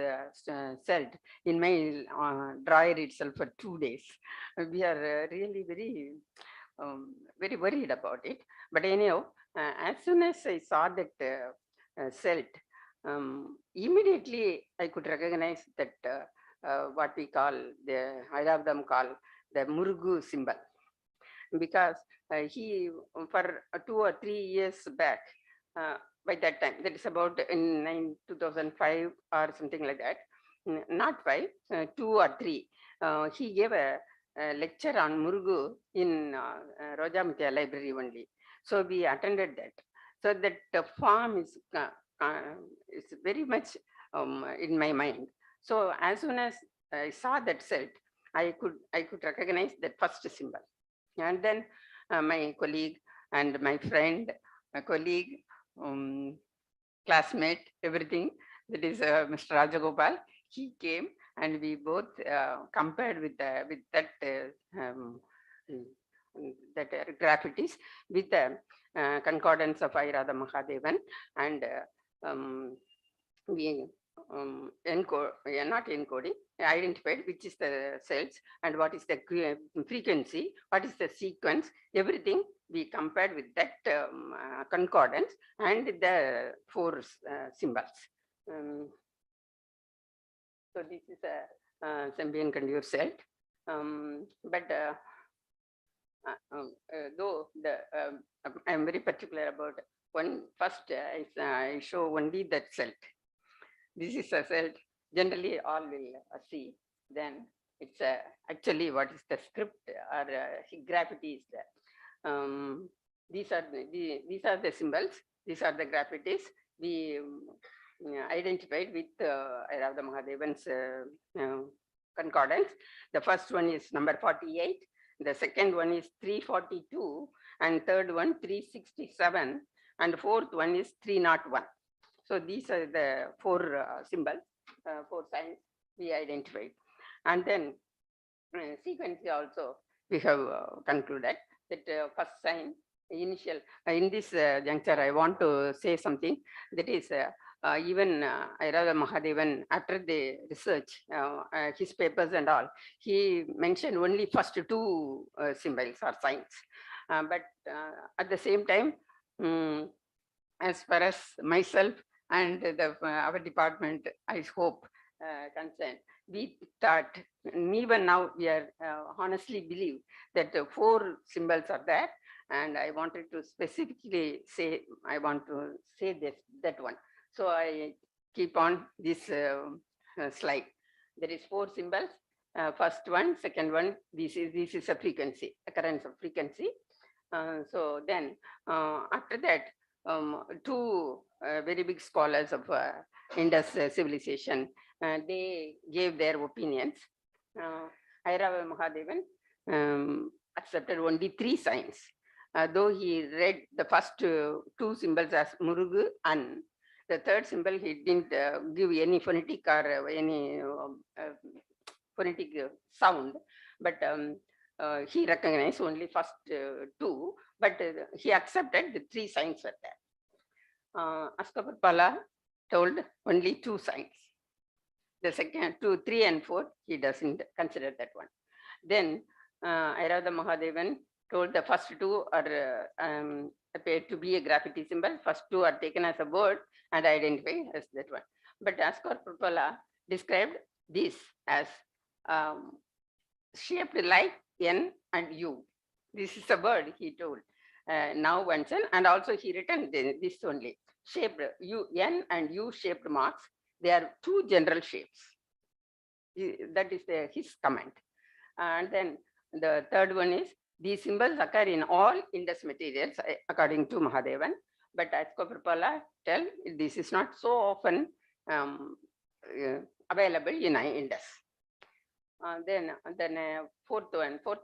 celt in my drawer itself for 2 days. We are really very worried about it. But anyhow, as soon as I saw that celt, immediately I could recognize that what we call I have them call the Murugu symbol, because he for 2 or 3 years back, by that time, that is about in 2005 or something like that, not 5, 2 or 3, he gave a lecture on Murugu in Rojamutia library only. So we attended that. So that the form is very much in my mind. So as soon as I saw that celt, I could recognize that first symbol. And then my colleague and my friend, my colleague, classmate, everything, that is Mr. Rajagopal, he came and we both compared with that graffitis with the concordance of Airada Mahadevan, and we identified which is the cells and what is the frequency, what is the sequence, everything we compared with that concordance and the 4 symbols. So this is a Sembian conduit celt, but though I am very particular about one. First, I show only that celt. This is a celt. Generally, all will see. Then it's actually what is the script or graffiti is there. These are the symbols. These are the graffitis. We identified with Airada Mahadevan's concordance. The first one is number 48. The second one is 342, and third one 367, and fourth one is 301. So these are the 4 symbols, 4 signs we identified. And then sequence also we have concluded that first sign initial. In this juncture, I want to say something, that is even Airada Mahadevan, after the research, his papers and all, he mentioned only first 2 symbols or signs. But at the same time, as far as myself and our department, I hope, concerned, we thought, and even now we are honestly believe that 4 symbols are there, and I wanted to specifically say, I want to say that one. So I keep on this slide. There is 4 symbols. First one, second one, this is a frequency, occurrence of frequency. So then after that, 2 very big scholars of Indus civilization, they gave their opinions. Airada Mahadevan accepted only 3 signs, though he read the first 2 symbols as Murugu, and the third symbol he didn't give any phonetic or any phonetic sound, but he recognized only first 2, but he accepted the 3 signs were there. Askapurpala told only 2 signs. The second 2, 3 and 4, he doesn't consider that one. Then Airada Mahadevan told the first 2 are appeared to be a graffiti symbol. First 2 are taken as a word and identified as that one. But Askapurpala described this as shaped like N and U. This is a word he told. Now once, and also he written this only. Shaped U, N and U shaped marks. They are 2 general shapes. That is his comment. And then the third one is, these symbols occur in all Indus materials according to Mahadevan, but as Askapurpala tell, this is not so often available in Indus. Then fourth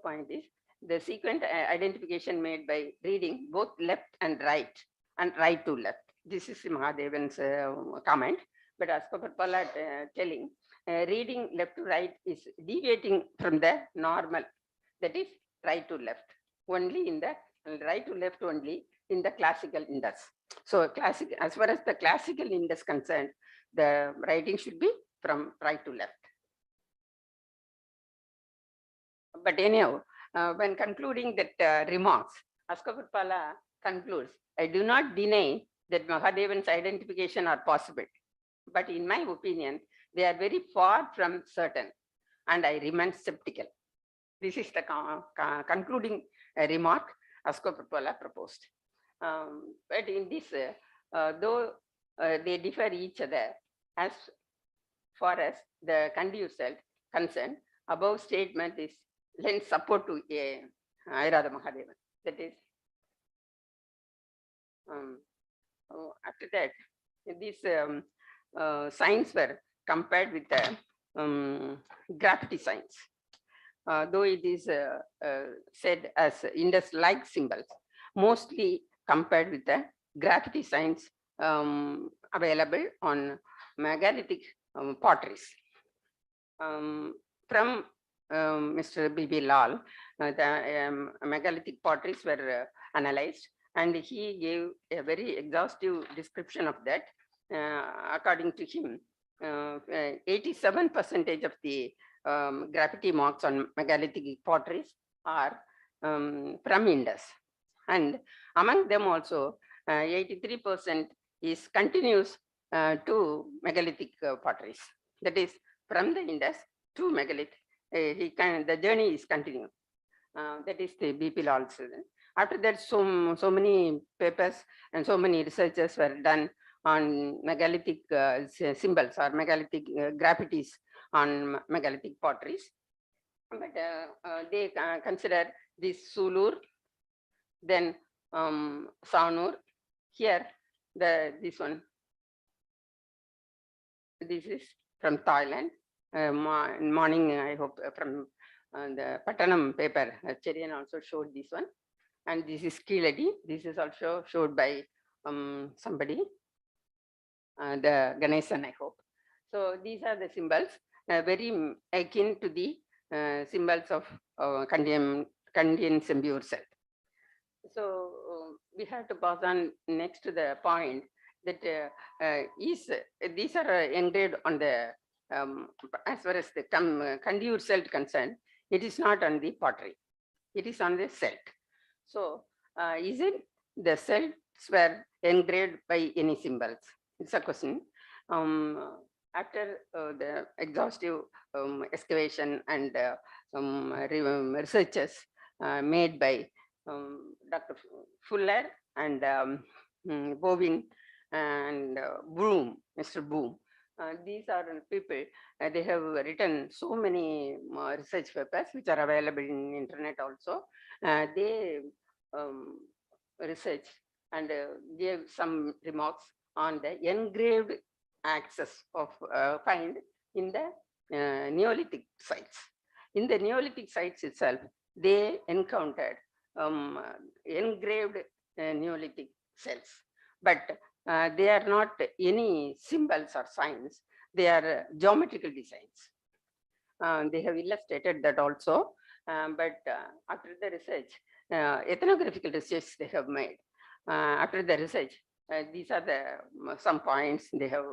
point is the sequent identification made by reading both left and right to left. This is Mahadevan's comment, but Askapurpala telling reading left to right is deviating from the normal. that is right to left, only in the right to left only in the classical Indus. So classic, as far as the classical Indus concerned, the writing should be from right to left. But anyhow, when concluding that remarks, Askapurpala concludes, I do not deny that Mahadevan's identification are possible, but in my opinion, they are very far from certain, and I remain skeptical. This is the concluding remark Askapurpala proposed. But in this, though they differ each other, as far as the conducive self concerned, above statement is lends support to Airada Mahadevan. That is, after that, these signs were compared with the gravity signs. Though it is said as Indus-like symbols, mostly compared with the gravity signs available on megalithic potteries. From Mr. B.B. Lal, the megalithic potteries were analyzed, and he gave a very exhaustive description of that. According to him, 87% of the graffiti marks on megalithic potteries are from Indus, and among them also 83% is continuous to megalithic potteries. That is, from the Indus to megalith, the journey is continued. That is the BP Lal's. After that, so many papers and so many researches were done on megalithic symbols or megalithic graffitis on megalithic potteries. But they consider this Sulur, then Sanur. Here, this one, this is from Thailand. Morning, I hope, from the Pattanam paper, Cherian also showed this one. And this is Kiladi. This is also showed by somebody, the Ganesan, I hope. So these are the symbols, very akin to the symbols of Kandyan Sembur cell. So we have to pass on next to the point that these are engraved on the, as far as the Kandiur cell concerned, it is not on the pottery, it is on the cell. So is it the cells were engraved by any symbols? It's a question. After the exhaustive excavation and researches made by Dr. Fuller and Bovin and Broom, Mr. Boom. These are people, they have written so many research papers which are available in internet also. They research and gave some remarks on the engraved axis of find in the Neolithic sites. In the Neolithic sites itself, they encountered engraved Neolithic cells, but they are not any symbols or signs, they are geometrical designs. They have illustrated that also, but after the research, ethnographical research they have made. After the research, these are the some points they have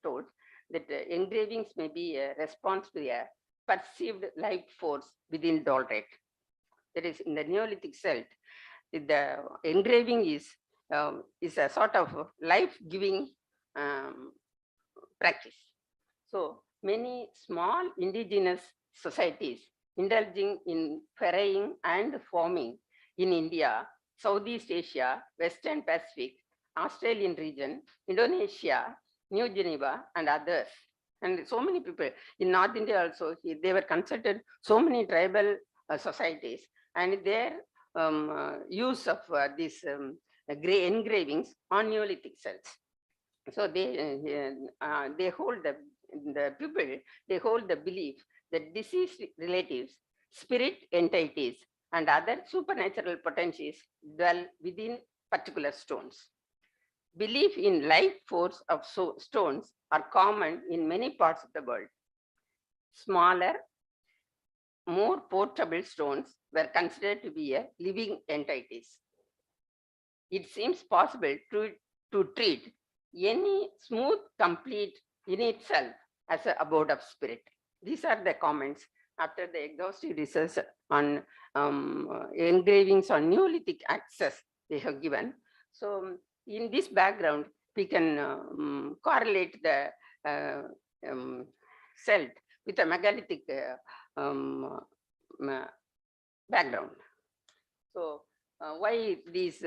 told, that engravings may be a response to a perceived life force within Dolrek. That is, in the Neolithic celt, the engraving is a sort of life-giving practice. So many small indigenous societies indulging in ferrying and farming in India, Southeast Asia, Western Pacific, Australian region, Indonesia, New Geneva, and others. And so many people in North India also, they were consulted so many tribal societies, and their use of these engravings on Neolithic cells. So they hold the people, they hold the belief that deceased relatives, spirit entities, and other supernatural potencies dwell within particular stones. Belief in life force of stones are common in many parts of the world. Smaller more portable stones were considered to be a living entities. It seems possible to treat any smooth, complete in itself as an abode of spirit. These are the comments after the exhaustive research on engravings on Neolithic axes they have given. So in this background, we can correlate the celt with a megalithic background. So why these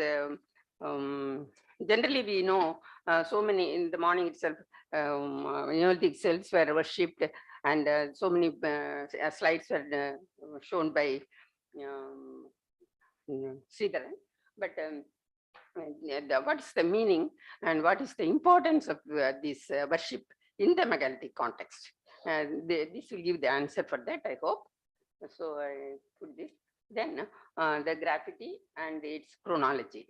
generally we know so many in the morning itself Neolithic cells were worshipped, and so many slides were shown by Sridharan. But what is the meaning and what is the importance of this worship in the megalithic context? This will give the answer for that, I hope. So I put this. Then the graffiti and its chronology.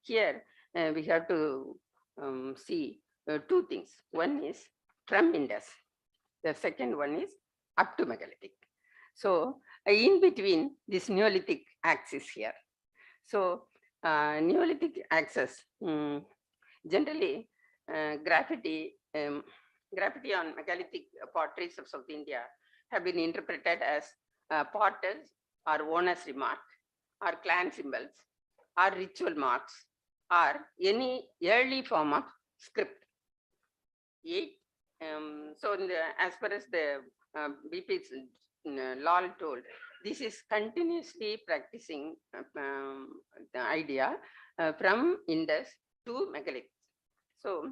Here we have to see two things. One is from Indus. The second one is up to megalithic. So in between this Neolithic axis here. So Neolithic axis, generally graffiti on megalithic potteries of South India have been interpreted as potters or owners' remark, or clan symbols, or ritual marks, or any early form of script. So as far as the BP's Lal told, this is continuously practicing the idea from Indus to megalithic. So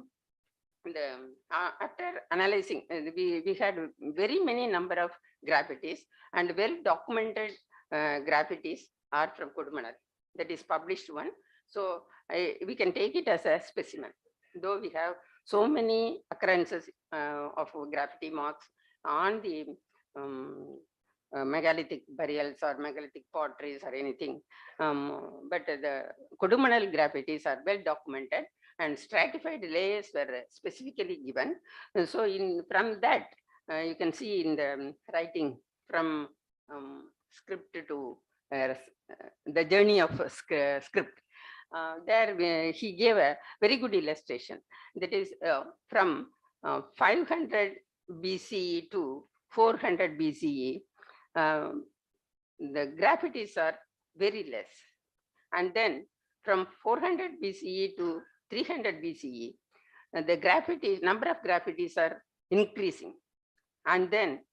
after analyzing, we had very many number of graffitis, and well documented graffitis are from Kodumanal. That is published one. So we can take it as a specimen, though we have so many occurrences of graffiti marks on the megalithic burials or megalithic potteries or anything. But the Kodumanal graffitis are well documented, and stratified layers were specifically given. And so from that, you can see in the writing from script to the journey of script. There he gave a very good illustration. That is from 500 BCE to 400 BCE, the graffitis are very less. And then from 400 BCE to 300 BCE, the graffitis, number of graffitis are increasing. And then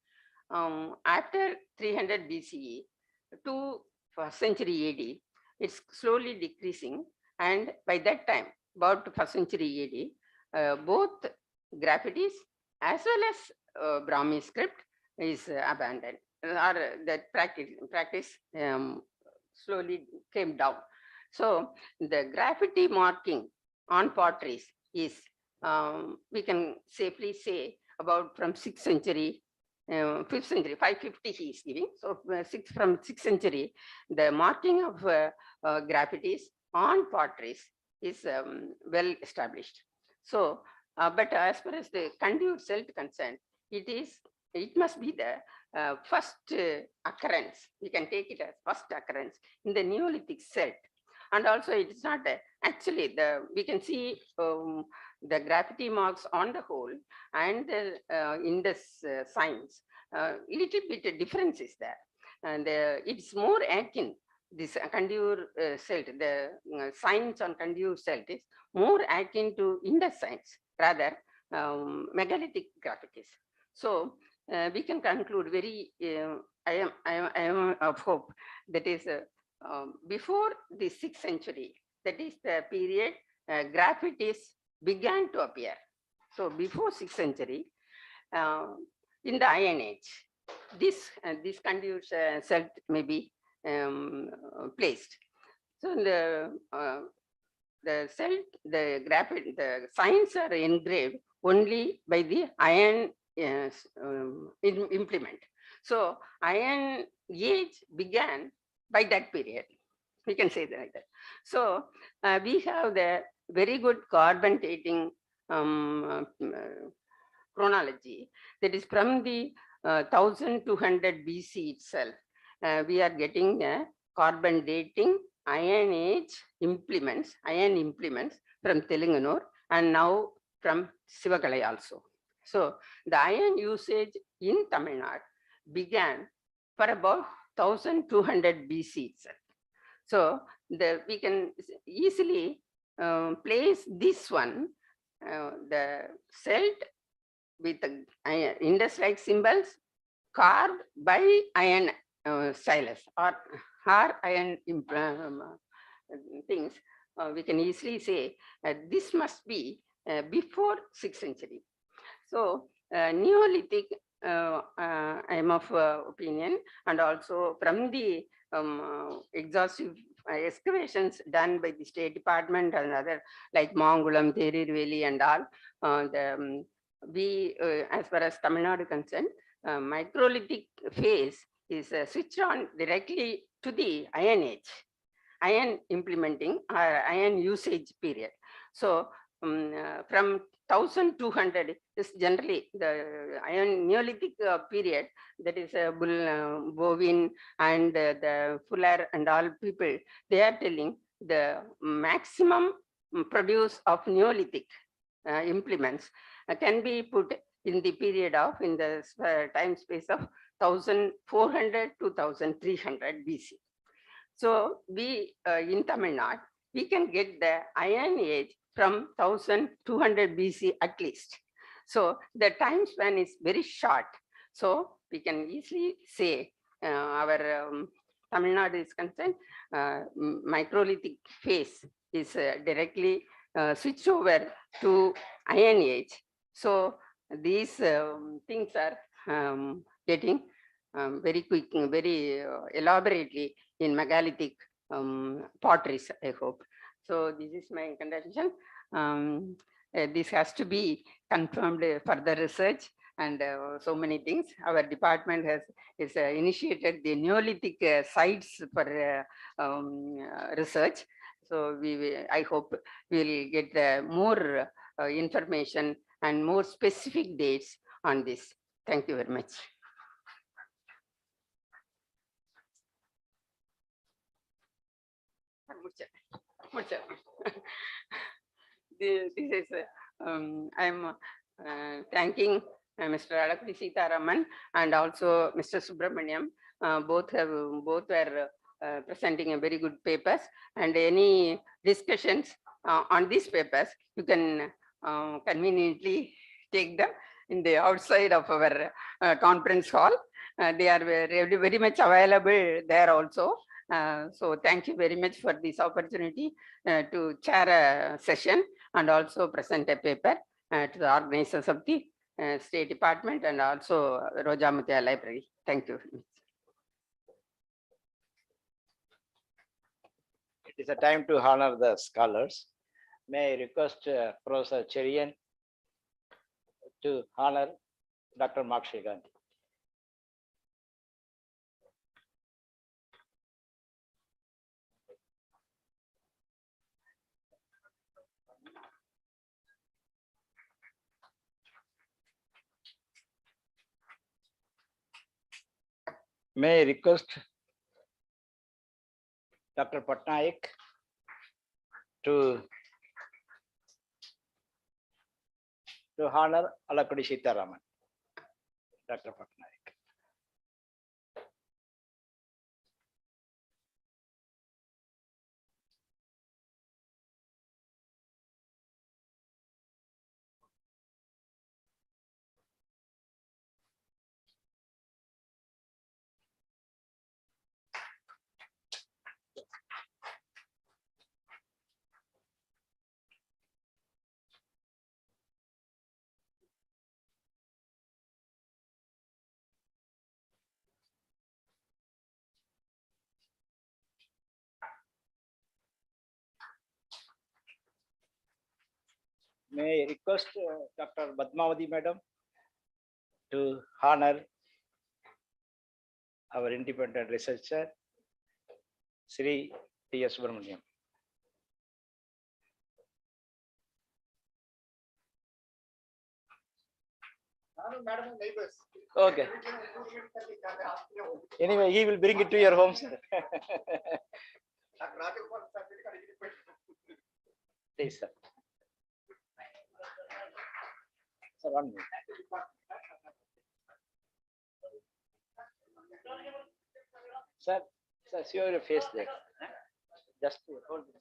after 300 BCE to 1st century AD, it's slowly decreasing. And by that time, about 1st century AD, both graffitis as well as Brahmi script is abandoned, or that practice slowly came down. So the graffiti marking on potteries is, we can safely say, about from 6th century, 5th century, 550 he is giving. So from 6th century, the marking of graffitis on potteries is well established. So, but as far as the conduit celt concerned, it must be the first occurrence. We can take it as first occurrence in the Neolithic celt. And also it is not actually we can see the graffiti marks on the whole, and in this signs, little bit difference is there. And it's more akin, this conduit celt, the signs on conduit celt is more akin to Indus signs, rather megalithic graffitis. So we can conclude very, I am of hope, that is before the 6th century, that is the period graffitis began to appear. So before 6th century, in the Iron Age, this conduit celt may be placed. So the celt, the graffiti, the signs are engraved only by the iron implement. So Iron Age began by that period. We can say that like that. So we have the very good carbon dating chronology, that is from the 1200 BC itself, we are getting carbon dating iron age implements, iron implements from Telugunur, and now from Sivakalai also. So the iron usage in Tamil Nadu began for about 1200 BC itself. So we can easily place this one, the celt with Indus-like symbols carved by iron stylus or iron things. We can easily say this must be before 6th century. So Neolithic, I am of opinion, and also from the exhaustive excavations done by the State Department and other like Mangulam, Therirveli and all, as far as Tamil Nadu concerned, microlithic phase is switched on directly to the Iron Age, iron implementing or iron usage period. So from 1200 is generally the iron Neolithic period, that is Bovin and the Fuller and all people, they are telling the maximum produce of Neolithic implements can be put in the period of, in the time space of 1400 to 1300 BC. So we in Tamil Nadu, we can get the Iron Age from 1200 BC at least. So the time span is very short. So we can easily say our Tamil Nadu is concerned, microlithic phase is directly switched over to Iron Age. So these things are getting very quick, very elaborately in megalithic potteries, I hope. So this is my contention. This has to be confirmed further research and so many things. Our department has initiated the Neolithic sites for research. So I hope we'll get more information and more specific dates on this. Thank you very much. This is I'm thanking Mr. Alakudi Sitaraman and also Mr. Subramaniam. Both were presenting a very good papers, and any discussions on these papers you can conveniently take them in the outside of our conference hall. They are very much available there also. So thank you very much for this opportunity to chair a session and also present a paper to the organizers of the State Department and also Rojamutia Library. Thank you. It is a time to honor the scholars. May I request Professor Cherian to honor Dr. Makshi Gandhi. May I request Dr. Patnaik to honor Alakudi Sitaraman. Dr. Patnaik. May I request Dr. Badmavati Madam to honor our independent researcher, Sri T.S. Subramaniam. Okay. Anyway, he will bring it to your home, sir. Please, sir. Sir, 1 minute. Sir, show your face there. Just hold it.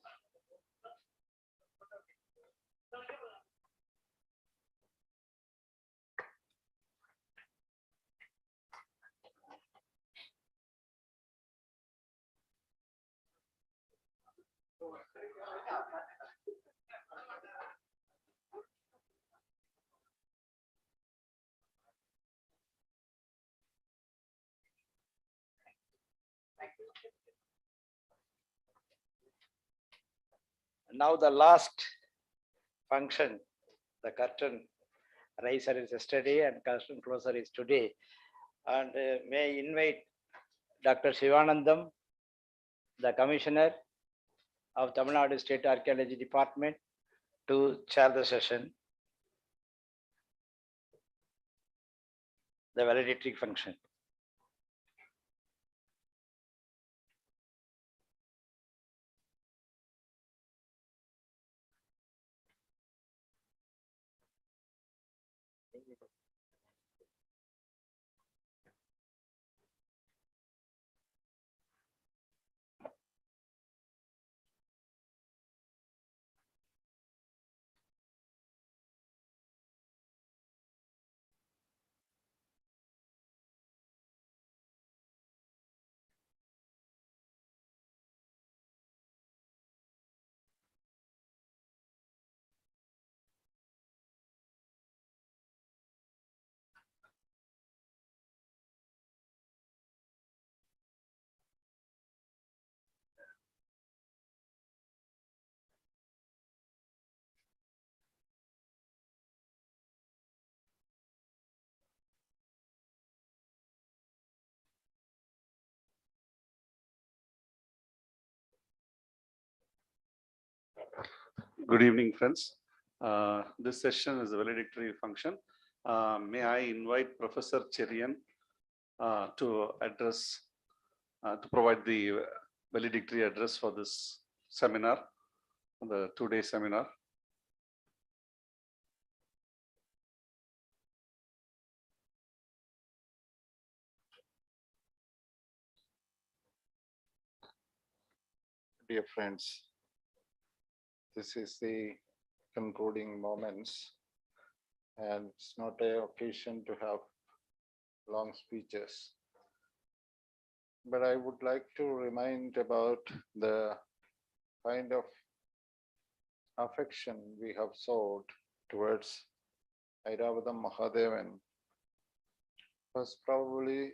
Now the last function, the curtain raiser is yesterday and curtain closer is today. And may I invite Dr. Shivanandam, the Commissioner of Tamil Nadu State Archaeology Department, to chair the session, the valedictory function. Good evening, friends. This session is a valedictory function. May I invite Professor Cherian to address, to provide the valedictory address for this seminar, the 2-day seminar. Dear friends, this is the concluding moments, and it's not an occasion to have long speeches. But I would like to remind about the kind of affection we have showed towards Airavadam Mahadevan was probably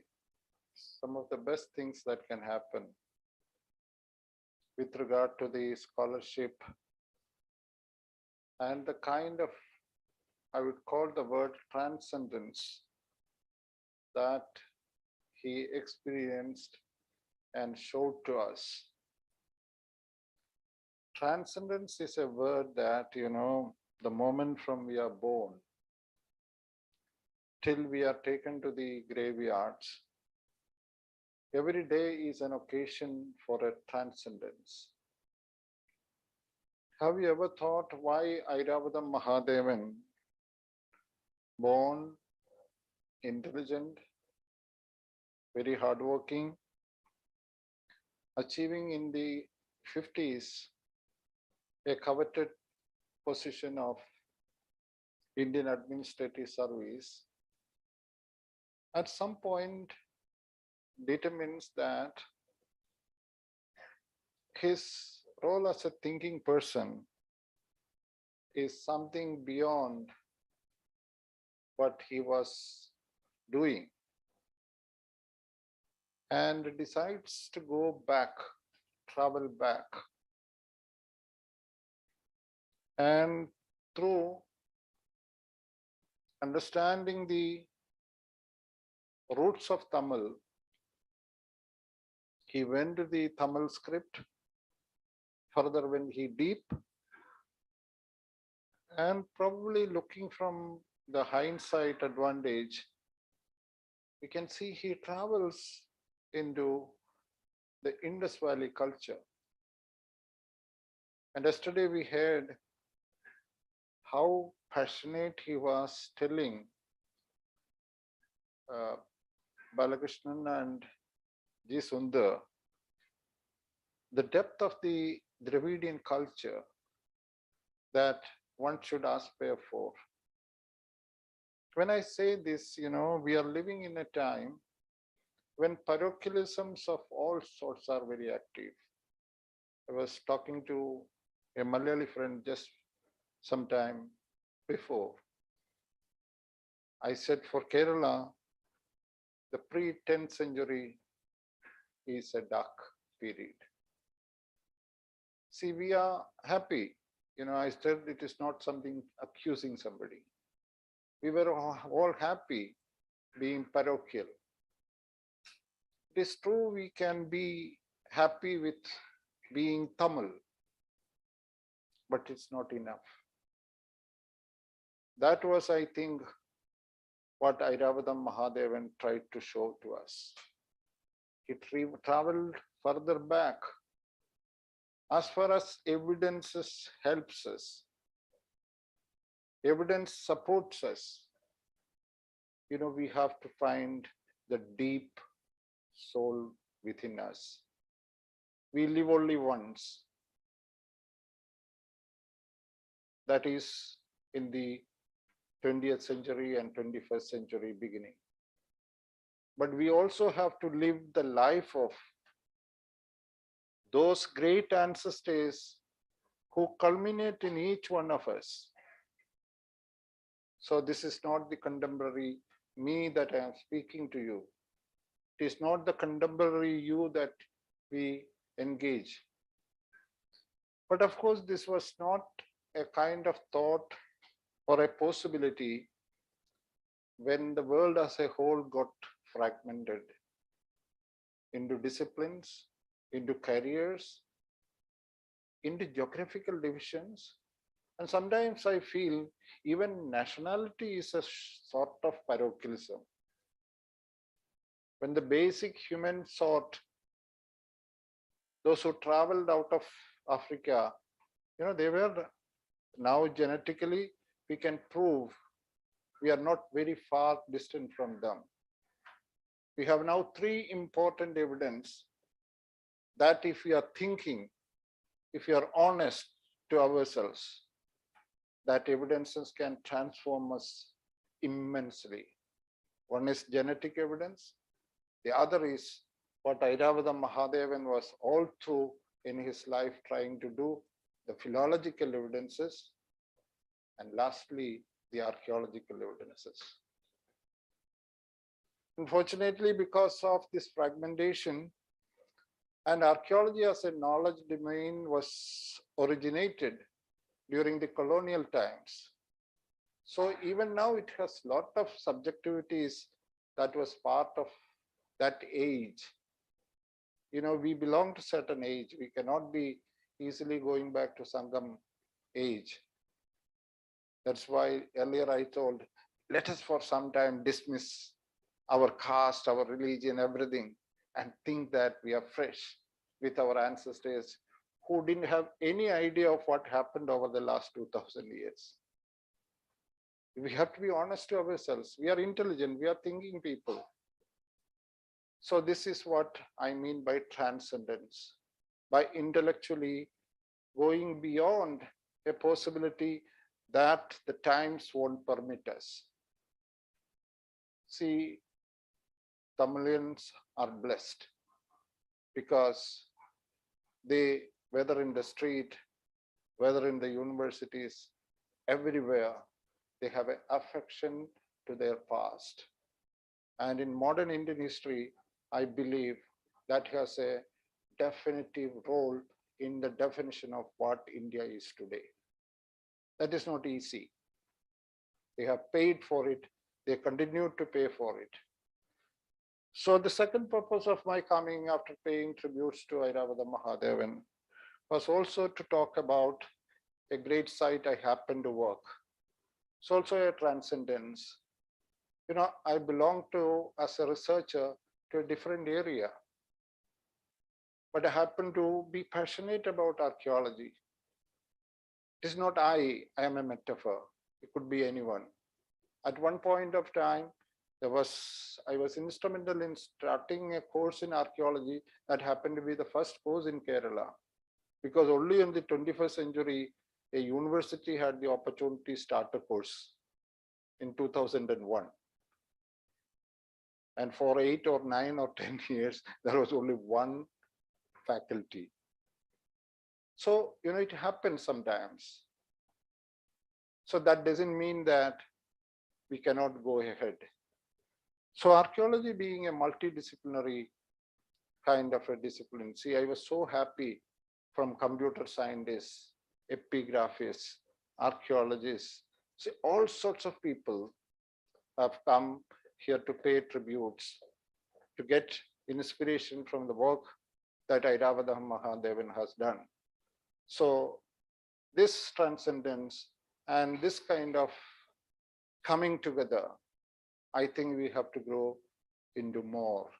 some of the best things that can happen with regard to the scholarship and the kind of, I would call the word transcendence, that he experienced and showed to us. Transcendence is a word that, the moment from we are born till we are taken to the graveyards, every day is an occasion for a transcendence. Have you ever thought why Airavadam Mahadevan, born, intelligent, very hardworking, achieving in the 50s a coveted position of Indian Administrative Service, at some point determines that his role as a thinking person is something beyond what he was doing, and decides to go back, travel back, and through understanding the roots of Tamil, he went to the Tamil script, further went he deep, and probably looking from the hindsight advantage, we can see he travels into the Indus Valley culture. And yesterday we heard how passionate he was telling Balakrishnan and G. Sundar the depth of the Dravidian culture that one should aspire for. When I say this, we are living in a time when parochialisms of all sorts are very active. I was talking to a Malayali friend just some time before. I said for Kerala, the pre-10th century is a dark period. See, we are happy. I said it is not something accusing somebody. We were all happy being parochial. It is true we can be happy with being Tamil, but it's not enough. That was, I think, what Airavadam Mahadevan tried to show to us. He traveled further back. As far as evidences helps us, evidence supports us, we have to find the deep soul within us. We live only once. That is in the 20th century and 21st century beginning. But we also have to live the life of those great ancestors who culminate in each one of us. So this is not the contemporary me that I am speaking to you. It is not the contemporary you that we engage. But of course, this was not a kind of thought or a possibility when the world as a whole got fragmented into disciplines, into careers, into geographical divisions. And sometimes I feel even nationality is a sort of parochialism. When the basic human sort, those who traveled out of Africa, they were now genetically, we can prove we are not very far distant from them. We have now three important evidence that if we are thinking, if we are honest to ourselves, that evidences can transform us immensely. One is genetic evidence. The other is what Airavadam Mahadevan was all through in his life trying to do, the philological evidences. And lastly, the archaeological evidences. Unfortunately, because of this fragmentation, and archaeology as a knowledge domain was originated during the colonial times. So even now it has a lot of subjectivities that was part of that age. We belong to certain age. We cannot be easily going back to Sangam age. That's why earlier I told, let us for some time dismiss our caste, our religion, everything, and think that we are fresh with our ancestors who didn't have any idea of what happened over the last 2000 years. We have to be honest to ourselves. We are intelligent, we are thinking people. So this is what I mean by transcendence, by intellectually going beyond a possibility that the times won't permit us. See, Tamilians are blessed because they, whether in the street, whether in the universities, everywhere, they have an affection to their past. And in modern Indian history, I believe that has a definitive role in the definition of what India is today. That is not easy. They have paid for it. They continue to pay for it. So the second purpose of my coming after paying tributes to Airavadam Mahadevan was also to talk about a great site I happened to work. It's also a transcendence. You know, I belong to, as a researcher, to a different area. But I happen to be passionate about archaeology. It is not I am a metaphor. It could be anyone. At one point of time, I was instrumental in starting a course in archaeology that happened to be the first course in Kerala. Because only in the 21st century, a university had the opportunity to start a course in 2001. And for 8 or 9 or 10 years, there was only one faculty. So, you know, it happens sometimes. So that doesn't mean that we cannot go ahead. So archaeology being a multidisciplinary kind of a discipline. See, I was so happy from computer scientists, epigraphists, archaeologists. See, all sorts of people have come here to pay tributes, to get inspiration from the work that Airavadam Mahadevan has done. So this transcendence and this kind of coming together, I think we have to grow into more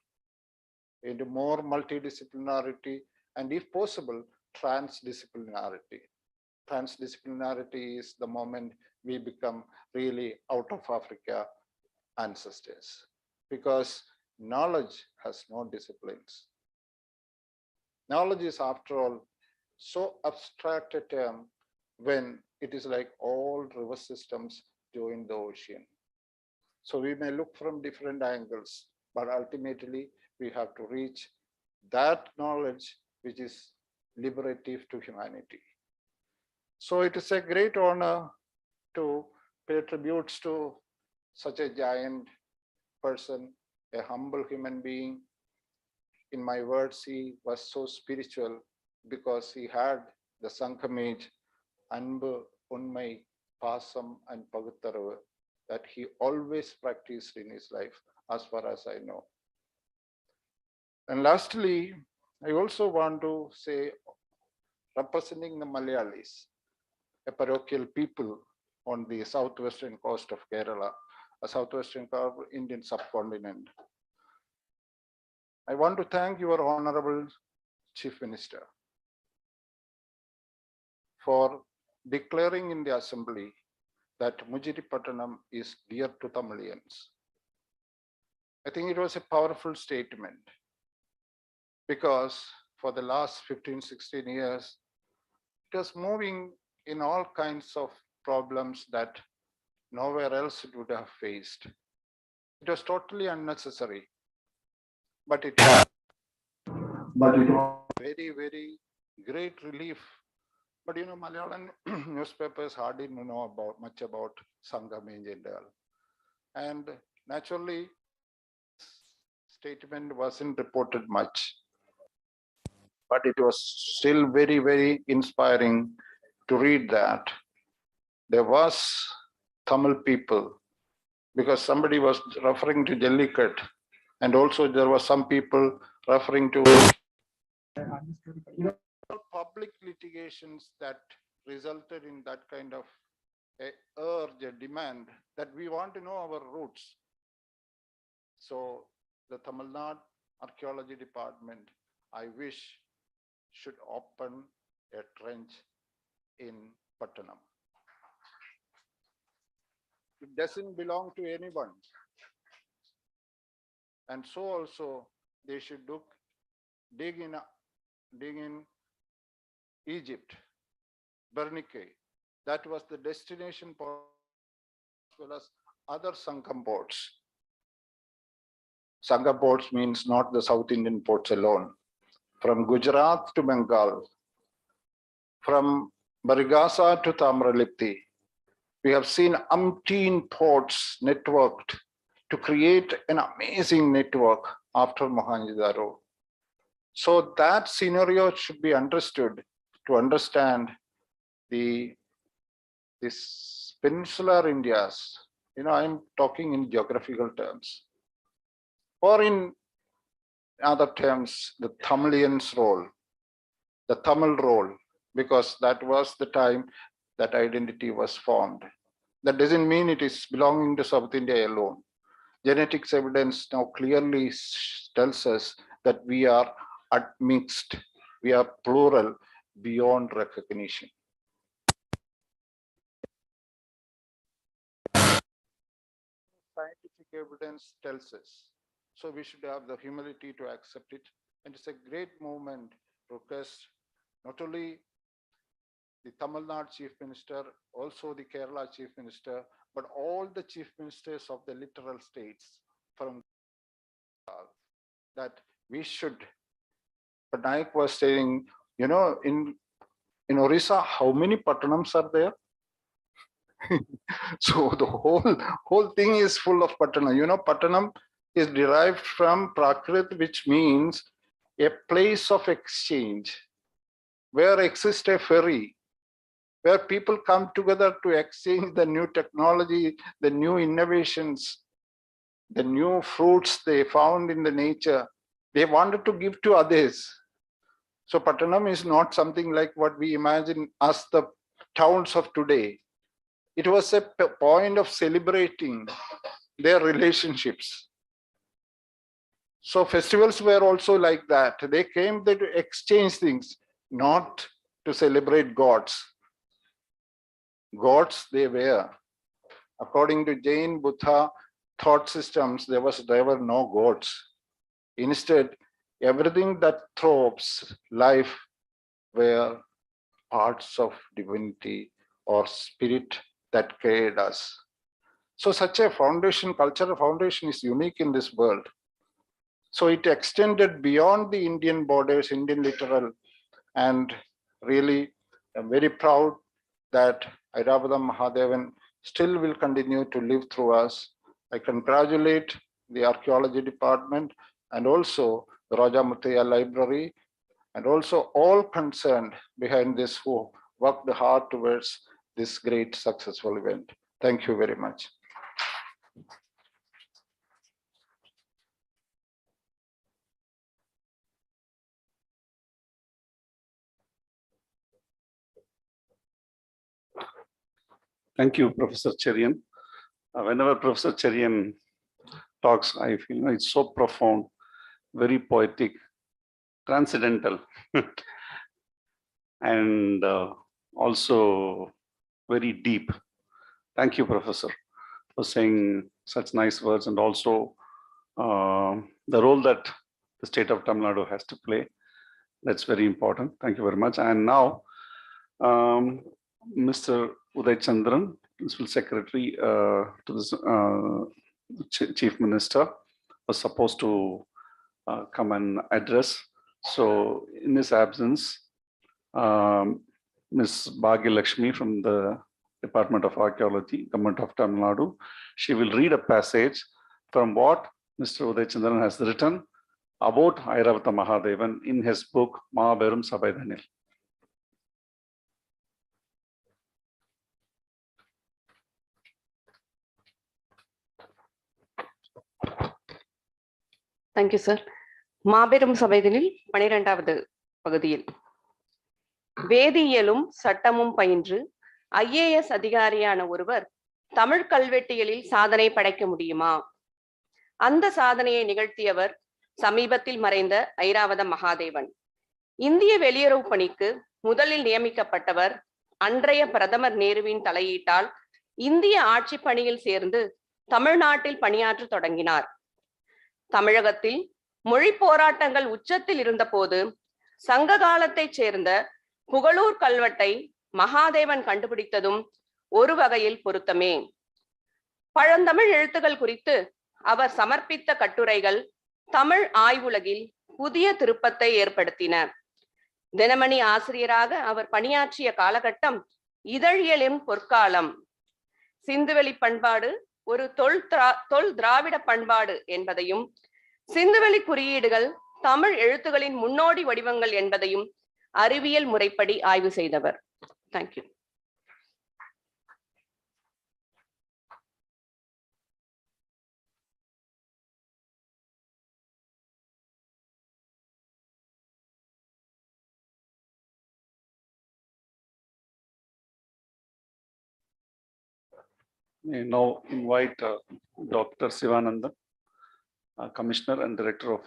multidisciplinarity, and if possible, transdisciplinarity. Transdisciplinarity is the moment we become really out of Africa ancestors, because knowledge has no disciplines. Knowledge is, after all, so abstract a term when it is like all river systems join the ocean. So we may look from different angles, but ultimately we have to reach that knowledge which is liberative to humanity. So it is a great honor to pay tributes to such a giant person, a humble human being. In my words, he was so spiritual because he had the Sankamage, Anbu, Unmai, Pasam, and Pagutaravu that he always practiced in his life, as far as I know. And lastly, I also want to say, representing the Malayalis, a parochial people on the southwestern coast of Kerala, a southwestern Indian subcontinent, I want to thank your Honorable Chief Minister for declaring in the Assembly that Mujiripattanam is dear to Tamilians. I think it was a powerful statement because for the last 15, 16 years, it was moving in all kinds of problems that nowhere else it would have faced. It was totally unnecessary, but it was very, very great relief. But you know, Malayalam newspapers hardly know much about Sangamage and all. And naturally, statement wasn't reported much. But it was still very, very inspiring to read that there was Tamil people, because somebody was referring to Jellicut, and also there were some people referring to public litigations that resulted in that kind of a urge, a demand that we want to know our roots. So the Tamil Nadu Archaeology Department, I wish, should open a trench in Pattanam. It doesn't belong to anyone. And so also they should dig in Egypt, Bernike. That was the destination port, as well as other Sangam ports. Sangam ports means not the South Indian ports alone. From Gujarat to Bengal, from Barigasa to Tamralipti, we have seen umpteen ports networked to create an amazing network after Mohenjo-daro. So that scenario should be understood to understand this peninsular India's, you know, I'm talking in geographical terms, or in other terms, the Tamilians' role, the Tamil role, because that was the time that identity was formed. That doesn't mean it is belonging to South India alone. Genetics evidence now clearly tells us that we are admixed, we are plural beyond recognition. Scientific evidence tells us. So we should have the humility to accept it. And it's a great movement to request not only the Tamil Nadu Chief Minister, also the Kerala Chief Minister, but all the Chief Ministers of the littoral states from that we should. But Naik was saying, you know, in Orissa, how many Pattanams are there? So the whole thing is full of Pattanam. You know, Pattanam is derived from Prakrit, which means a place of exchange, where exists a ferry, where people come together to exchange the new technology, the new innovations, the new fruits they found in the nature. They wanted to give to others. So Pattanam is not something like what we imagine as the towns of today. It was a point of celebrating their relationships. So festivals were also like that. They came there to exchange things, not to celebrate gods. Gods they were. According to Jain Buddha thought systems, there were no gods. Instead, everything that throbs life were parts of divinity or spirit that created us. So such a foundation, cultural foundation is unique in this world. So it extended beyond the Indian borders, Indian littoral, and really I'm very proud that Airavatha Mahadevan still will continue to live through us. I congratulate the archaeology department and also the Raja Muthaiya Library and also all concerned behind this who worked hard towards this great successful event. Thank you very much. Thank you, Professor Cherian. Whenever Professor Cherian talks, I feel it's so profound, very poetic, transcendental, and also very deep. Thank you, Professor, for saying such nice words, and also the role that the state of Tamil Nadu has to play. That's very important. Thank you very much. And now, Mr. Uday Chandran, Principal Secretary to this Chief Minister, was supposed to come and address. So in his absence, Ms. Bhagya Lakshmi from the Department of Archaeology, Government of Tamil Nadu, she will read a passage from what Mr. Uday Chandran has written about Airavatha Mahadevan in his book, Mahaberum Sabaithanil. Thank you, sir. மாபெரும் சபைதனில் 12வது பகுதியில் வேதியியலும் சட்டமும் பயின்று IAS அதிகாரியான ஒருவர் தமிழ் கல்வெட்டியலில் சாதனை படைக்க முடியுமா? அந்த சாதனையை நிகழ்த்தியவர் சமீபத்தில் மறைந்த ஐராவத மகாதேவன். இந்திய வெளியுறவு பணிக்கு முதலில் நியமிக்கப்பட்டவர் அன்றைய பிரதமர் நேருவின் தலையீட்டால் இந்திய ஆட்சி பணியில் சேர்ந்து தமிழ்நாட்டில் பணியாற்ற தொடங்கினார். தமிழகத்தில் மொழி போராட்டங்கள் உச்சத்தில் இருந்தபோது சங்க காலத்தைச் சேர்ந்த புகழூர் கல்வெட்டை மகாதேவன் கண்டுபிடித்ததும் ஒரு வகையில் பொருத்தமே. பழந்தமிழ் எழுத்துக்கள் குறித்து அவர் சமர்ப்பித்த கட்டுரைகள் தமிழ் ஆய்வுலகில் புதிய திருப்பத்தை ஏற்படுத்தின. தினமணி ஆசிரியராக அவர் பணியாற்றிய காலகட்டம் இதழியலின் பொற்காலம். சிந்துவெளி பண்பாடு ஒரு தொல் திராவிட பண்பாடு என்பதையும், சிந்துவெளி குறியீடுகள் தமிழ் எழுத்துகளின் முன்னோடி வடிவங்கள் என்பதையும் அறிவியல் முறைப்படி ஆய்வு செய்தவர். Thank you. may now invite Dr. Sivananda, Commissioner and Director of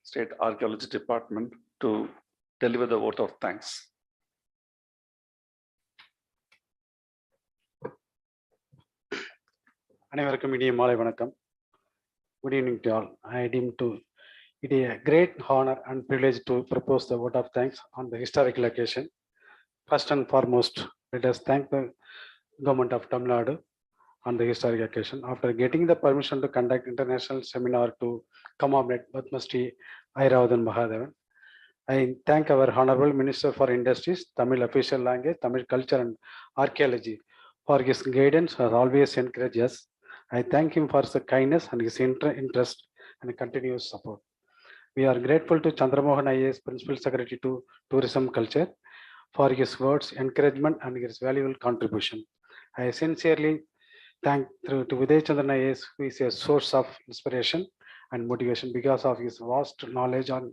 State Archaeology Department, to deliver the vote of thanks. அனைவருக்கும் இனிய மாலை வணக்கம். Good evening to all. I deem it a great honor and privilege to propose the vote of thanks on the historical occasion. First and foremost, let us thank the government of Tamil Nadu on the historic occasion. After getting the permission to conduct international seminar to commemorate Padmasri Airavathan Mahadevan, I thank our Honorable Minister for Industries, Tamil official language, Tamil culture and archaeology for his guidance has always encouraged us. I thank him for his kindness and his interest and continuous support. We are grateful to Chandramohan IAS, Principal Secretary to Tourism Culture, for his words, encouragement and his valuable contribution. I sincerely thank to Uday Chandran IAS, who is a source of inspiration and motivation because of his vast knowledge and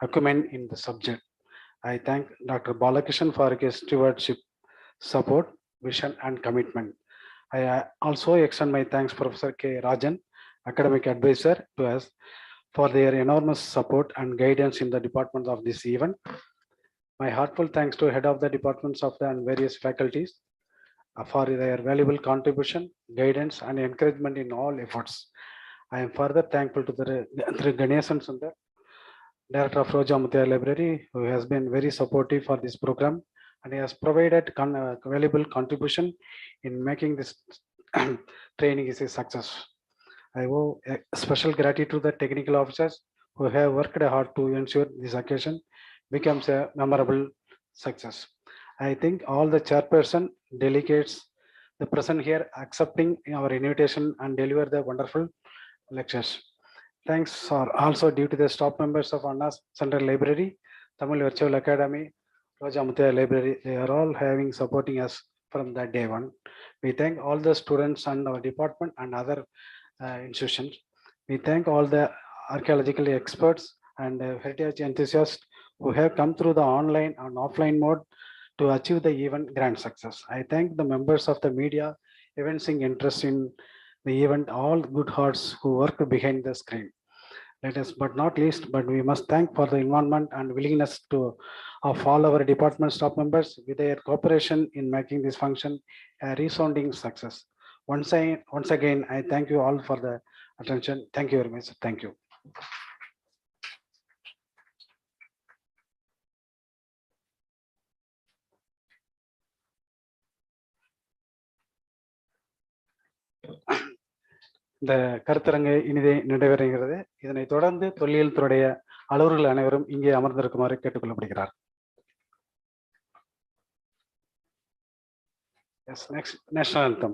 acumen in the subject. I thank Dr. Balakishan for his stewardship, support, vision and commitment. I also extend my thanks Professor K. Rajan, academic advisor to us, for their enormous support and guidance in the departments of this event. My heartfelt thanks to head of the departments of the and various faculties for their valuable contribution, guidance and encouragement in all efforts. I am further thankful to the Ganesan Sundar, Director of Roja Muthiah Library, who has been very supportive for this program and he has provided valuable contribution in making this training is a success. I owe a special gratitude to the technical officers who have worked hard to ensure this occasion becomes a memorable success. I thank all the chairperson, delegates, the present here accepting our invitation and deliver the wonderful lectures. Thanks are also due to the staff members of Anna Central Library, Tamil Virtual Academy, Roja Muthiah Library. They are all having supporting us from that day one. We thank all the students and our department and other institutions. We thank all the archaeological experts and heritage enthusiasts who have come through the online and offline mode to achieve the event grand success. I thank the members of the media evincing interest in the event, all good hearts who work behind the screen. Let us, but not least, but we must thank for the involvement and willingness of all our department staff members with their cooperation in making this function a resounding success. Once again, I thank you all for the attention. Thank you very much. Thank you. இந்த கருத்தரங்கு இனிதே நடைபெறுகிறது. இதனை தொடர்ந்து தொல்லியல் துறையுடைய அலுவலர்கள் அனைவரும் இங்கே அமர்ந்திருக்குமாறு கேட்டுக்கொள்ளப்படுகிறார். Yes, next national anthem.